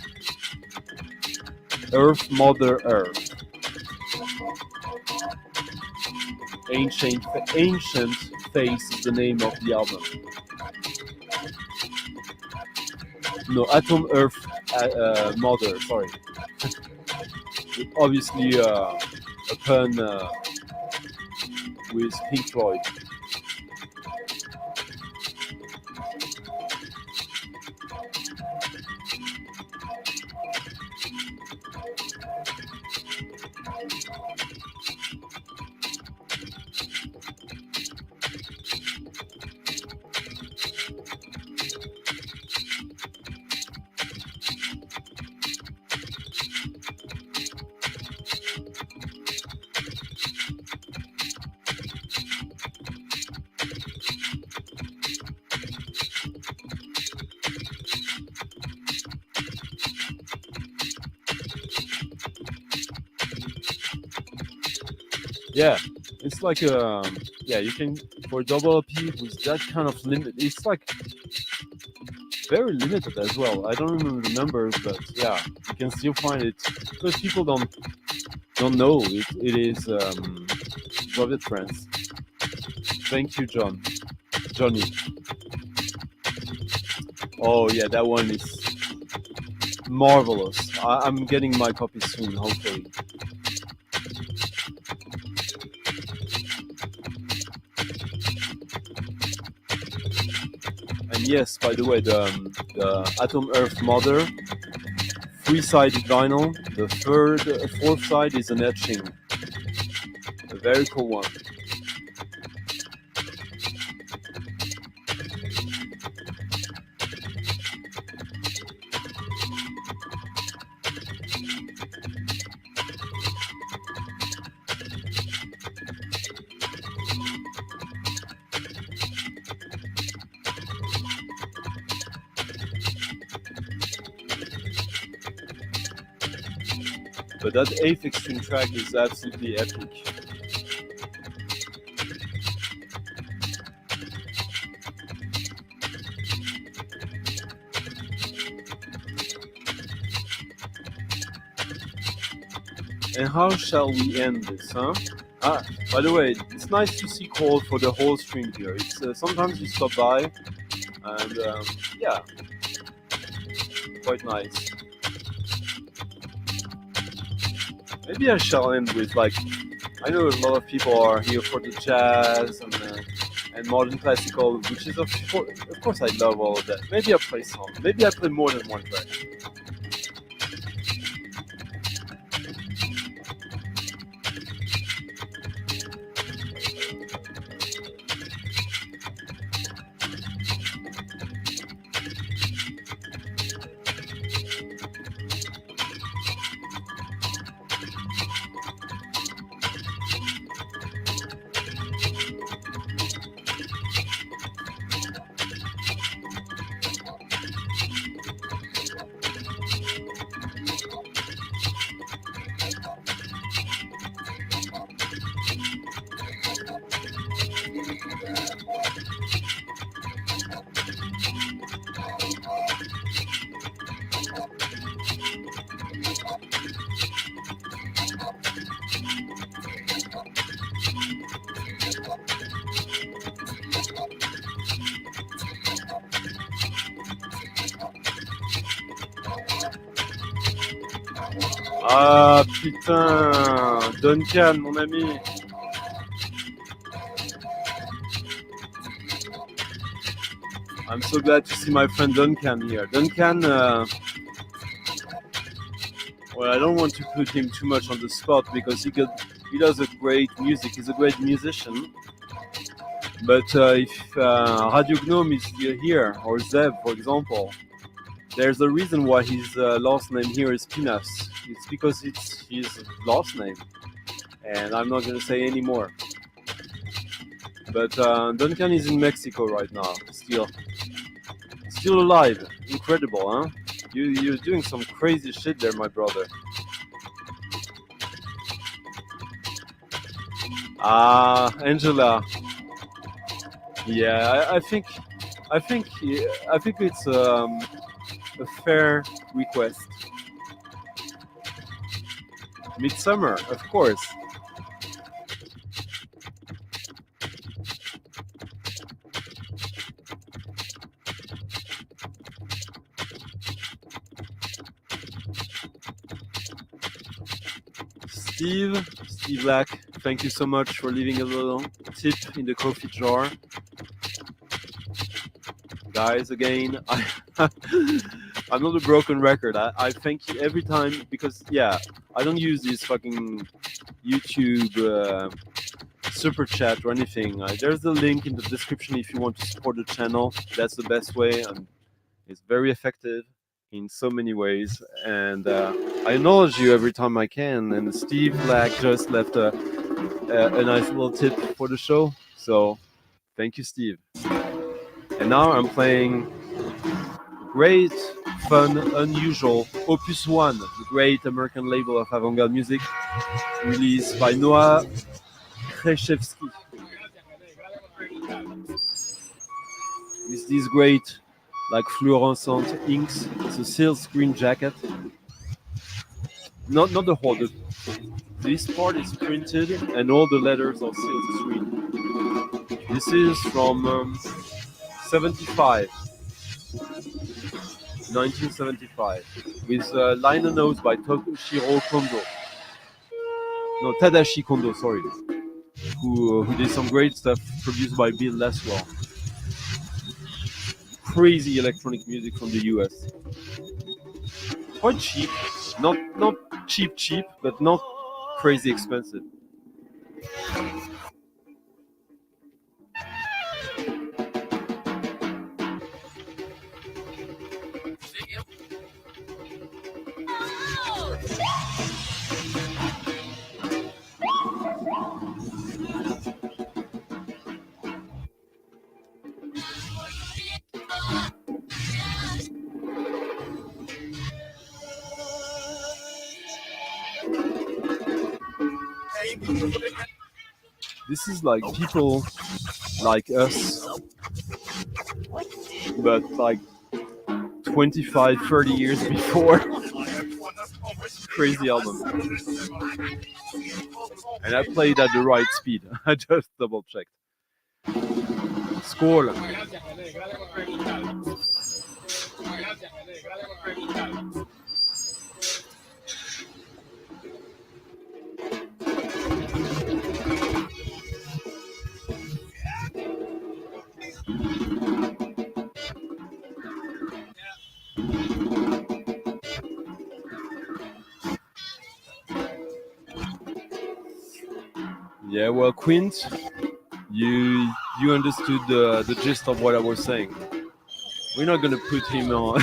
Earth, Mother Earth. Ancient Face is the name of the album. No, Atom Earth Mother, sorry. Obviously a pun with Pink Floyd. Yeah, it's like you can for double LP with that kind of limit. It's like very limited as well. I don't remember the numbers, but yeah, you can still find it because people don't know it. It is Soviet France. Thank you, Johnny. Oh yeah, that one is marvelous. I'm getting my copy soon, hopefully. And yes, by the way, the Atom Earth Mother, 3-sided vinyl. The fourth side is an etching. A very cool one. But that Aphex Twin track is absolutely epic. And how shall we end this, huh? By the way, it's nice to see Cole for the whole stream here. It's sometimes you stop by, and yeah, quite nice. Maybe I shall end with like, I know a lot of people are here for the jazz and modern classical, which is of course I love all of that. Maybe I play some. Maybe I play more than one track. Ah putain, Duncan, mon ami. I'm so glad to see my friend Duncan here. Duncan, well, I don't want to put him too much on the spot because he does a great music. He's a great musician. But if Radio Gnome is here, or Zev, for example, there's a reason why his last name here is Pinas. It's because it's his last name, and I'm not going to say any more. But Duncan is in Mexico right now, still alive. Incredible, huh? You're doing some crazy shit there, my brother. Angela. Yeah, I think it's a fair request. Midsummer, of course. Steve Lack, thank you so much for leaving a little tip in the coffee jar. Guys, again, I'm not a broken record. I thank you every time because, yeah, I don't use this fucking YouTube super chat or anything. There's the link in the description if you want to support the channel. That's the best way, and it's very effective in so many ways. And I acknowledge you every time I can. And Steve Black just left a nice little tip for the show. So thank you, Steve. And now I'm playing great, fun, unusual Opus 1, the great American label of avant-garde music, released by Noah Kreshevsky. With these great, like fluorescent inks. It's a silkscreen jacket. Not the whole. This part is printed, and all the letters are silkscreen. This is from 75. 1975, with liner notes by Toshiro Kondo. No, Tadashi Kondo, sorry, who did some great stuff produced by Bill Laswell. Crazy electronic music from the US. Quite cheap, not cheap, but not crazy expensive. This is like people like us, but like 25, 30 years before. Crazy album. And I played at the right speed. I just double checked. Skål! Yeah, well, Quint, you understood the gist of what I was saying. We're not gonna put him on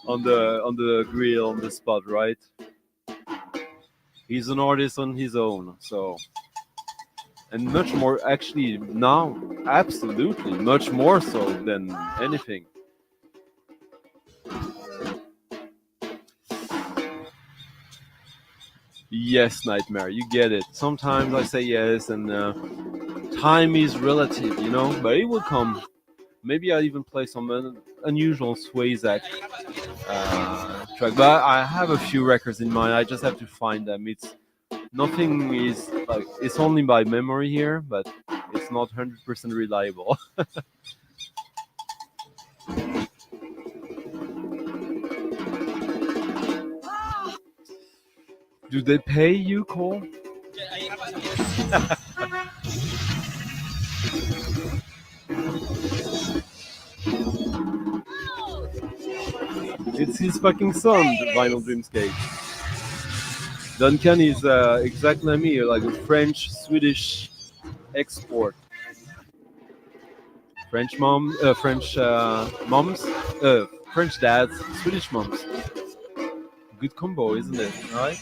on the grill on the spot, right? He's an artist on his own, so, and much more actually now, absolutely much more so than anything. Yes, Nightmare, you get it. Sometimes I say yes, and time is relative, you know, but it will come. Maybe I'll even play some unusual Swayzak track. But I have a few records in mind. I just have to find them. It's nothing is like it's only by memory here, but it's not 100% reliable. Do they pay you, Cole? It's his fucking son, the Vinyl Dreamscape. Duncan is exactly like me, like a French-Swedish export. French moms, French dads, Swedish moms. Good combo, isn't it? Right?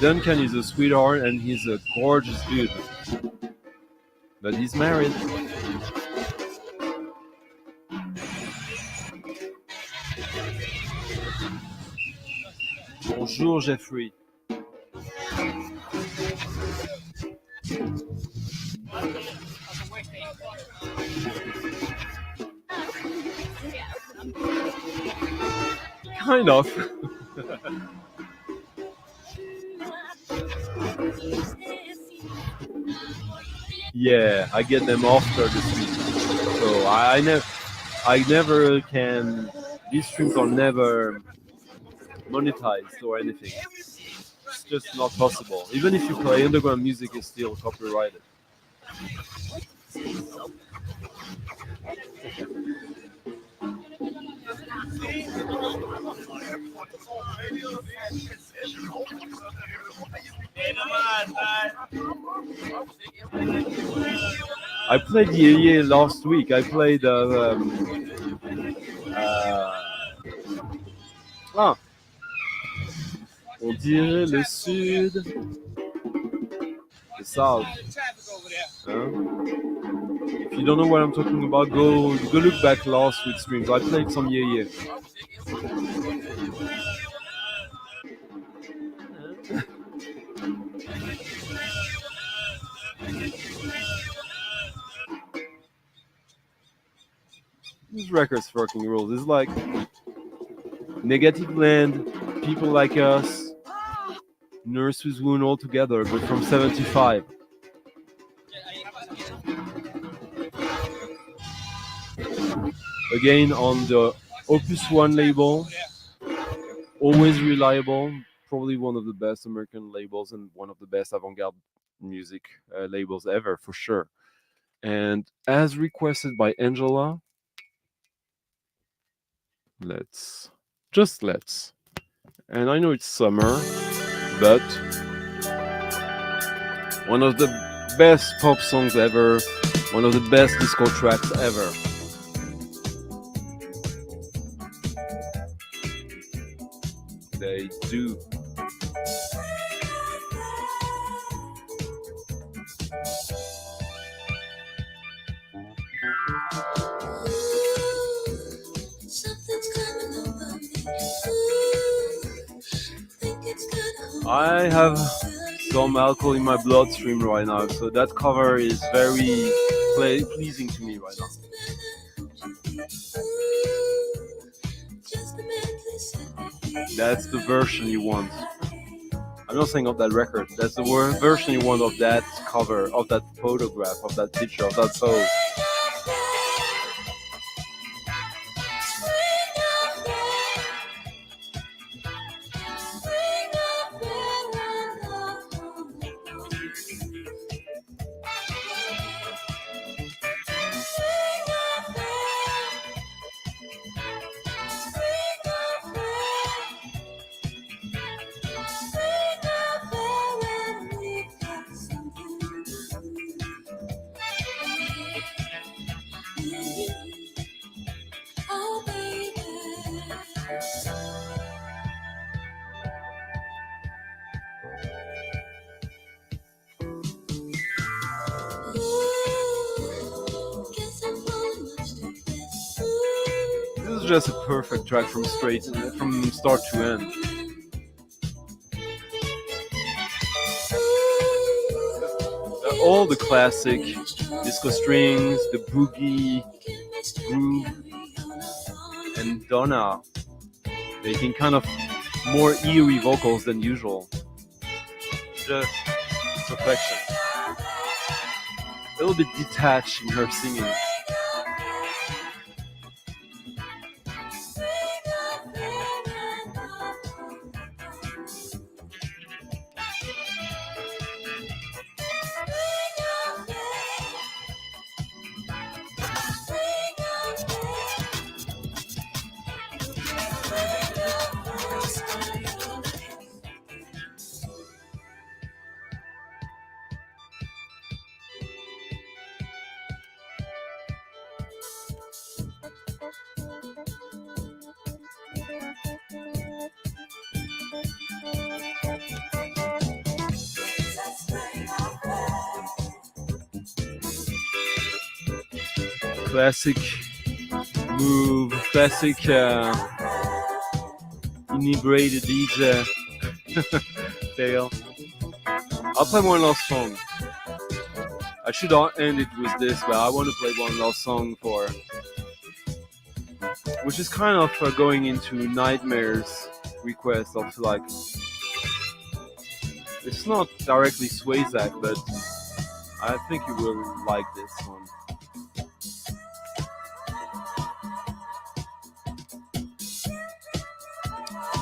Duncan is a sweetheart and he's a gorgeous dude. But he's married. Bonjour, Jeffrey. Kind of. Yeah, I get them after the stream. So I never can. These streams are never monetized or anything. It's just not possible. Even if you play underground music, it's still copyrighted. I played Yeye last week. I played on dirait le sud, the south. If you don't know what I'm talking about, go look back last week's streams. I played some Yeye. This record's fucking rules. It's like Negative Land, People Like Us, Nurse with Wound all together, but from 75. Again, on the Opus One label, always reliable. Probably one of the best American labels and one of the best avant-garde music labels ever, for sure. And as requested by Angela, let's. And I know it's summer, but one of the best pop songs ever, one of the best disco tracks ever. They do. I have some alcohol in my bloodstream right now, so that cover is very pleasing to me right now. That's the version you want. I'm not saying of that record. That's the version you want of that cover, of that photograph, of that picture, of that pose. This is just a perfect track from start to end. All the classic disco strings, the boogie, groove, and Donna making kind of more eerie vocals than usual. Just perfection. A little bit detached in her singing. Classic move, classic inebriated DJ. Fail. I'll play one last song. I should end it with this, but I want to play one last song for, which is kind of going into Nightmare's request of like, it's not directly Swayzak, but I think you will like this one.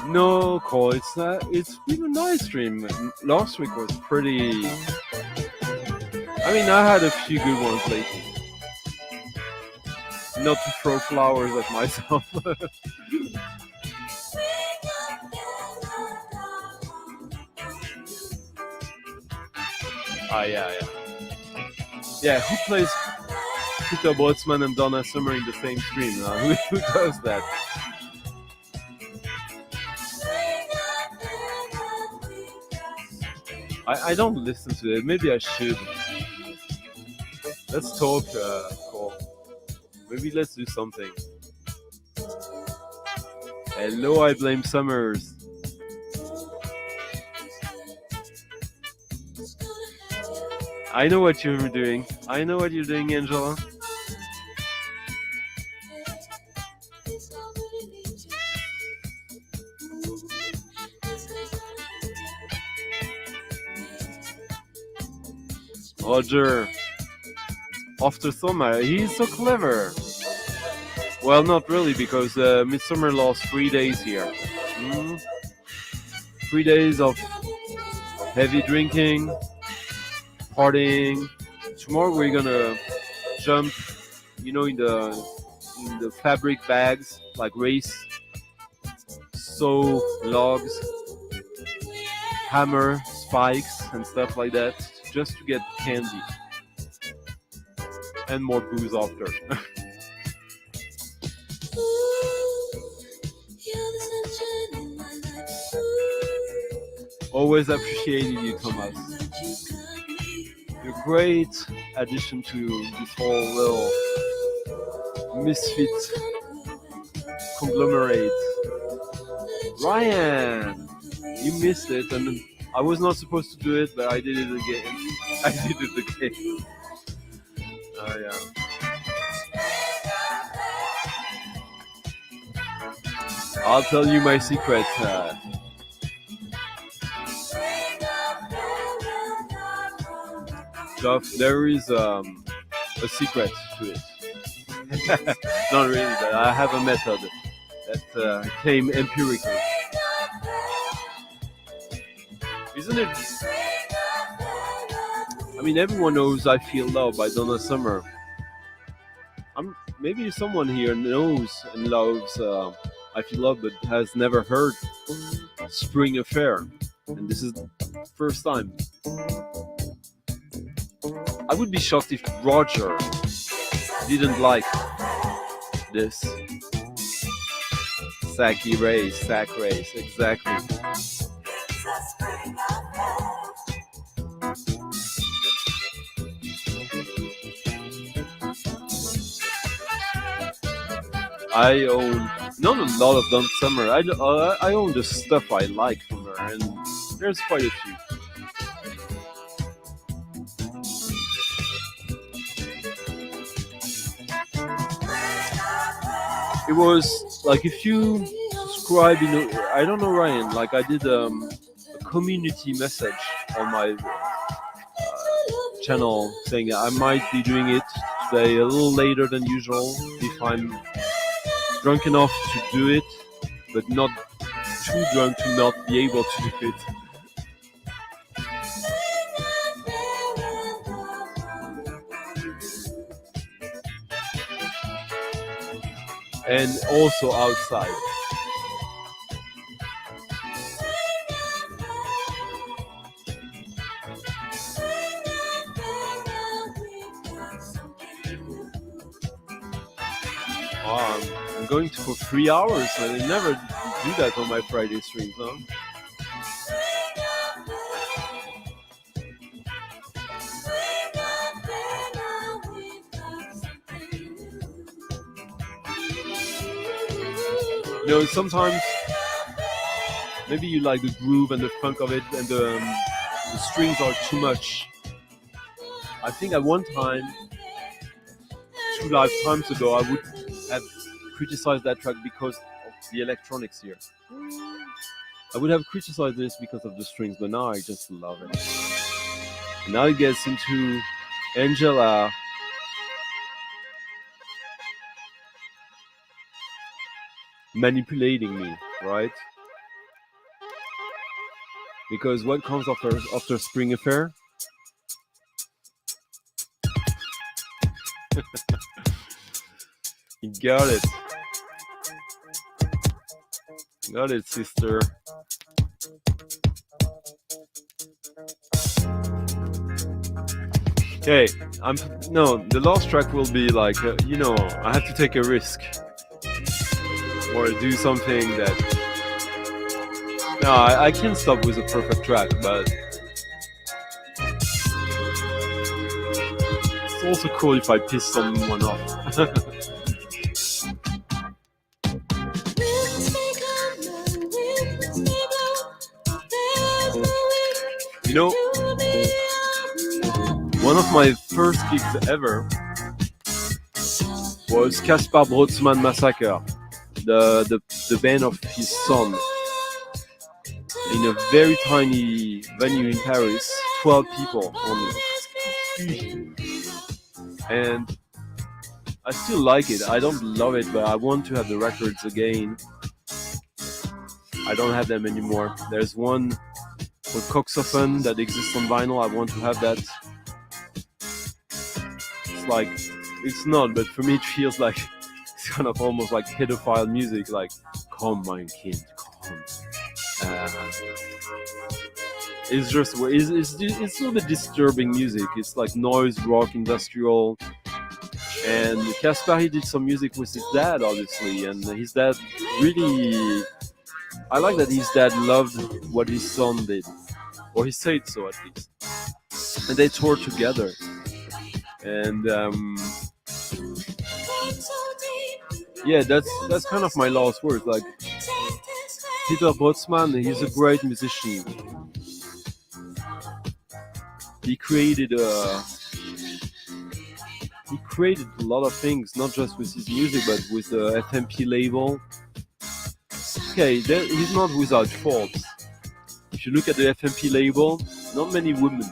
No, Cole, it's been a nice stream. Last week was pretty. I mean, I had a few good ones lately. Not to throw flowers at myself. Yeah. Yeah, who plays Peter Brötzmann and Donna Summer in the same stream? Who does that? I don't listen to it. Maybe I should. Let's talk, Cole. Maybe let's do something. Hello, I blame Summers. I know what you're doing. I know what you're doing, Angela. Roger. After summer, he's so clever. Well, not really, because Midsummer lost 3 days here. Mm. 3 days of heavy drinking, partying. Tomorrow we're gonna jump, in the fabric bags, like race, sew logs, hammer spikes and stuff like that, just to get candy and more booze after. Always appreciated you, Thomas. You're a great addition to this whole little misfit conglomerate. Ryan, you missed it, and I was not supposed to do it, but I did it again. I did it again. Oh yeah. I'll tell you my secret. Jeff, there is a secret to it. Not really, but I have a method that came empirically. Isn't it? I mean, everyone knows I Feel Love by Donna Summer. Maybe someone here knows and loves I Feel Love, but has never heard Spring Affair. And this is the first time. I would be shocked if Roger didn't like this. Sack race, exactly. I own not a lot of Donna Summer. I own the stuff I like from her, and there's quite a few. It was like if you subscribe, I don't know, Ryan, like I did a community message on my channel saying I might be doing it today a little later than usual if I'm drunk enough to do it, but not too drunk to not be able to do it. And also outside. I'm going to for 3 hours. I never do that on my Friday streams, huh? Sometimes maybe you like the groove and the funk of it, and the strings are too much. I think at one time, 2 lifetimes ago, I would have criticized that track because of the electronics here. I would have criticized this because of the strings, but now I just love it. And now it gets into Angela. Manipulating me, right? Because what comes after Spring Affair? You got it. Got it, sister. Okay, the last track will be like, I have to take a risk. Or do something that... No, I can't stop with a perfect track, but... It's also cool if I piss someone off. One of my first gigs ever was Kaspar Brötzmann Massacre. The band of his son in a very tiny venue in Paris, 12 people only. And I still like it. I don't love it, but I want to have the records again. I don't have them anymore. There's one with Coxophone that exists on vinyl. I want to have that. It's like, it's not, but for me it feels like it's kind of almost like pedophile music. Like, come, my kid, come. It's just it's a little bit disturbing music. It's like noise rock, industrial. And Kaspari did some music with his dad, obviously, and his dad really. I like that his dad loved what his son did, or he said so at least. And they toured together, and yeah, that's kind of my last word. Like Peter Brötzmann, he's a great musician. He created a lot of things, not just with his music, but with the FMP label. Okay, he's not without faults. If you look at the FMP label, not many women.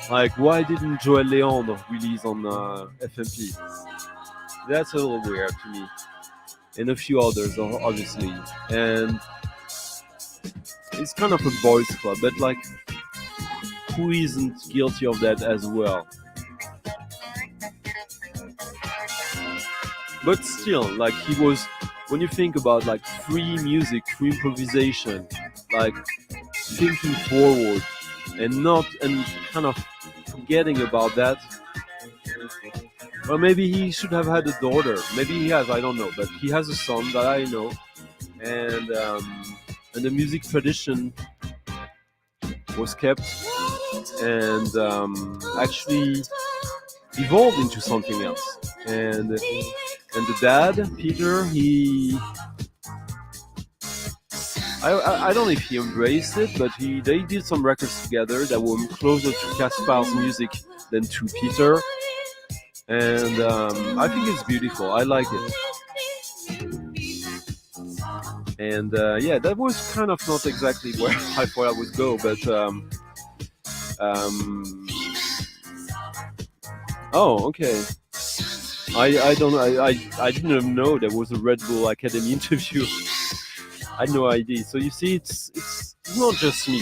Like, why didn't Joël Léandre release on FMP? That's a little weird to me. And a few others, obviously. And it's kind of a boys' club, but like, who isn't guilty of that as well? But still, like, he was, when you think about like free music, free improvisation, like thinking forward and kind of forgetting about that. Well, maybe he should have had a daughter. Maybe he has, I don't know. But he has a son that I know, and the music tradition was kept and actually evolved into something else. And the dad, Peter, I don't know if he embraced it, but they did some records together that were closer to Kaspar's music than to Peter. And I think it's beautiful. I like it. And yeah, that was kind of not exactly where I thought I would go, but oh, okay. I don't know. I didn't even know there was a Red Bull Academy interview. I had no idea. So you see, it's not just me.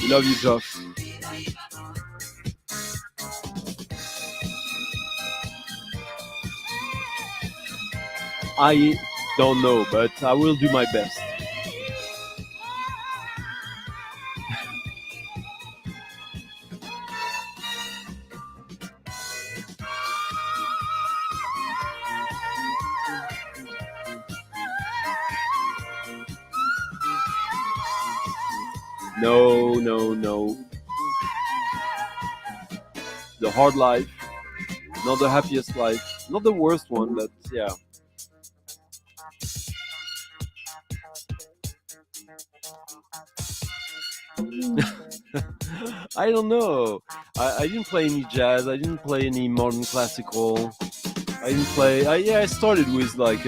Love you, Josh. I don't know, but I will do my best. No. The hard life, not the happiest life, not the worst one, but yeah. I don't know. I didn't play any jazz. I didn't play any modern classical. I didn't play. I started with like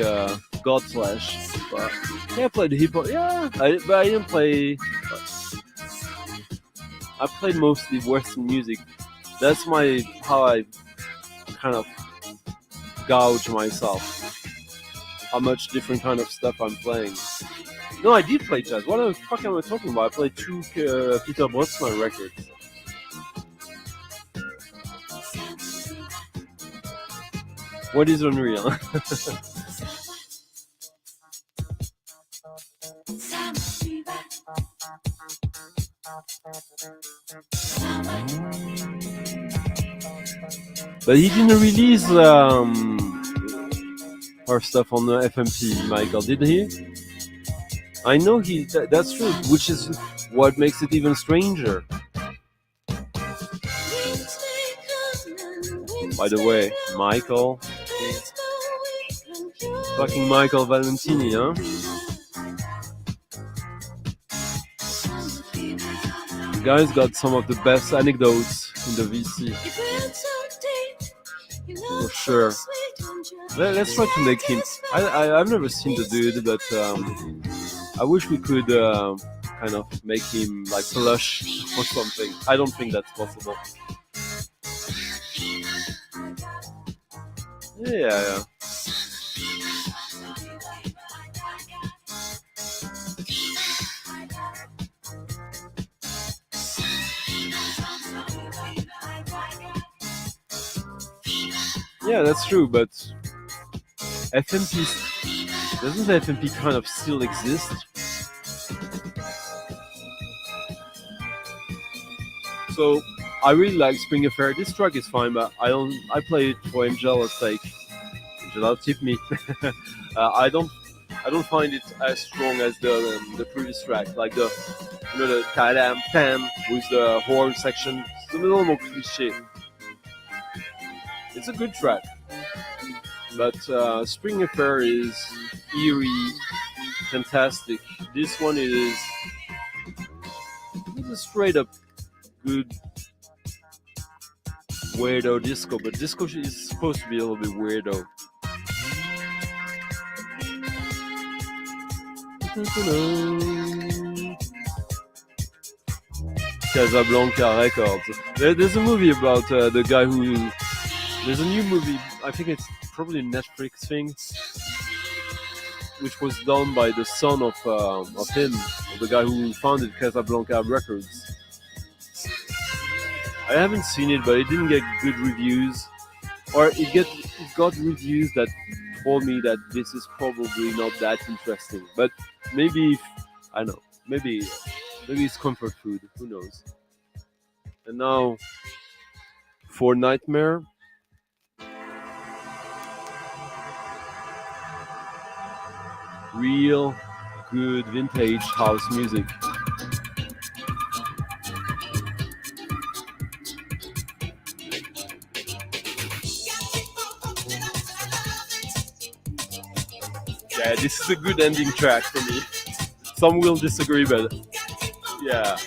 Godslash. But yeah, I played hip hop. Yeah, but I didn't play. I played mostly Western music. That's how I kind of gauge myself. How much different kind of stuff I'm playing. No, I did play jazz. What the fuck am I talking about? I played 2 Peter Brötzmann records. What is unreal? But he didn't release our stuff on the FMP, Michael, did he? I know that's true, which is what makes it even stranger. By the way, Michael. Fucking Michael Valentini, huh? The guy's got some of the best anecdotes in the VC. For sure. Let's try to make him. I've never seen the dude, but I wish we could kind of make him like plush or something. I don't think that's possible. Yeah. Yeah, that's true, but FMP, doesn't FMP kind of still exist? So I really like Spring Affair. This track is fine, but I play it for Angela's sake. Angela, tip me. I don't find it as strong as the previous track, like the ta-dam tam with the horn section. It's a little more cliche. It's a good track, but Spring Affair is eerie, fantastic. This one is a straight up good weirdo disco, but disco is supposed to be a little bit weirdo. Casablanca Records. There's a movie about the guy who. There's a new movie. I think it's probably a Netflix thing, which was done by the son of him, of the guy who founded Casablanca Records. I haven't seen it, but it didn't get good reviews, or it got reviews that told me that this is probably not that interesting. But maybe I don't know. Maybe it's comfort food. Who knows? And now for Nightmare. Real good vintage house music. Yeah, this is a good ending track for me. Some will disagree, but yeah.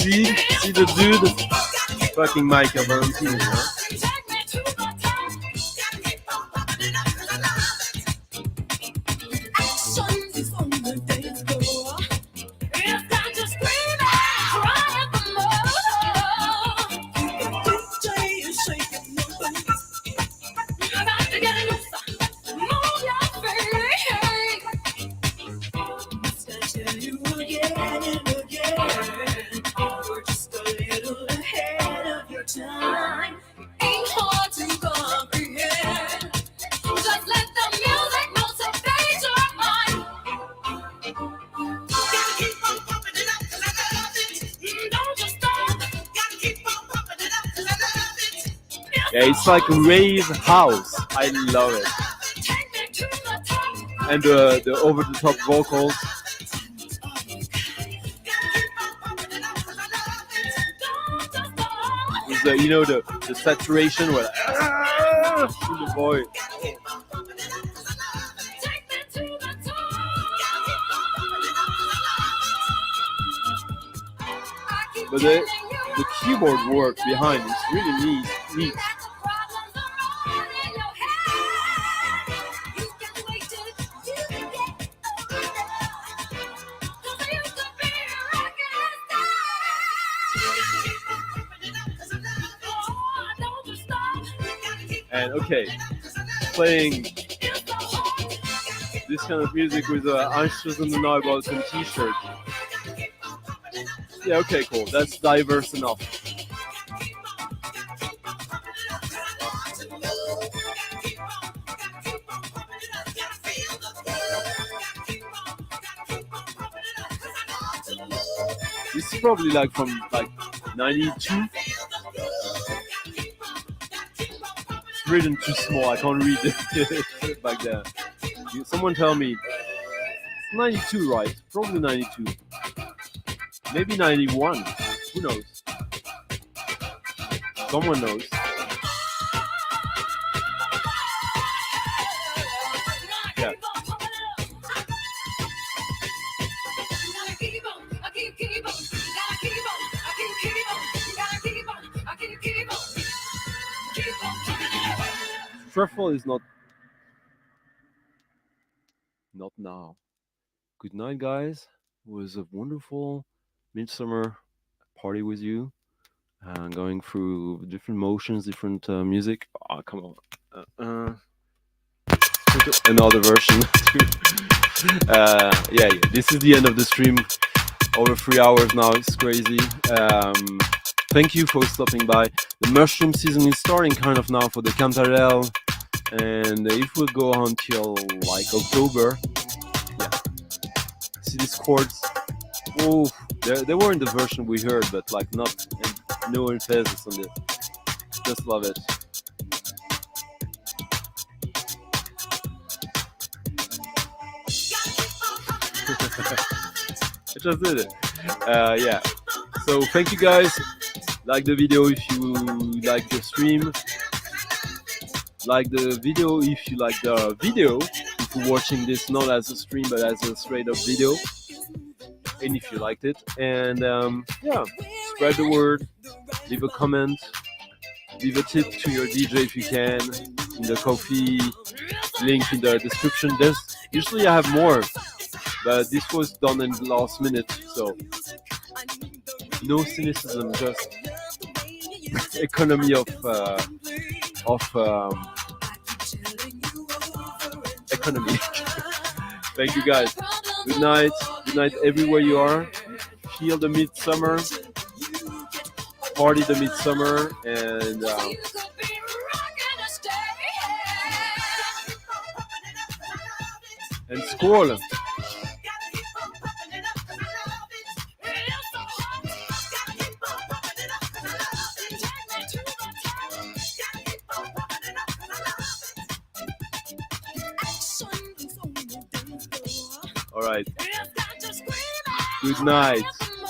See the dude? Fucking Michael Valentini, huh? Yeah, it's like rave house. I love it. And the over-the-top vocals. With the, the saturation where in the voice. But the keyboard work behind is really neat. And okay, playing this kind of music with Einstein and the Nightballs and t-shirt. Yeah, okay, cool. That's diverse enough. This is probably like from like 92. It's written too small. I can't read it back there. Someone tell me. It's 92, right? Probably 92. Maybe 91. Who knows? Someone knows. Yeah. Truffle is not now. Good night, guys. It was a wonderful midsummer party with you. Going through different motions, different music. Oh, come on. Another version. Yeah. This is the end of the stream. Over 3 hours now. It's crazy. Thank you for stopping by. The mushroom season is starting kind of now for the Cantarell. And it will go on till like October. Yeah. See these chords? Oh, they were in the version we heard, but like not no emphasis on it. Just love it. I just did it. Yeah. So thank you guys. Like the video if you like the stream. Like the video if you like the video. If you're watching this not as a stream but as a straight up video. And if you liked it. And yeah, spread the word. Leave a comment. Leave a tip to your DJ if you can. In the coffee link in the description. There's usually I have more. But this was done in the last minute, so no cynicism, just economy of economy. Thank you guys. Good night everywhere you are. Feel the midsummer, party the midsummer, and squall. All right. Good night.